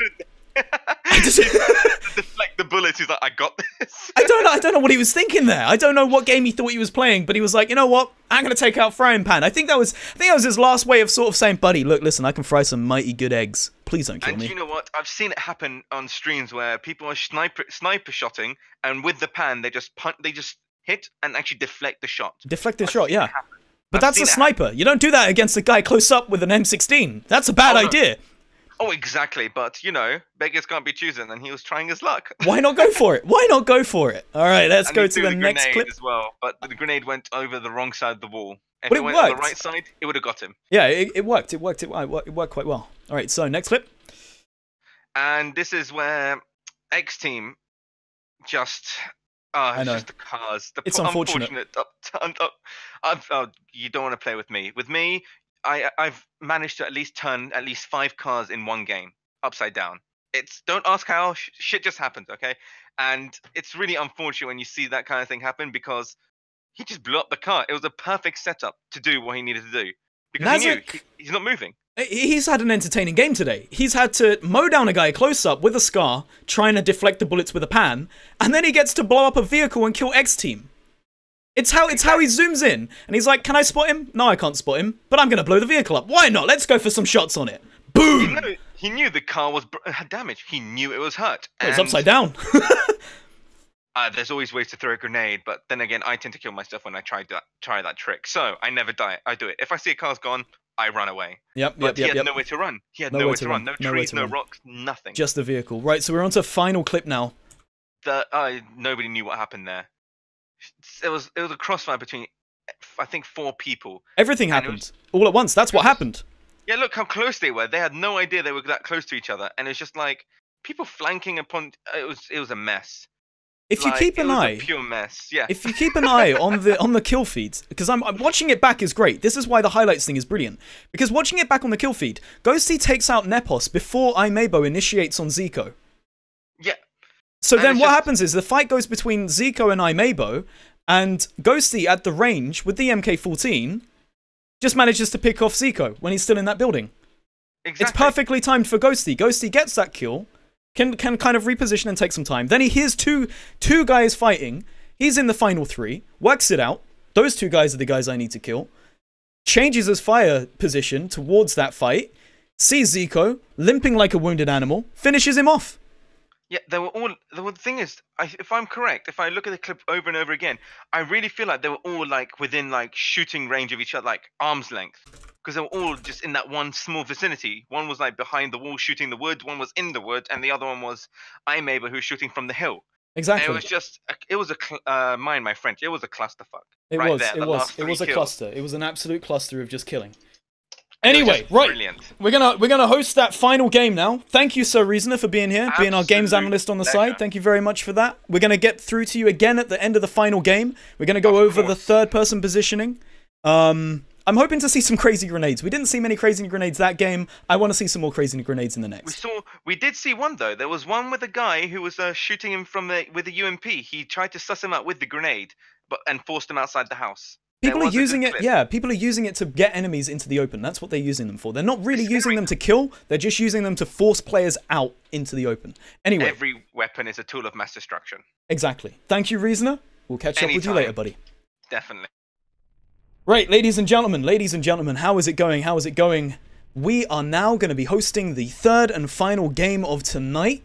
Speaker 4: Deflect the bullets. He's like, I got this.
Speaker 3: I don't know what he was thinking there. I don't know what game he thought he was playing, but he was like, you know what? I'm gonna take out frying pan. I think that was his last way of sort of saying, buddy, look, listen, I can fry some mighty good eggs. Please don't kill me.
Speaker 4: And you know what? I've seen it happen on streams where people are sniper shotting, and with the pan, they just hit and actually deflect the shot.
Speaker 3: Deflect the shot, yeah. But that's a sniper. You don't do that against a guy close up with an M16. That's a bad idea.
Speaker 4: Oh, exactly. But, you know, beggars can't be choosing, and he was trying his luck.
Speaker 3: Why not go for it? Why not go for it? All right, let's go to the next clip.
Speaker 4: As well, but the grenade went over the wrong side of the wall. If
Speaker 3: but
Speaker 4: it went on the right side, it would have got him.
Speaker 3: Yeah, it worked. It worked quite well. All right, so next clip.
Speaker 4: And this is where X Team just... it's just the cars.
Speaker 3: It's unfortunate.
Speaker 4: You don't want to play with me. With me, I've managed to at least turn at least 5 cars in one game upside down. Don't ask how, shit just happened, okay? And it's really unfortunate when you see that kind of thing happen because he just blew up the car. It was a perfect setup to do what he needed to do because he knew he's not moving.
Speaker 3: He's had an entertaining game today. He's had to mow down a guy close up with a scar, trying to deflect the bullets with a pan, and then he gets to blow up a vehicle and kill X Team. It's how he zooms in, and he's like, can I spot him? No, I can't spot him, but I'm going to blow the vehicle up. Why not? Let's go for some shots on it. Boom!
Speaker 4: He knew the car had damage. He knew it was hurt.
Speaker 3: It was upside down.
Speaker 4: There's always ways to throw a grenade, but then again, I tend to kill myself when I try that trick. So I never die. I do it. If I see a car's gone, I run away. He had nowhere to run. He had nowhere to run. No trees, no rocks, nothing.
Speaker 3: Just the vehicle. Right, so we're on to final clip now.
Speaker 4: Nobody knew what happened there. It was a crossfire between I think 4 people.
Speaker 3: Everything happened all at once. That's what happened.
Speaker 4: Yeah, look how close they were. They had no idea they were that close to each other, and it's just like people flanking upon. It was a mess.
Speaker 3: If you keep an eye,
Speaker 4: pure mess. Yeah.
Speaker 3: If you keep an eye on the kill feeds, because I'm watching it back is great. This is why the highlights thing is brilliant. Because watching it back on the kill feed, Ghosty takes out Nepos before Imebo initiates on Zico.
Speaker 4: Yeah.
Speaker 3: So then what happens is the fight goes between Zico and Imebo, and Ghosty at the range with the MK14 just manages to pick off Zico when he's still in that building.
Speaker 4: Exactly.
Speaker 3: It's perfectly timed for Ghosty. Ghosty gets that kill, can kind of reposition and take some time. Then he hears two guys fighting. He's in the final 3, works it out. Those 2 guys are the guys I need to kill. Changes his fire position towards that fight. Sees Zico, limping like a wounded animal, finishes him off.
Speaker 4: Yeah, the thing is, if I'm correct, if I look at the clip over and over again, I really feel like they were all like within like shooting range of each other, like arm's length, because they were all just in that one small vicinity. One was like behind the wall shooting the wood, one was in the wood, and the other one was Imebo who was shooting from the hill.
Speaker 3: Exactly.
Speaker 4: And it was just, it was mind my French, it was a clusterfuck.
Speaker 3: It was a cluster. It was an absolute cluster of just killing. Anyway, right,
Speaker 4: brilliant.
Speaker 3: we're gonna host that final game now. Thank you, Sir Reasoner, for being here, being our games analyst on the side. Thank you very much for that. We're gonna get through to you again at the end of the final game. We're gonna go over the 3rd-person positioning. I'm hoping to see some crazy grenades. We didn't see many crazy grenades that game. I want to see some more crazy grenades in the next.
Speaker 4: We did see one though. There was one with a guy who was shooting him with the UMP. He tried to suss him out with the grenade, and forced him outside the house.
Speaker 3: People are using it, yeah, people are using it to get enemies into the open. That's what they're using them for. They're not really using them to kill, they're just using them to force players out into the open. Anyway.
Speaker 4: Every weapon is a tool of mass destruction.
Speaker 3: Exactly. Thank you, Reasoner. We'll catch up with you later, buddy.
Speaker 4: Definitely.
Speaker 3: Right, ladies and gentlemen, how is it going? How is it going? We are now going to be hosting the 3rd and final game of tonight.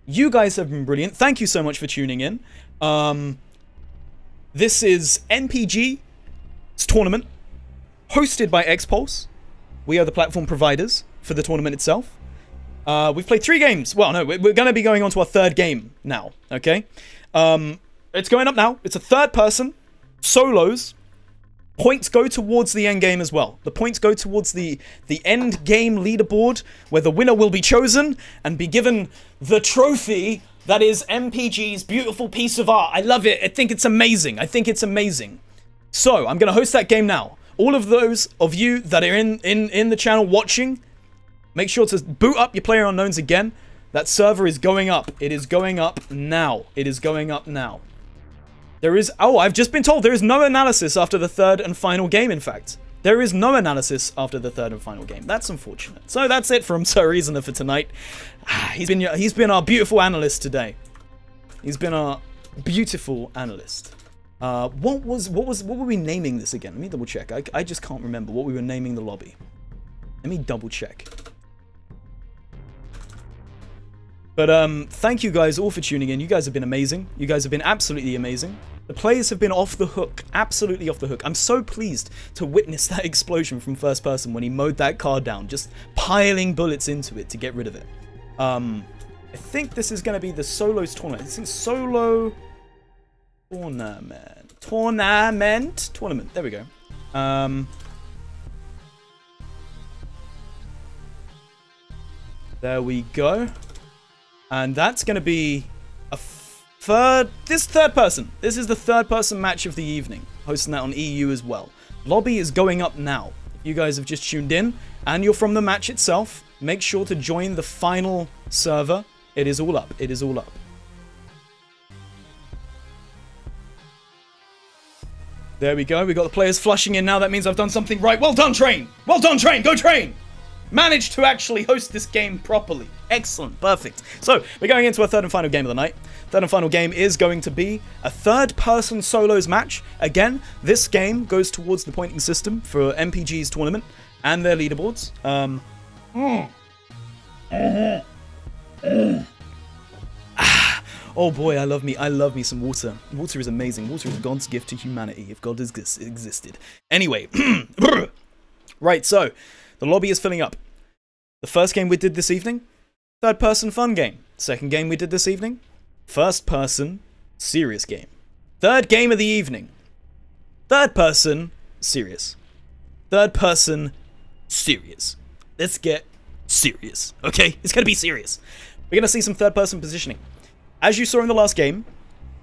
Speaker 3: You guys have been brilliant. Thank you so much for tuning in. This is MPG. Tournament, hosted by Xpulse. We are the platform providers for the tournament itself. We've played 3 games. Well, no, we're going to be going on to our 3rd game now, okay? It's going up now. It's a 3rd person, solos. Points go towards the end game as well. The points go towards the end game leaderboard, where the winner will be chosen and be given the trophy that is MPG's beautiful piece of art. I love it. I think it's amazing. So, I'm going to host that game now. All of those of you that are in the channel watching, make sure to boot up your PlayerUnknowns again. That server is going up. It is going up now. It is going up now. There is... Oh, I've just been told there is no analysis after the 3rd and final game, in fact. There is no analysis after the 3rd and final game. That's unfortunate. So, that's it from Sir Reasoner for tonight. He's been our beautiful analyst today. He's been our beautiful analyst. What were we naming this again? Let me double check. I just can't remember what we were naming the lobby. Let me double check. But thank you guys all for tuning in. You guys have been amazing. You guys have been absolutely amazing. The players have been off the hook, absolutely off the hook. I'm so pleased to witness that explosion from first person when he mowed that car down, just piling bullets into it to get rid of it. I think this is going to be the solos tournament. This is solo tournament. There we go. There we go. And that's going to be a third person. This is the 3rd person match of the evening. Hosting that on EU as well. Lobby is going up now. If you guys have just tuned in and you're from the match itself, make sure to join the final server. It is all up. It is all up. There we go. We got the players flushing in now. That means I've done something right. Well done, Train. Well done, Train. Go, Train. Managed to actually host this game properly. Excellent. Perfect. So, we're going into our 3rd and final game of the night. 3rd and final game is going to be a 3rd-person solos match. Again, this game goes towards the pointing system for MPG's tournament and their leaderboards. Oh boy, I love me some water. Water is amazing. Water is God's gift to humanity, if God existed. Anyway, right, so, the lobby is filling up. The first game we did this evening, 3rd-person fun game. Second game we did this evening, 1st-person serious game. 3rd game of the evening. Third person, serious. Third person, serious. Let's get serious, okay? It's gonna be serious. We're gonna see some third person positioning. As you saw in the last game,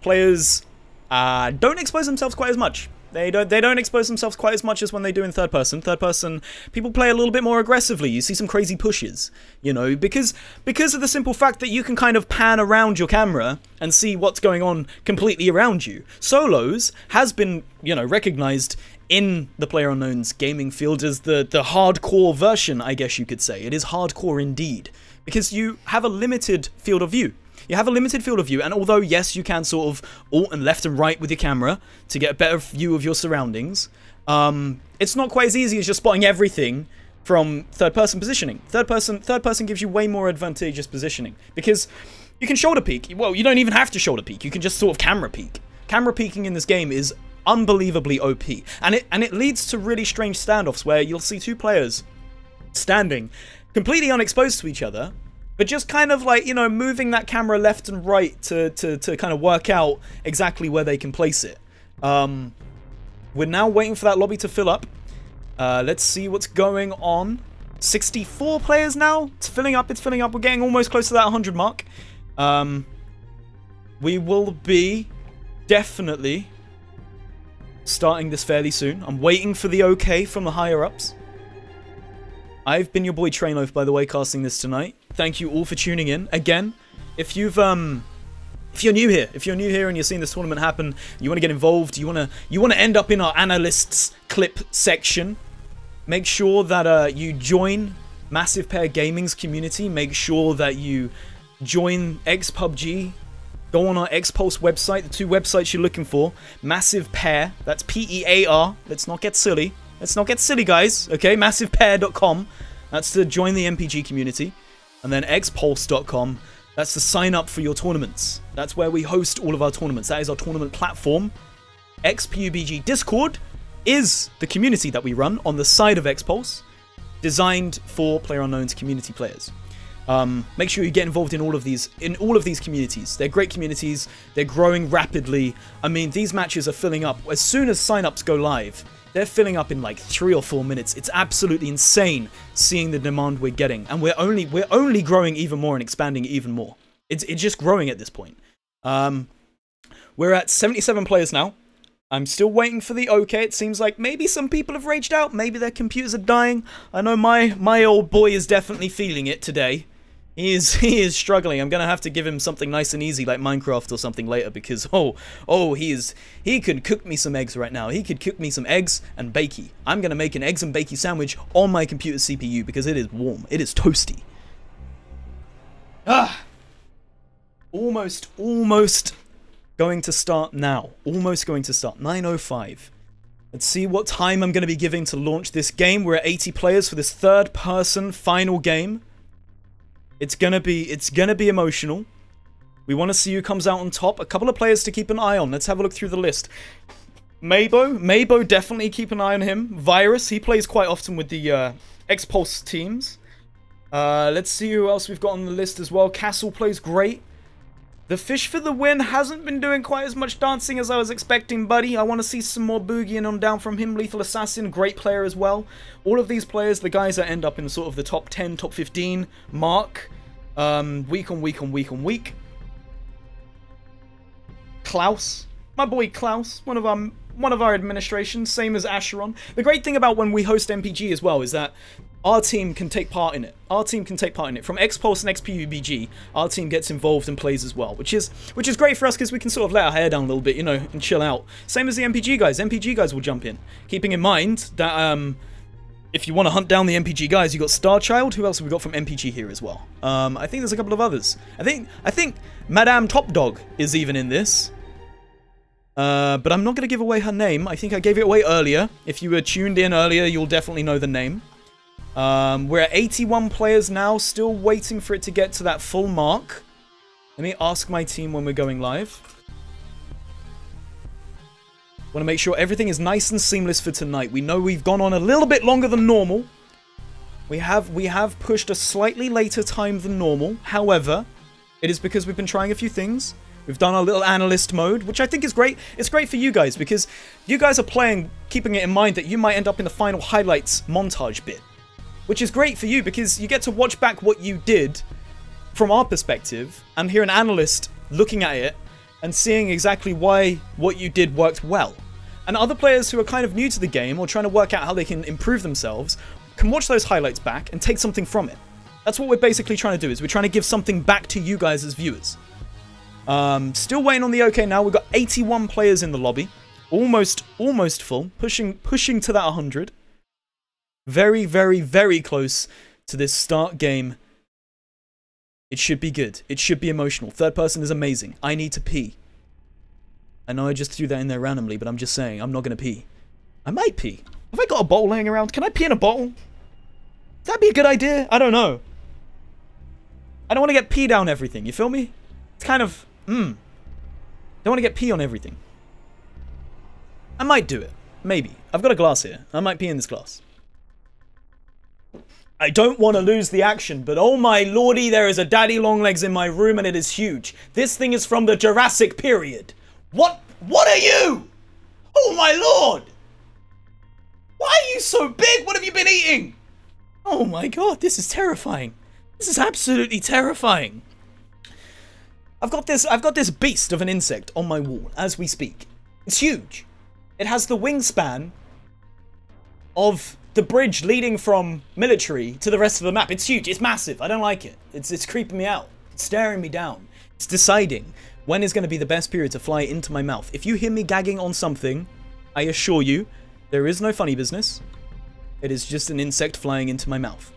Speaker 3: players don't expose themselves quite as much. They don't expose themselves quite as much as when they do in third person. Third person, people play a little bit more aggressively. You see some crazy pushes, you know, because of the simple fact that you can kind of pan around your camera and see what's going on completely around you. Solos has been, you know, recognized in the Playerunknown's gaming field as the hardcore version, I guess you could say. It is hardcore indeed, because you have a limited field of view. You have a limited field of view, and although, yes, you can sort of alt and left and right with your camera to get a better view of your surroundings, it's not quite as easy as just spotting everything from third-person positioning. Third person gives you way more advantageous positioning, because you can shoulder peek. Well, you don't even have to shoulder peek. You can just sort of camera peek. Camera peeking in this game is unbelievably OP, and it leads to really strange standoffs where you'll see two players standing completely unexposed to each other, but just kind of like, you know, moving that camera left and right to kind of work out exactly where they can place it. We're now waiting for that lobby to fill up. Let's see what's going on. 64 players now. It's filling up, it's filling up. We're getting almost close to that 100 mark. We will be definitely starting this fairly soon. I'm waiting for the okay from the higher-ups. I've been your boy Trainloaf, by the way, casting this tonight. Thank you all for tuning in. Again, if you're new here, and you're seeing this tournament happen, you want to get involved, you want to end up in our analysts clip section, make sure that you join Massive Pair Gaming's community. Make sure that you join PUBG. Go on our Xpulse website, the two websites you're looking for. Massive Pair, that's P-E-A-R. Let's not get silly. Let's not get silly, guys. Okay, massivepair.com. That's to join the MPG community. And then xpulse.com. That's to sign up for your tournaments. That's where we host all of our tournaments. That is our tournament platform. XPUBG Discord is the community that we run on the side of Xpulse, designed for Playerunknown's community players. Make sure you get involved in all of these communities. They're great communities. They're growing rapidly. I mean, these matches are filling up as soon as signups go live. They're filling up in like 3 or 4 minutes. It's absolutely insane seeing the demand we're getting, and we're only growing even more and expanding even more. It's just growing at this point. We're at 77 players now. I'm still waiting for the okay. It seems like maybe some people have raged out. Maybe their computers are dying. I know my old boy is definitely feeling it today. He is struggling. I'm gonna have to give him something nice and easy like Minecraft or something later, because he could cook me some eggs right now. He could cook me some eggs and bakey. I'm gonna make an eggs and bakey sandwich on my computer CPU because it is warm. It is toasty. Almost going to start now. Almost going to start. 9:05. Let's see what time I'm gonna be giving to launch this game. We're at 80 players for this third-person final game. It's gonna be emotional. We want to see who comes out on top. A couple of players to keep an eye on. Let's have a look through the list. Maybo, definitely keep an eye on him. Virus, he plays quite often with the Xpulse teams. Let's see who else we've got on the list as well. Castle plays great. The Fish for the Win hasn't been doing quite as much dancing as I was expecting, buddy. I want to see some more boogieing on down from him. Lethal Assassin, great player as well. All of these players, the guys that end up in sort of the top 10, top 15 mark, week on week. Klaus, my boy Klaus, one of our administration, same as Asheron. The great thing about when we host MPG as well is that our team can take part in it. From Xpulse and XPUBG, our team gets involved and plays as well, which is great for us because we can sort of let our hair down a little bit, you know, and chill out. Same as the MPG guys. MPG guys will jump in, keeping in mind that if you want to hunt down the MPG guys, you got Starchild. Who else have we got from MPG here as well? I think there's a couple of others. I think Madame Top Dog is even in this. But I'm not going to give away her name. I think I gave it away earlier. If you were tuned in earlier, you'll definitely know the name. We're at 81 players now, still waiting for it to get to that full mark. Let me ask my team when we're going live. Want to make sure everything is nice and seamless for tonight. We know we've gone on a little bit longer than normal. We have pushed a slightly later time than normal. However, It is because we've been trying a few things. We've done our little analyst mode, which I think is great. It's great for you guys because you guys are playing, keeping it in mind that you might end up in the final highlights montage bit, which is great for you because you get to watch back what you did from our perspective and hear an analyst looking at it and seeing exactly why what you did worked well. And other players who are kind of new to the game or trying to work out how they can improve themselves can watch those highlights back and take something from it. That's what we're basically trying to do, is we're trying to give something back to you guys as viewers. Still waiting on the OK now. We've got 81 players in the lobby. Almost full. Pushing to that 100. Very, very, very close to this start game. It should be good. It should be emotional. Third person is amazing. I need to pee. I know I just threw that in there randomly, but I'm just saying, I'm not going to pee. I might pee. Have I got a bottle laying around? Can I pee in a bottle? That'd be a good idea. I don't know. I don't want to get pee down everything. You feel me? It's kind of, Don't want to get pee on everything. I might do it. Maybe. I've got a glass here. I might pee in this glass. I don't want to lose the action, but oh my lordy, there is a daddy long legs in my room and it is huge. This thing is from the Jurassic period. What are you? Oh my lord! Why are you so big? What have you been eating? Oh my god, this is terrifying. This is absolutely terrifying. I've got this beast of an insect on my wall as we speak. It's huge. It has the wingspan of the bridge leading from military to the rest of the map. It's huge. It's massive. I don't like it. It's creeping me out. It's staring me down. It's deciding when is going to be the best period to fly into my mouth. If you hear me gagging on something, I assure you, there is no funny business. It is just an insect flying into my mouth.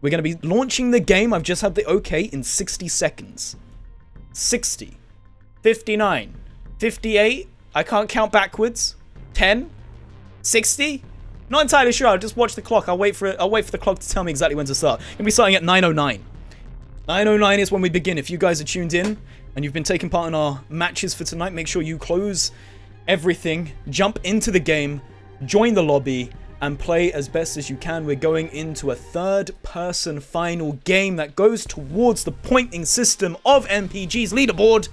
Speaker 3: We're going to be launching the game. I've just had the OK in 60 seconds. 60. 59. 58. I can't count backwards. 10. 60. Not entirely sure. I'll just watch the clock. I'll wait for the clock to tell me exactly when to start. We're going to be starting at 9:09. 9:09 is when we begin. If you guys are tuned in and you've been taking part in our matches for tonight, make sure you close everything, jump into the game, join the lobby, and play as best as you can. We're going into a third-person final game that goes towards the pointing system of MPG's leaderboard.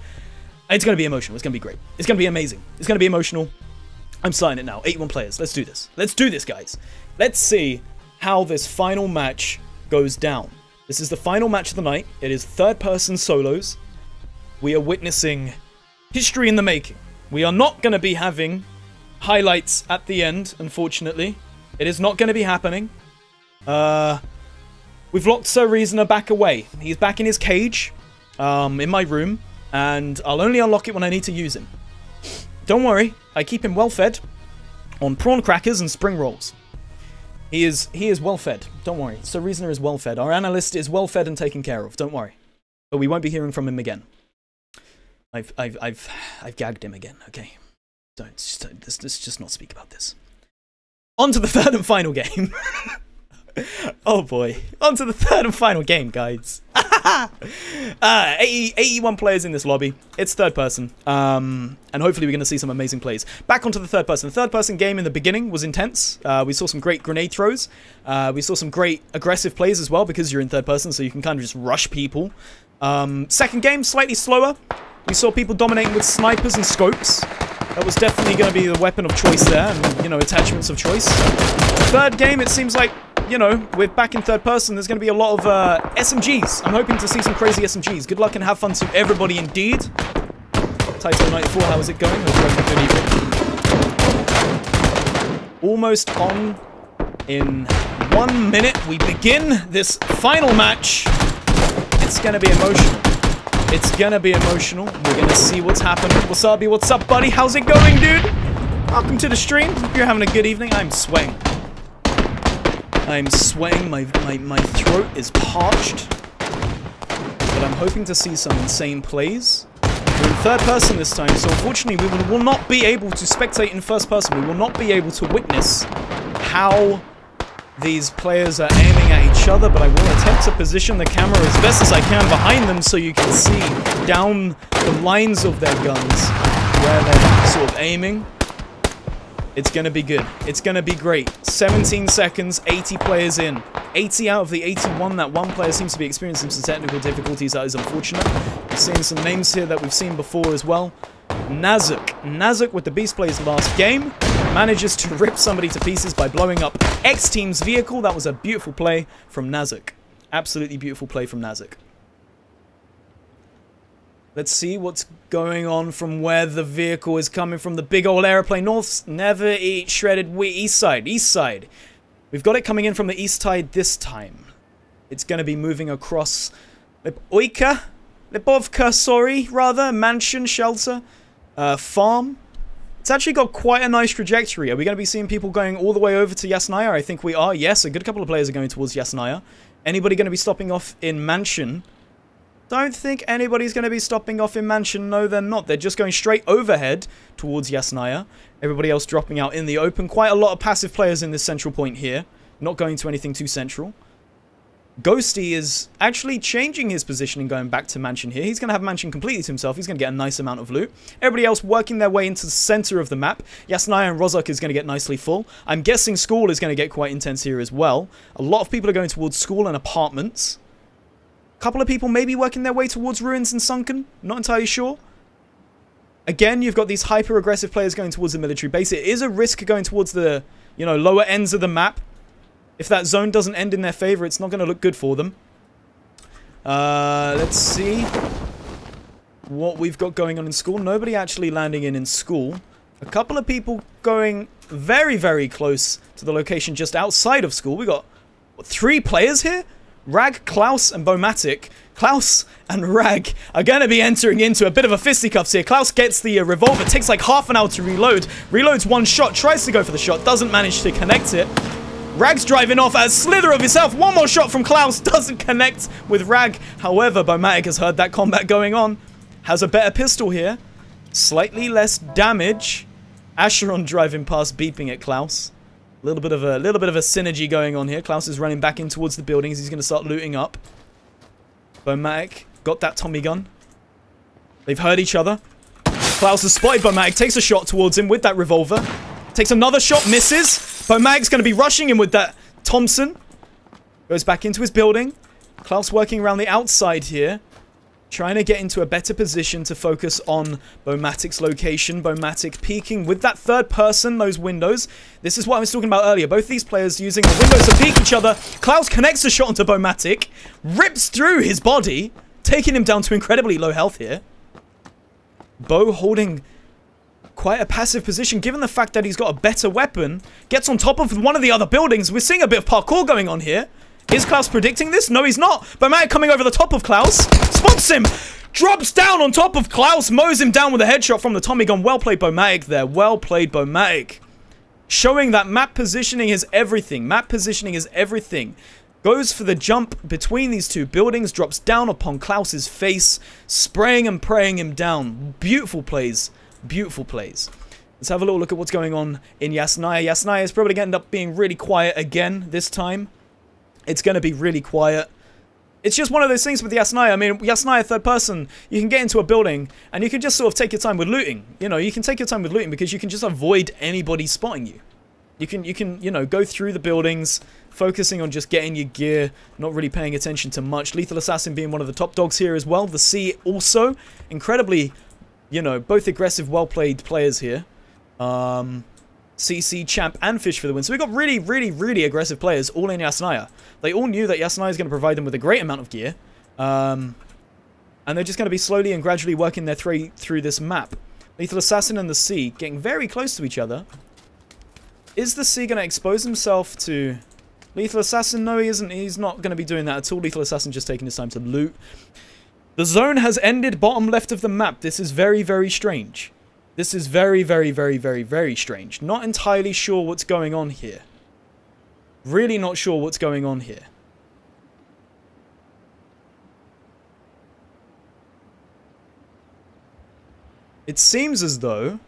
Speaker 3: It's going to be emotional. It's going to be great. It's going to be amazing. It's going to be emotional. I'm starting it now. 81 players. Let's do this. Let's do this, guys. Let's see how this final match goes down. This is the final match of the night. It is third-person solos. We are witnessing history in the making. We are not going to be having highlights at the end, unfortunately. It is not going to be happening. We've locked Sir Reasoner back away. He's back in his cage, in my room, and I'll only unlock it when I need to use him. Don't worry, I keep him well fed on prawn crackers and spring rolls. He is well fed. Don't worry. Sir Reasoner is well fed. Our analyst is well fed and taken care of. Don't worry. But we won't be hearing from him again. I've gagged him again. Okay. Let's just not speak about this. On to the third and final game. Oh boy. On to the third and final game, guys. 81 players in this lobby. It's third person. And hopefully we're going to see some amazing plays. Back onto the third person. The third person game in the beginning was intense. We saw some great grenade throws. We saw some great aggressive plays as well because you're in third person, so you can kind of just rush people. Second game, slightly slower. We saw people dominating with snipers and scopes. That was definitely going to be the weapon of choice there, and, you know, attachments of choice. Third game, it seems like, you know, we're back in third person. There's going to be a lot of SMGs. I'm hoping to see some crazy SMGs. Good luck and have fun to everybody indeed. Title 94, how is it going? Good evening. Almost on in 1 minute. We begin this final match. It's going to be emotional. It's gonna be emotional. We're gonna see what's happening. Wasabi, what's up, buddy? How's it going, dude? Welcome to the stream. Hope you're having a good evening. I'm sweating. I'm sweating. My throat is parched. But I'm hoping to see some insane plays. We're in third person this time, so unfortunately we will not be able to spectate in first person. We will not be able to witness how these players are aiming at each other, but I will attempt to position the camera as best as I can behind them so you can see down the lines of their guns where they're sort of aiming. It's going to be good. It's going to be great. 17 seconds, 80 players in. 80 out of the 81. That one player seems to be experiencing some technical difficulties. That is unfortunate. We're seeing some names here that we've seen before as well. Nazuk with the Beast Play's last game manages to rip somebody to pieces by blowing up X Team's vehicle. That was a beautiful play from Nazuk. Absolutely beautiful play from Nazuk. Let's see what's going on from where the vehicle is coming from. The big old airplane. North, never eat shredded wheat. East side, east side. We've got it coming in from the east side this time. It's going to be moving across Lipovka, sorry, rather. Mansion, shelter, farm. It's actually got quite a nice trajectory. Are we going to be seeing people going all the way over to Yasnaya? I think we are. Yes, a good couple of players are going towards Yasnaya. Anybody going to be stopping off in Mansion? Don't think anybody's going to be stopping off in Mansion. No, they're not. They're just going straight overhead towards Yasnaya. Everybody else dropping out in the open. Quite a lot of passive players in this central point here. Not going to anything too central. Ghosty is actually changing his position and going back to Mansion here. He's going to have Mansion completely to himself. He's going to get a nice amount of loot. Everybody else working their way into the center of the map. Yasnaya and Rozok is going to get nicely full. I'm guessing School is going to get quite intense here as well. A lot of people are going towards School and apartments. A couple of people maybe working their way towards Ruins and Sunken. Not entirely sure. Again, you've got these hyper-aggressive players going towards the military base. It is a risk going towards the, lower ends of the map. If that zone doesn't end in their favor, it's not going to look good for them. Let's see what we've got going on in School. Nobody actually landing in School. A couple of people going very, very close to the location just outside of School. We got 3 players here. Rag, Klaus, and Bomatic. Klaus and Rag are going to be entering into a bit of a fisticuffs here. Klaus gets the revolver, takes like half an hour to reload. Reloads one shot, tries to go for the shot, doesn't manage to connect it. Rag's driving off at a slither of himself. One more shot from Klaus, doesn't connect with Rag. However, Bomatic has heard that combat going on. Has a better pistol here. Slightly less damage. Acheron driving past, beeping at Klaus. A little bit of a synergy going on here. Klaus is running back in towards the buildings. He's going to start looting up. Bomatic got that Tommy gun. They've heard each other. Klaus has spotted Bomatic. Takes a shot towards him with that revolver. Takes another shot. Misses. Bomatic's going to be rushing him with that Thompson. Goes back into his building. Klaus working around the outside here. Trying to get into a better position to focus on Bomatic's location. Bomatic peeking with that third person, those windows. This is what I was talking about earlier. Both these players using the windows to peek each other. Klaus connects a shot onto Bomatic. Rips through his body. Taking him down to incredibly low health here. Bo holding quite a passive position given the fact that he's got a better weapon. Gets on top of one of the other buildings. We're seeing a bit of parkour going on here. Is Klaus predicting this? No, he's not. Bomatic coming over the top of Klaus. Spots him. Drops down on top of Klaus. Mows him down with a headshot from the Tommy gun. Well played, Bomatic there. Well played, Bomatic. Showing that map positioning is everything. Map positioning is everything. Goes for the jump between these two buildings. Drops down upon Klaus's face. Spraying and praying him down. Beautiful plays. Beautiful plays. Let's have a little look at what's going on in Yasnaya. Yasnaya is probably going to end up being really quiet again this time. It's going to be really quiet. It's just one of those things with Yasnaya. I mean, Yasnaya third person, you can get into a building and you can just sort of take your time with looting. You can take your time with looting because you can just avoid anybody spotting you. You can, go through the buildings, focusing on just getting your gear, not really paying attention to much. Lethal Assassin being one of the top dogs here as well. The C also incredibly, both aggressive, well-played players here. CC, Champ, and Fish for the win. So we've got really, really, really aggressive players all in Yasnaya. They all knew that Yasnaya is going to provide them with a great amount of gear. And they're just going to be slowly and gradually working their way through this map. Lethal Assassin and the C getting very close to each other. Is the C going to expose himself to Lethal Assassin? No, he isn't. He's not going to be doing that at all. Lethal Assassin just taking his time to loot. The zone has ended bottom left of the map. This is very, very strange. This is very, very, very, very, very strange. Not entirely sure what's going on here. Really not sure what's going on here. It seems as though...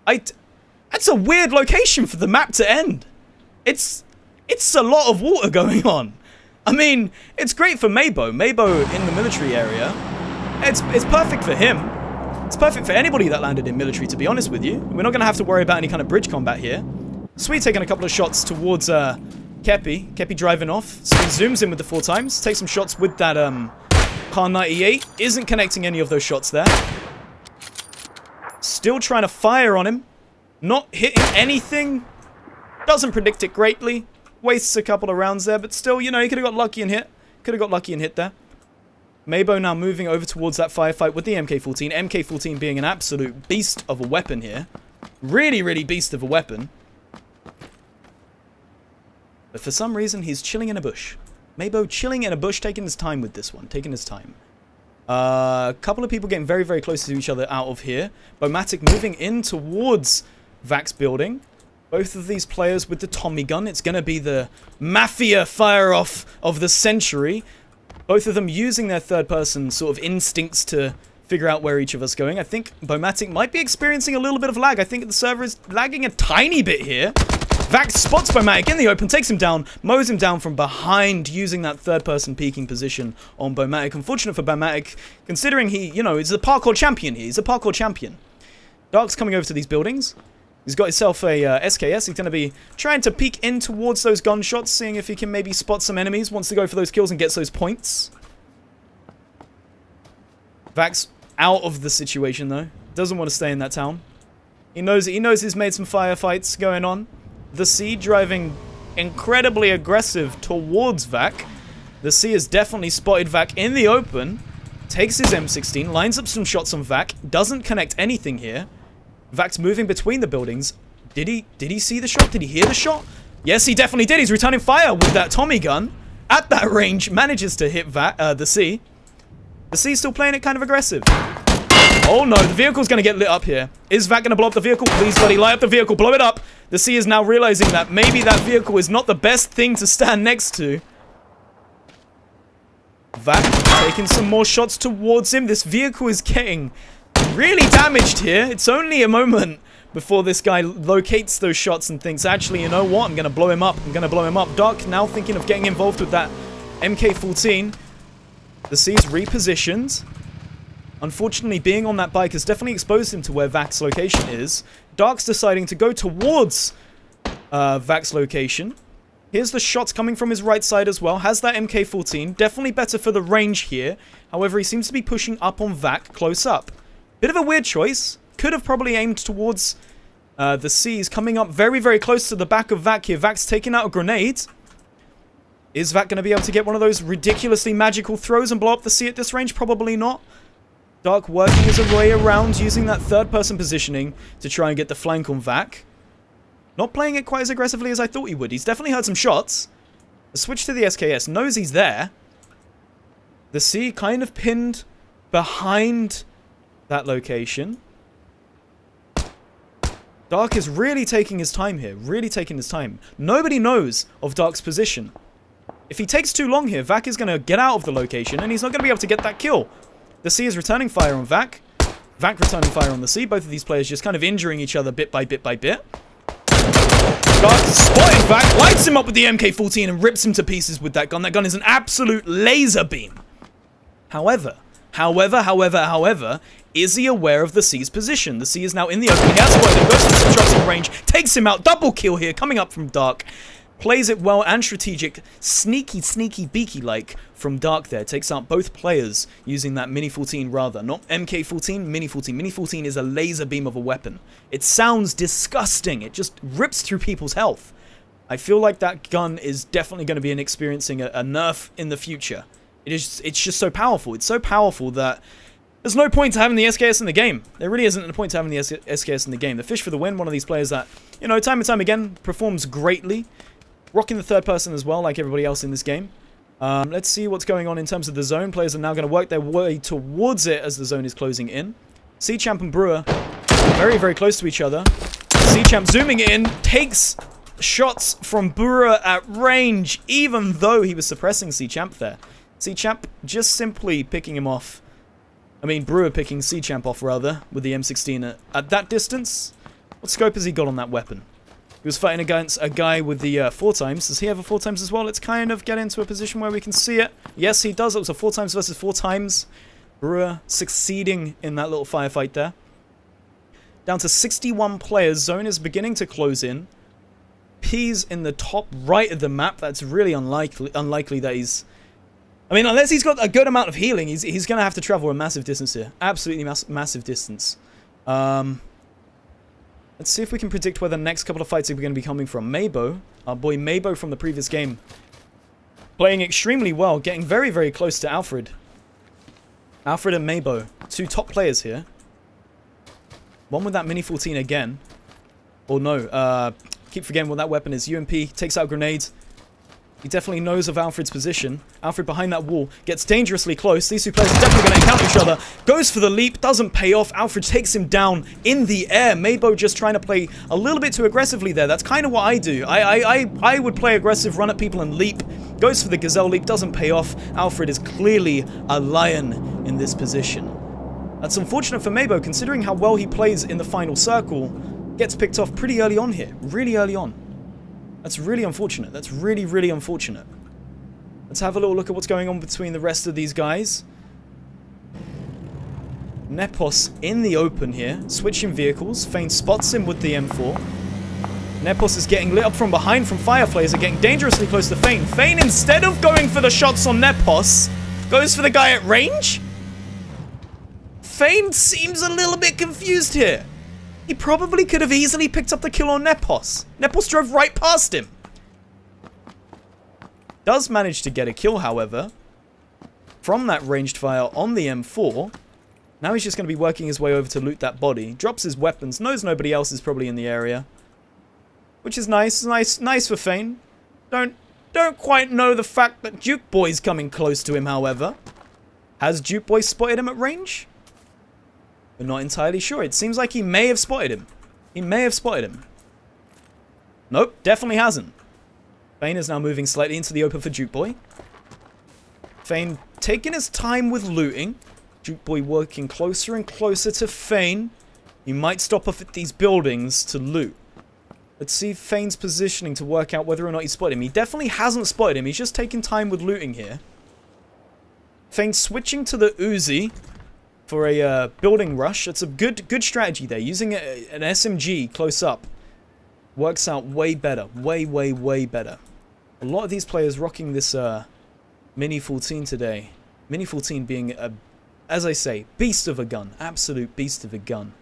Speaker 3: That's a weird location for the map to end. It's a lot of water going on. I mean, it's great for Maybo. Maybo in the military area. It's perfect for him. It's perfect for anybody that landed in military, to be honest with you. We're not going to have to worry about any kind of bridge combat here. Sweet taking a couple of shots towards Kepi. Kepi driving off. Sweet zooms in with the 4 times. Takes some shots with that Kar 98. Isn't connecting any of those shots there. Still trying to fire on him. Not hitting anything. Doesn't predict it greatly. Wastes a couple of rounds there, but still, you know, he could have got lucky and hit. Could have got lucky and hit there. Mabo now moving over towards that firefight with the MK14. MK14 being an absolute beast of a weapon here. Really, really beast of a weapon. But for some reason, he's chilling in a bush. Mabo chilling in a bush, taking his time with this one. Taking his time. A couple of people getting very, very close to each other out of here. Bomatic moving in towards Vac's building. Both of these players with the Tommy gun. It's going to be the Mafia fire-off of the century. Both of them using their third-person sort of instincts to figure out where each of us is going. I think Bomatic might be experiencing a little bit of lag. I think the server is lagging a tiny bit here. Vac spots Bomatic in the open, takes him down, mows him down from behind, using that third-person peeking position on Bomatic. Unfortunate for Bomatic, considering he, you know, is a parkour champion here. He's a parkour champion. Dark's coming over to these buildings. He's got himself a SKS. He's going to be trying to peek in towards those gunshots, seeing if he can maybe spot some enemies. Wants to go for those kills and gets those points. Vac's out of the situation, though. Doesn't want to stay in that town. He knows he's made some firefights going on. The C driving incredibly aggressive towards Vac. The C has definitely spotted Vac in the open. Takes his M16, lines up some shots on Vac. Doesn't connect anything here. Vac's moving between the buildings. Did he see the shot? Did he hear the shot? Yes, he definitely did. He's returning fire with that Tommy gun. At that range, manages to hit the C. The C's still playing it kind of aggressive. Oh no, the vehicle's going to get lit up here. Is Vac going to blow up the vehicle? Please, buddy, light up the vehicle. Blow it up. The C is now realizing that maybe that vehicle is not the best thing to stand next to. Vac taking some more shots towards him. This vehicle is getting really damaged here. It's only a moment before this guy locates those shots and thinks, actually, you know what? I'm going to blow him up. I'm going to blow him up. Dark now thinking of getting involved with that MK14. The C's repositioned. Unfortunately, being on that bike has definitely exposed him to where Vac's location is. Dark's deciding to go towards Vac's location. Here's the shots coming from his right side as well. Has that MK14. Definitely better for the range here. However, he seems to be pushing up on Vac close up. Bit of a weird choice. Could have probably aimed towards the C's. Coming up very, very close to the back of Vac here. Vac's taking out a grenade. Is Vac going to be able to get one of those ridiculously magical throws and blow up the C at this range? Probably not. Dark working his way around, using that third-person positioning to try and get the flank on Vac. Not playing it quite as aggressively as I thought he would. He's definitely heard some shots. The switch to the SKS. Knows he's there. The C kind of pinned behind that location. Dark is really taking his time here. Really taking his time. Nobody knows of Dark's position. If he takes too long here, Vac is going to get out of the location and he's not going to be able to get that kill. The C is returning fire on Vac. Vac returning fire on the C. Both of these players just kind of injuring each other bit by bit by bit. Dark spotted Vac, lights him up with the MK14 and rips him to pieces with that gun. That gun is an absolute laser beam. However, is he aware of the C's position? The C is now in the open. He has spotted him, goes for some shots in range, takes him out. Double kill here, coming up from Dark. Plays it well and strategic, sneaky beaky-like from Dark there. Takes out both players using that Mini 14 rather. Not MK14, Mini 14. Mini 14 is a laser beam of a weapon. It sounds disgusting. It just rips through people's health. I feel like that gun is definitely going to be experiencing a nerf in the future. It's just so powerful. It's so powerful that there's no point to having the SKS in the game. There really isn't a point to having the SKS in the game. The Fish for the win, one of these players that, you know, time and time again performs greatly. Rocking the third person as well, like everybody else in this game. Let's see what's going on in terms of the zone. Players are now going to work their way towards it as the zone is closing in. C-Champ and Brewer very, very close to each other. C-Champ zooming in, takes shots from Brewer at range, even though he was suppressing C-Champ there. C-Champ just simply picking him off. I mean, Brewer picking C-Champ off, rather, with the M16 at that distance. What scope has he got on that weapon? He was fighting against a guy with the 4x. Does he have a 4x as well? Let's kind of get into a position where we can see it. Yes, he does. It was a 4x versus 4x. Brewer succeeding in that little firefight there. Down to 61 players. Zone is beginning to close in. P's in the top right of the map. That's really unlikely that he's... I mean, unless he's got a good amount of healing, he's going to have to travel a massive distance here. Absolutely massive distance. Let's see if we can predict where the next couple of fights are going to be coming from. Mabo, our boy Mabo from the previous game, playing extremely well, getting very, very close to Alfred. Alfred and Mabo, two top players here. One with that Mini 14 again. Or no, keep forgetting what that weapon is. UMP takes out grenades. He definitely knows of Alfred's position. Alfred behind that wall gets dangerously close. These two players are definitely going to encounter each other. Goes for the leap, doesn't pay off. Alfred takes him down in the air. Mabo just trying to play a little bit too aggressively there. That's kind of what I do. I would play aggressive, run at people and leap. Goes for the gazelle leap, doesn't pay off. Alfred is clearly a lion in this position. That's unfortunate for Mabo, considering how well he plays in the final circle. Gets picked off pretty early on here. Really early on. That's really unfortunate. That's really, really unfortunate. Let's have a little look at what's going on between the rest of these guys. Nepos in the open here. Switching vehicles. Fane spots him with the M4. Nepos is getting lit up from behind from Fireflies. Are getting dangerously close to Fane. Fane, instead of going for the shots on Nepos, goes for the guy at range. Fane seems a little bit confused here. He probably could have easily picked up the kill on Nepos. Nepos drove right past him. Does manage to get a kill, however, from that ranged fire on the M4. Now he's just going to be working his way over to loot that body. Drops his weapons, knows nobody else is probably in the area. Which is nice, nice for Fane. Don't quite know the fact that Duke Boy's coming close to him, however. Has Duke Boy spotted him at range? We're not entirely sure. It seems like he may have spotted him. He may have spotted him. Nope, definitely hasn't. Fane is now moving slightly into the open for Duke Boy. Fane taking his time with looting. Duke Boy working closer and closer to Fane. He might stop off at these buildings to loot. Let's see Fane's positioning to work out whether or not he spotted him. He definitely hasn't spotted him. He's just taking time with looting here. Fane switching to the Uzi for a building rush. It's a good strategy there. Using an SMG close up works out way better. Way better. A lot of these players rocking this Mini 14 today. Mini 14 being, as I say, beast of a gun. Absolute beast of a gun.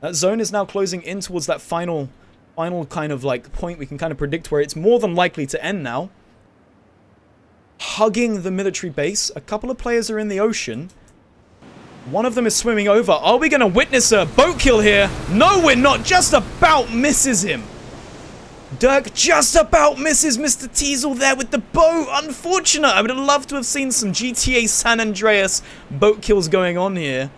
Speaker 3: That zone is now closing in towards that final kind of like point we can kind of predict where it's more than likely to end now. Hugging the military base. A couple of players are in the ocean. One of them is swimming over. Are we going to witness a boat kill here? No, we're not. Just about misses him. Dirk just about misses Mr. Teasel there with the boat. Unfortunate. I would have loved to have seen some GTA San Andreas boat kills going on here.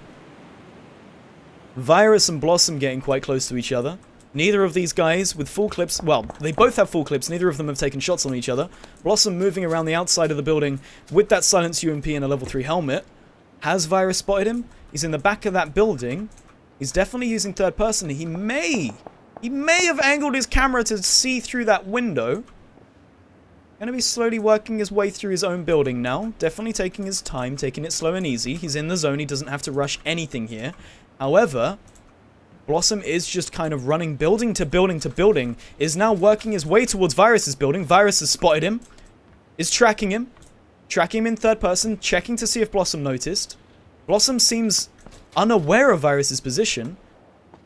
Speaker 3: Virus and Blossom getting quite close to each other. Neither of these guys with full clips. Well, they both have full clips. Neither of them have taken shots on each other. Blossom moving around the outside of the building with that silenced UMP and a level 3 helmet. Has Virus spotted him? He's in the back of that building. He's definitely using third person. He may have angled his camera to see through that window. Gonna be slowly working his way through his own building now. Definitely taking his time, taking it slow and easy. He's in the zone. He doesn't have to rush anything here. However, Blossom is just kind of running building to building to building. Is now working his way towards Virus's building. Virus has spotted him. Is tracking him. Tracking him in third person, checking to see if Blossom noticed. Blossom seems unaware of Virus's position.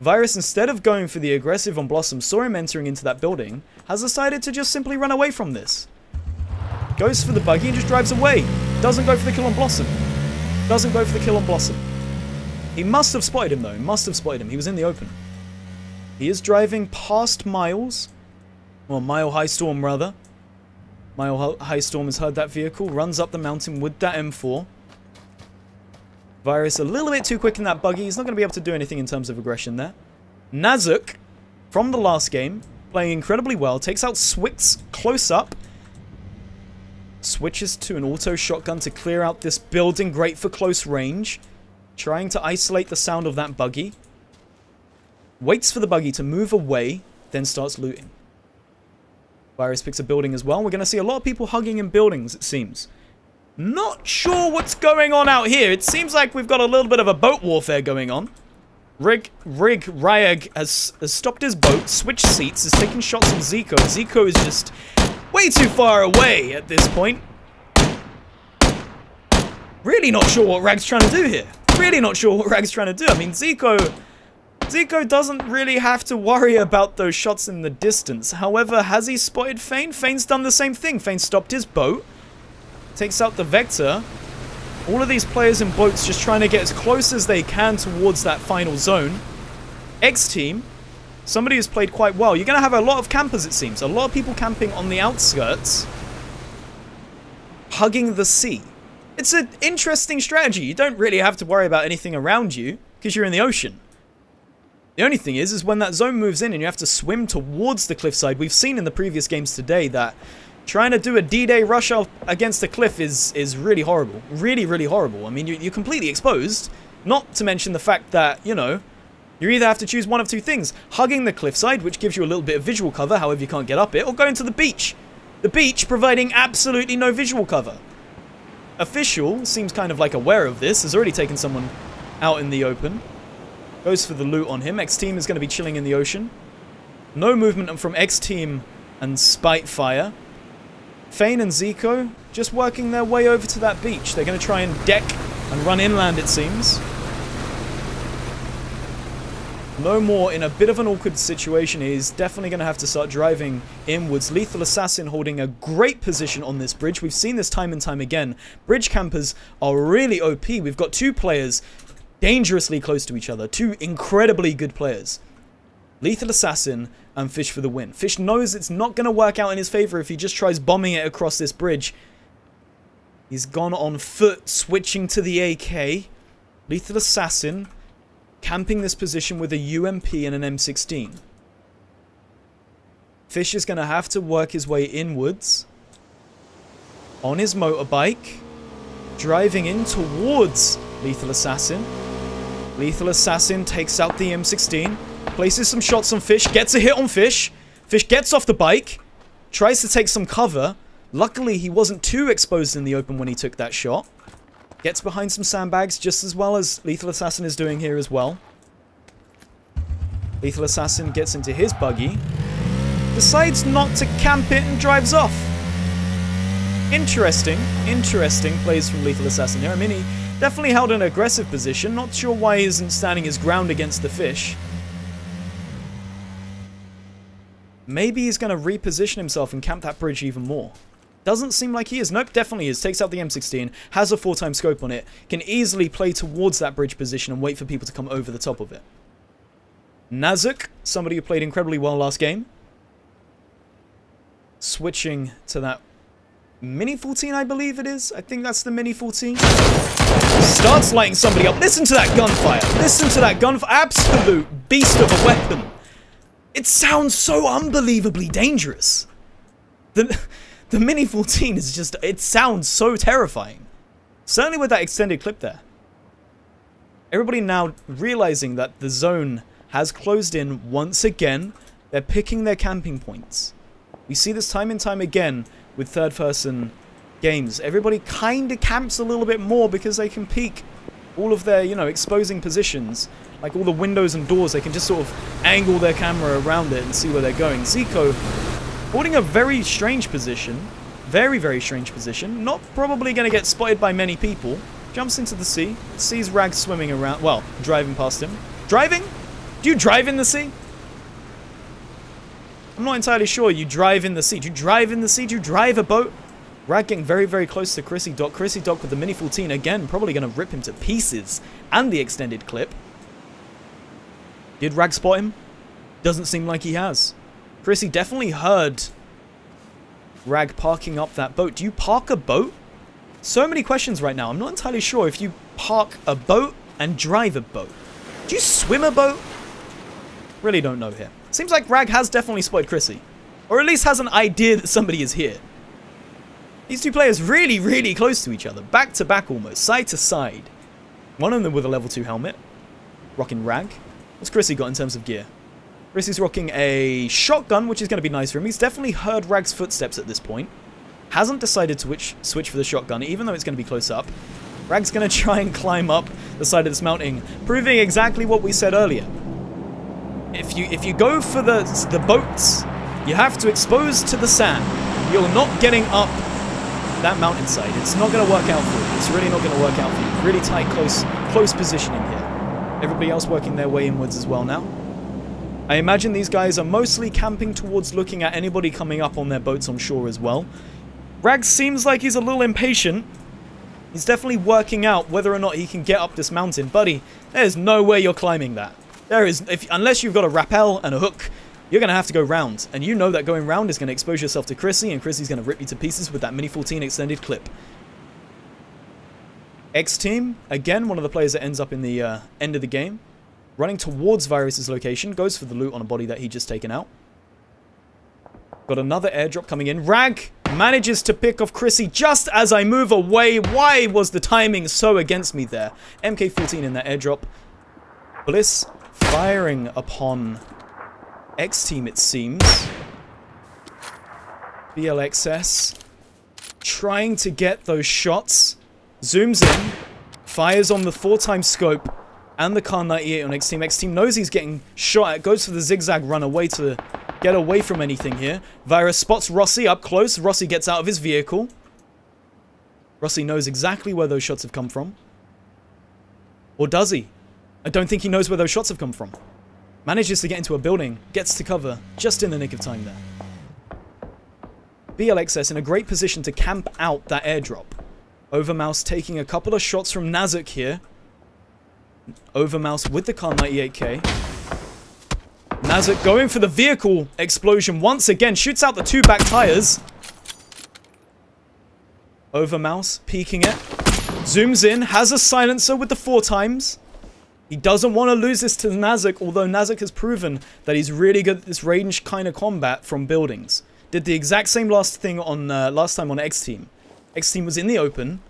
Speaker 3: Virus, instead of going for the aggressive on Blossom, saw him entering into that building, has decided to just simply run away from this. Goes for the buggy and just drives away. Doesn't go for the kill on Blossom. Doesn't go for the kill on Blossom. He must have spotted him though. Must have spotted him. He was in the open. He is driving past Miles. Well, Mile High Storm rather. Mile High Storm has heard that vehicle, runs up the mountain with that M4. Virus a little bit too quick in that buggy. He's not going to be able to do anything in terms of aggression there. Nazuk, from the last game, playing incredibly well. Takes out Swix close up. Switches to an auto shotgun to clear out this building. Great for close range. Trying to isolate the sound of that buggy. Waits for the buggy to move away, then starts looting. Virus picks a building as well. We're going to see a lot of people hugging in buildings, it seems. Not sure what's going on out here. It seems like we've got a little bit of a boat warfare going on. Ryag has stopped his boat, switched seats, is taking shots on Zico. Zico is just way too far away at this point. Really not sure what Rag's trying to do here. Really not sure what Rag's trying to do. I mean, Zico doesn't really have to worry about those shots in the distance. However, has he spotted Fane? Fane's done the same thing. Fane stopped his boat, takes out the Vector. All of these players in boats just trying to get as close as they can towards that final zone. X team, somebody who's played quite well. You're going to have a lot of campers, it seems. A lot of people camping on the outskirts, hugging the sea. It's an interesting strategy. You don't really have to worry about anything around you because you're in the ocean. The only thing is when that zone moves in and you have to swim towards the cliffside, we've seen in the previous games today that trying to do a D-Day rush up against the cliff is really horrible. Really, really horrible. I mean, you're completely exposed. Not to mention the fact that, you know, you either have to choose one of two things. Hugging the cliffside, which gives you a little bit of visual cover, however you can't get up it, or going to the beach. The beach providing absolutely no visual cover. Official seems kind of like aware of this, has already taken someone out in the open. Goes for the loot on him. X-Team is going to be chilling in the ocean. No movement from X-Team and Spitefire. Fane and Zico just working their way over to that beach. They're going to try and deck and run inland, it seems. No more in a bit of an awkward situation. He's definitely going to have to start driving inwards. Lethal Assassin holding a great position on this bridge. We've seen this time and time again. Bridge campers are really OP. We've got two players dangerously close to each other. Two incredibly good players. Lethal Assassin and Fish for the win. Fish knows it's not going to work out in his favor if he just tries bombing it across this bridge. He's gone on foot, switching to the AK. Lethal Assassin camping this position with a UMP and an M16. Fish is going to have to work his way inwards on his motorbike, driving in towards Lethal Assassin. Lethal Assassin takes out the M16, places some shots on Fish, gets a hit on Fish. Fish gets off the bike, tries to take some cover. Luckily, he wasn't too exposed in the open when he took that shot. Gets behind some sandbags just as well as Lethal Assassin is doing here as well. Lethal Assassin gets into his buggy, decides not to camp it and drives off. Interesting plays from Lethal Assassin here. I mean, he definitely held an aggressive position. Not sure why he isn't standing his ground against the Fish. Maybe he's going to reposition himself and camp that bridge even more. Doesn't seem like he is. Nope, definitely is. Takes out the M16, has a 4x scope on it, can easily play towards that bridge position and wait for people to come over the top of it. Nazuk, somebody who played incredibly well last game. Switching to that Mini 14, I believe it is. I think that's the Mini 14. Starts lighting somebody up. Listen to that gunfire. Listen to that gunfire. Absolute beast of a weapon. It sounds so unbelievably dangerous. The Mini 14 is just... It sounds so terrifying. Certainly with that extended clip there. Everybody now realizing that the zone has closed in once again. They're picking their camping points. We see this time and time again with third-person games. Everybody kind of camps a little bit more because they can peek all of their, you know, exposing positions. Like all the windows and doors, they can just sort of angle their camera around it and see where they're going. Zico holding a very strange position. Very, very strange position. Not probably going to get spotted by many people. Jumps into the sea. Sees Rag swimming around. Well, driving past him. Driving? Do you drive in the sea? I'm not entirely sure. You drive in the sea. Do you drive in the sea? Do you drive a boat? Rag getting very, very close to Chrissy Doc. Chrissy Doc with the Mini 14 again. Probably going to rip him to pieces. And the extended clip. Did Rag spot him? Doesn't seem like he has. Chrissy definitely heard Rag parking up that boat. Do you park a boat? So many questions right now. I'm not entirely sure if you park a boat and drive a boat. Do you swim a boat? Really don't know here. Seems like Rag has definitely spotted Chrissy. Or at least has an idea that somebody is here. These two players really, really close to each other. Back to back almost. Side to side. One of them with a level 2 helmet. Rocking Rag. What's Chrissy got in terms of gear? Chrissy's rocking a shotgun, which is going to be nice for him. He's definitely heard Rag's footsteps at this point. Hasn't decided to switch for the shotgun, even though it's going to be close up. Rag's going to try and climb up the side of this mountain, proving exactly what we said earlier. If you go for the boats, you have to expose to the sand. You're not getting up that mountainside. It's not going to work out for you. It's really not going to work out for you. Really tight, close positioning here. Everybody else working their way inwards as well now. I imagine these guys are mostly camping towards looking at anybody coming up on their boats on shore as well. Rag seems like he's a little impatient. He's definitely working out whether or not he can get up this mountain. Buddy, there's no way you're climbing that. There is, unless you've got a rappel and a hook, you're going to have to go round. And you know that going round is going to expose yourself to Chrissy, and Chrissy's going to rip you to pieces with that Mini 14 extended clip. X Team, again, one of the players that ends up in the end of the game. Running towards Virus's location, goes for the loot on a body that he'd just taken out. Got another airdrop coming in. Rag manages to pick off Chrissy just as I move away. Why was the timing so against me there? MK14 in that airdrop. Bliss firing upon X Team, it seems. BLXS trying to get those shots. Zooms in. Fires on the 4x scope and the Kar 98 on X Team. X Team knows he's getting shot at. Goes for the zigzag run away to get away from anything here. Virus spots Rossi up close. Rossi gets out of his vehicle. Rossi knows exactly where those shots have come from. Or does he? I don't think he knows where those shots have come from. Manages to get into a building. Gets to cover just in the nick of time there. BLXS in a great position to camp out that airdrop. Overmouse taking a couple of shots from Nazuk here. Overmouse with the Kar 98K. Nazuk going for the vehicle explosion once again. Shoots out the two back tires. Overmouse peeking it. Zooms in. Has a silencer with the 4x. He doesn't want to lose this to Nazuk, although Nazuk has proven that he's really good at this range kind of combat from buildings. Did the exact same last time on X Team. X Team was in the open.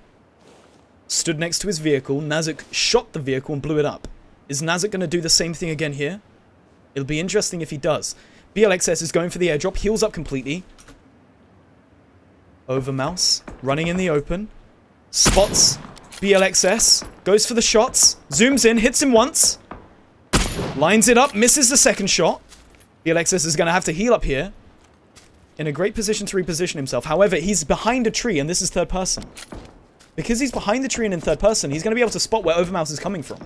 Speaker 3: Stood next to his vehicle. Nazuk shot the vehicle and blew it up. Is Nazuk going to do the same thing again here? It'll be interesting if he does. BLXS is going for the airdrop. Heals up completely. Overmouse. Running in the open. Spots BLXS. Goes for the shots. Zooms in. Hits him once. Lines it up. Misses the second shot. BLXS is going to have to heal up here. In a great position to reposition himself. However, he's behind a tree and this is third person. Because he's behind the tree and in third person, he's going to be able to spot where Overmouse is coming from.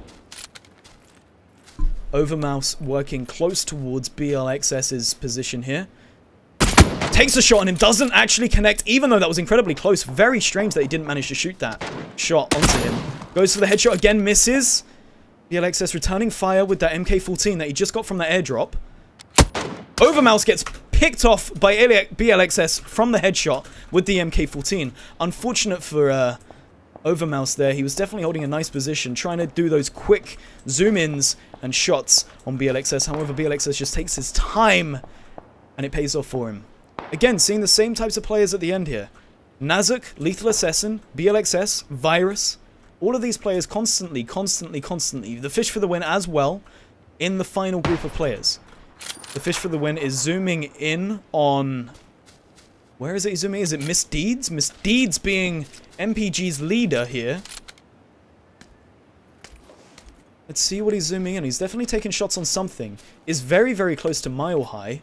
Speaker 3: Overmouse working close towards BLXS's position here. Takes a shot on him, doesn't actually connect, even though that was incredibly close. Very strange that he didn't manage to shoot that shot onto him. Goes for the headshot again, misses. BLXS returning fire with that MK14 that he just got from the airdrop. Overmouse gets picked off by BLXS from the headshot with the MK14. Unfortunate for Overmouse there. He was definitely holding a nice position, trying to do those quick zoom-ins and shots on BLXS. However, BLXS just takes his time, and it pays off for him. Again, seeing the same types of players at the end here. Nazuk, Lethal Assassin, BLXS, Virus. All of these players constantly. The fish for the win as well in the final group of players. The fish for the win is zooming in on... Where is it he's zooming? Is it Misdeeds? Misdeeds being MPG's leader here. Let's see what he's zooming in. He's definitely taking shots on something. Is very, very close to Mile High.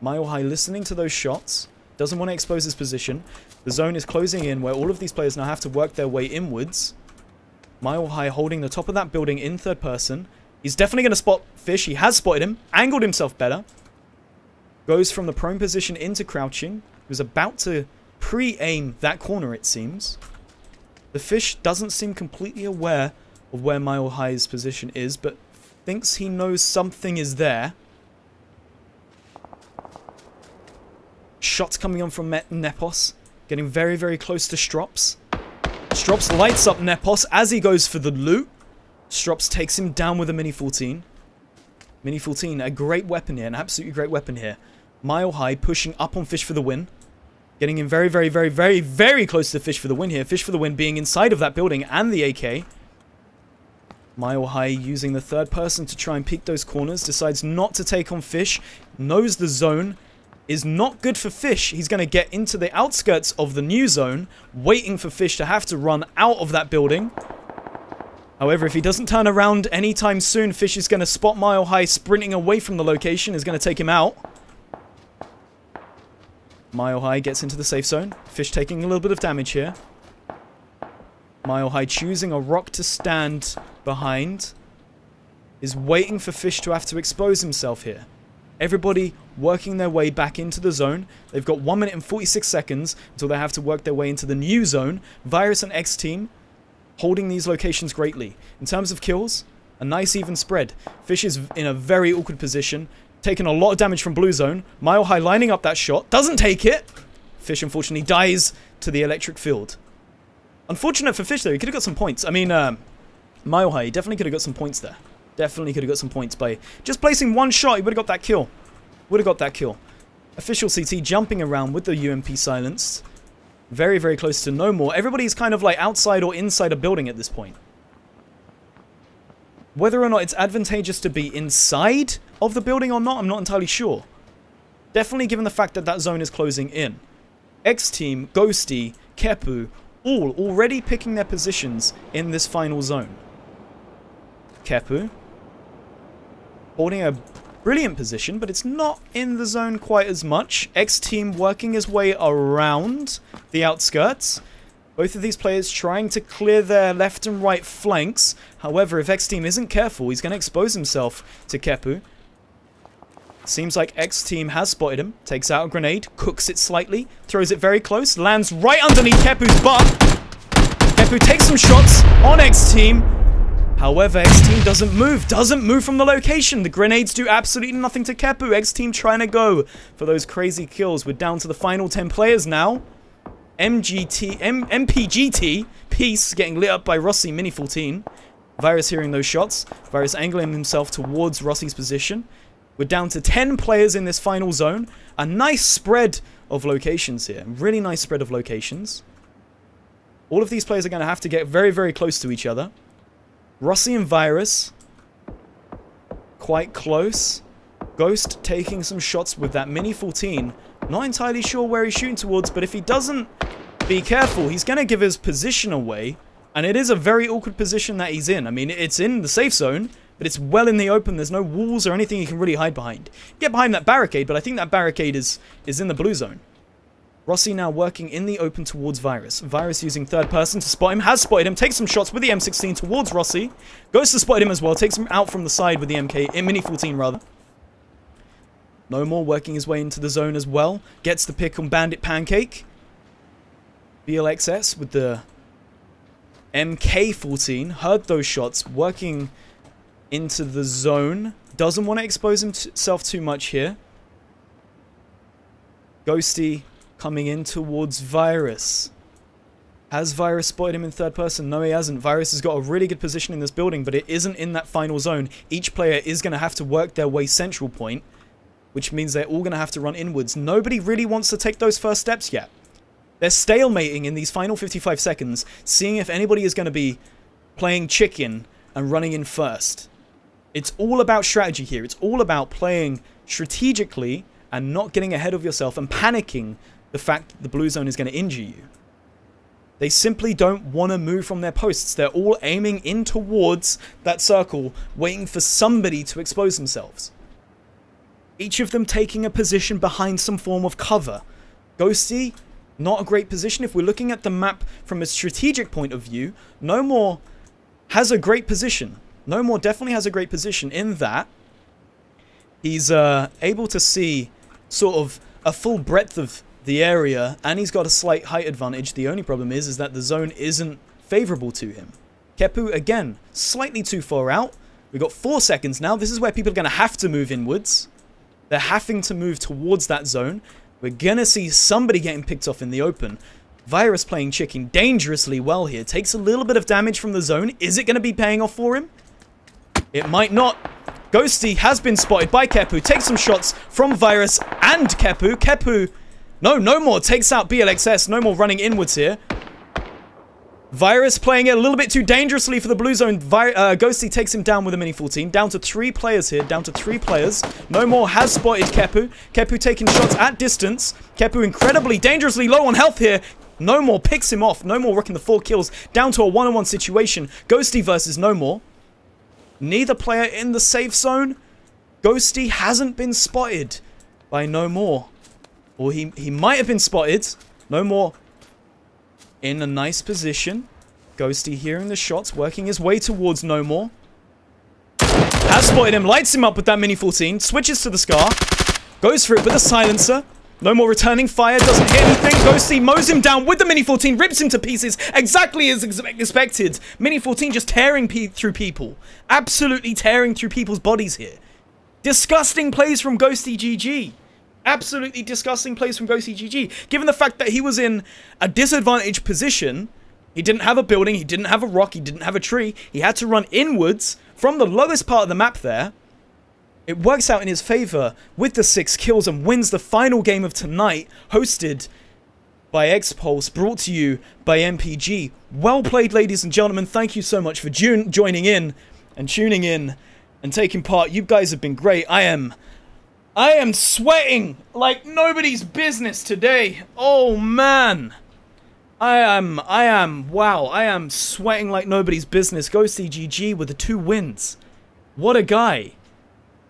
Speaker 3: Mile High listening to those shots. Doesn't want to expose his position. The zone is closing in where all of these players now have to work their way inwards. Mile High holding the top of that building in third person. He's definitely going to spot Fish. He has spotted him. Angled himself better. Goes from the prone position into crouching. He was about to pre-aim that corner, it seems. The Fish doesn't seem completely aware of where Mile High's position is, but thinks he knows something is there. Shots coming on from Nepos. Getting very, very close to Strops. Strops lights up Nepos as he goes for the loot. Strops takes him down with a Mini 14. Mini 14, a great weapon here. An absolutely great weapon here. Mile High pushing up on Fish for the win. Getting him very, very, very, very, very close to Fish for the win here. Fish for the win being inside of that building and the AK. Mile High using the third person to try and peek those corners. Decides not to take on Fish. Knows the zone. is not good for Fish. He's going to get into the outskirts of the new zone, waiting for Fish to have to run out of that building. However, if he doesn't turn around anytime soon, Fish is going to spot Mile High sprinting away from the location, is going to take him out. Mile High gets into the safe zone. Fish taking a little bit of damage here. Mile High choosing a rock to stand behind. Is waiting for Fish to have to expose himself here. Everybody working their way back into the zone. They've got 1 minute and 46 seconds until they have to work their way into the new zone. Virus and X Team holding these locations greatly. In terms of kills, a nice even spread. Fish is in a very awkward position, taking a lot of damage from blue zone. Mile High lining up that shot, doesn't take it. Fish unfortunately dies to the electric field. Unfortunate for Fish though, he could have got some points. I mean, Mile High definitely could have got some points there. Definitely could have got some points by just placing one shot. He would have got that kill. Would have got that kill. Official CT jumping around with the UMP silenced. Very, very close to no more. Everybody's kind of like outside or inside a building at this point. Whether or not it's advantageous to be inside of the building or not, I'm not entirely sure. Definitely given the fact that that zone is closing in. X-Team, Ghosty, Kepu, all already picking their positions in this final zone. Kepu holding a brilliant position, but it's not in the zone quite as much. X-Team working his way around the outskirts. Both of these players trying to clear their left and right flanks. However, if X-Team isn't careful, he's going to expose himself to Kepu. Seems like X-Team has spotted him. Takes out a grenade, cooks it slightly, throws it very close, lands right underneath Kepu's butt. Kepu takes some shots on X-Team. However, X-Team doesn't move from the location. The grenades do absolutely nothing to Kepu. X-Team trying to go for those crazy kills. We're down to the final 10 players now. MPGT, Peace, getting lit up by Rossi, Mini 14. Virus hearing those shots. Virus angling himself towards Rossi's position. We're down to 10 players in this final zone. A nice spread of locations here. Really nice spread of locations. All of these players are going to have to get very, very close to each other. Rossi and Virus, quite close. Ghost taking some shots with that Mini 14. Not entirely sure where he's shooting towards, but if he doesn't be careful, he's going to give his position away. And it is a very awkward position that he's in. I mean, it's in the safe zone, but it's well in the open. There's no walls or anything you can really hide behind. Get behind that barricade, but I think that barricade is in the blue zone. Rossi now working in the open towards Virus. Virus using third person to spot him. Has spotted him. Takes some shots with the M16 towards Rossi. Goes to spot him as well. Takes him out from the side with the Mini 14 rather. No more working his way into the zone as well. Gets the pick on Bandit Pancake. BLXS with the MK14. Heard those shots. Working into the zone. Doesn't want to expose himself too much here. Ghosty coming in towards Virus. Has Virus spotted him in third person? No, he hasn't. Virus has got a really good position in this building, but it isn't in that final zone. Each player is going to have to work their way central point, which means they're all going to have to run inwards. Nobody really wants to take those first steps yet. They're stalemating in these final 55 seconds, seeing if anybody is going to be playing chicken and running in first. It's all about strategy here. It's all about playing strategically and not getting ahead of yourself and panicking the fact that the blue zone is going to injure you. They simply don't want to move from their posts. They're all aiming in towards that circle, waiting for somebody to expose themselves. Each of them taking a position behind some form of cover. Ghosty, not a great position. If we're looking at the map from a strategic point of view, No More has a great position. No More definitely has a great position in that he's able to see sort of a full breadth of the area, and he's got a slight height advantage. The only problem is that the zone isn't favorable to him. Kepu, again, slightly too far out. We've got 4 seconds now. This is where people are going to have to move inwards. They're having to move towards that zone. We're going to see somebody getting picked off in the open. Virus playing chicken dangerously well here. Takes a little bit of damage from the zone. Is it going to be paying off for him? It might not. Ghosty has been spotted by Kepu. Takes some shots from Virus and Kepu. Kepu, no more. Takes out BLXS. No More running inwards here. Virus playing it a little bit too dangerously for the blue zone. Ghosty takes him down with a mini 14. Down to 3 players here. Down to 3 players. No More has spotted Kepu. Kepu taking shots at distance. Kepu incredibly dangerously low on health here. No More picks him off. No More rocking the 4 kills. Down to a 1-on-1 situation. Ghosty versus No More. Neither player in the safe zone. Ghosty hasn't been spotted by No More. Or he might have been spotted. No More in a nice position. Ghosty hearing the shots, working his way towards No More. Has spotted him, lights him up with that mini 14, switches to the Scar, goes for it with a silencer. No More returning fire, doesn't hit anything. Ghosty mows him down with the mini 14, rips him to pieces, exactly as expected. Mini 14 just tearing through people. Absolutely tearing through people's bodies here. Disgusting plays from Ghosty GG. Absolutely disgusting plays from Ghosty GG. Given the fact that he was in a disadvantaged position, he didn't have a building, he didn't have a rock, he didn't have a tree. He had to run inwards from the lowest part of the map there. It works out in his favor with the 6 kills and wins the final game of tonight, hosted by X-Pulse, brought to you by MPG. Well played, ladies and gentlemen. Thank you so much for joining in and tuning in and taking part. You guys have been great. I am sweating like nobody's business today. Oh, man. I am sweating like nobody's business. Ghosty GG with the 2 wins. What a guy.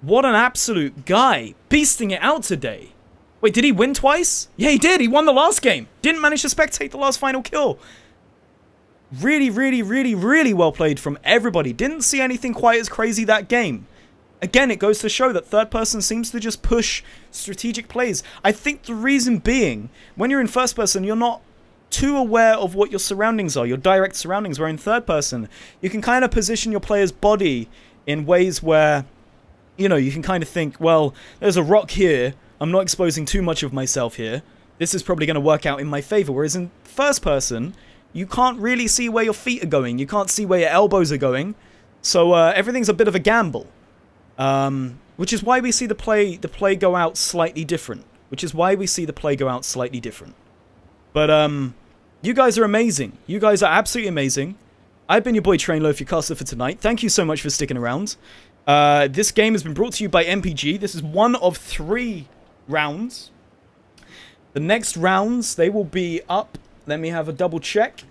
Speaker 3: What an absolute guy. Beasting it out today. Wait, did he win twice? Yeah, he did. He won the last game. Didn't manage to spectate the last final kill. Really, really, really, really well played from everybody. Didn't see anything quite as crazy that game. Again, it goes to show that third person seems to just push strategic plays. I think the reason being, when you're in first person, you're not too aware of what your surroundings are, your direct surroundings, where in third person, you can kind of position your player's body in ways where, you know, you can kind of think, well, there's a rock here, I'm not exposing too much of myself here, this is probably going to work out in my favor, whereas in first person, you can't really see where your feet are going, you can't see where your elbows are going, so everything's a bit of a gamble. Which is why we see the play go out slightly different. But, you guys are amazing. You guys are absolutely amazing. I've been your boy Trainloaf, your caster for tonight. Thank you so much for sticking around. This game has been brought to you by MPG. This is one of 3 rounds. The next rounds, they will be up. Let me have a double check.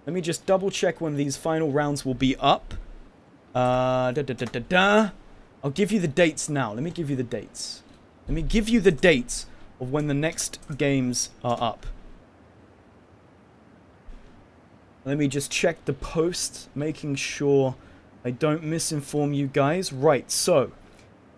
Speaker 3: Let me just double check when these final rounds will be up. I'll give you the dates now. Let me give you the dates. Let me give you the dates of when the next games are up. Let me just check the post, making sure I don't misinform you guys. Right, so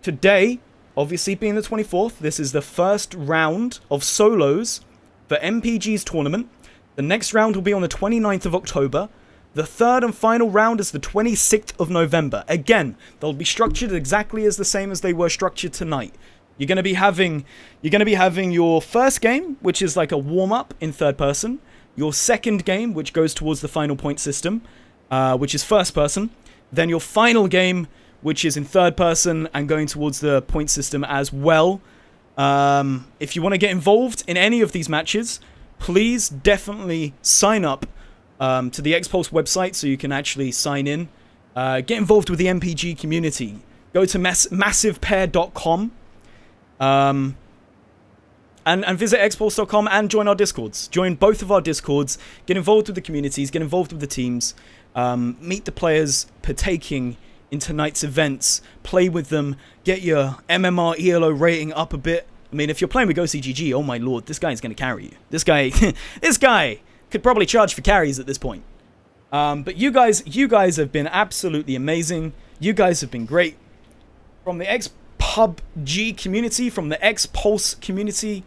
Speaker 3: today, obviously being the 24th, this is the first round of solos for MPG's tournament. The next round will be on the 29th of October. The third and final round is the 26th of November. Again, they'll be structured exactly as the same as they were structured tonight. You're going to be having your first game, which is like a warm-up in third person. Your second game, which goes towards the final point system, which is first person. Then your final game, which is in third person and going towards the point system as well. If you want to get involved in any of these matches, please definitely sign up to the X-Pulse website so you can actually sign in. Get involved with the MPG community. Go to massivepair.com and visit xpulse.com and join our Discords. Join both of our Discords. Get involved with the communities. Get involved with the teams. Meet the players partaking in tonight's events. Play with them. Get your MMR ELO rating up a bit. I mean, if you're playing with GoCGG, oh my lord, this guy is going to carry you. This guy could probably charge for carries at this point. But you guys have been absolutely amazing. You guys have been great. From the X-PUBG community, from the X-Pulse community,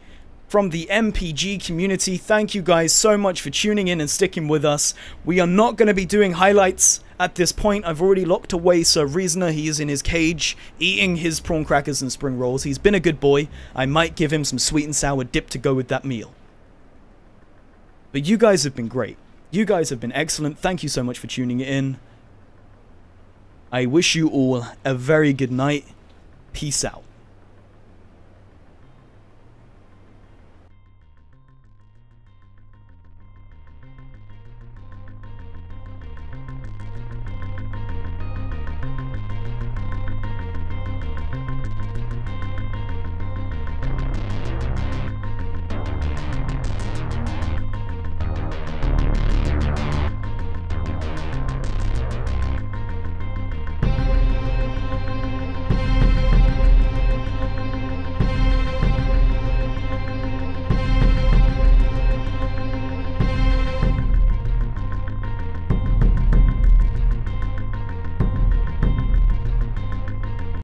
Speaker 3: from the MPG community, thank you guys so much for tuning in and sticking with us. We are not going to be doing highlights at this point. I've already locked away Sir Reasoner. He is in his cage, eating his prawn crackers and spring rolls. He's been a good boy. I might give him some sweet and sour dip to go with that meal. But you guys have been great. You guys have been excellent. Thank you so much for tuning in. I wish you all a very good night. Peace out.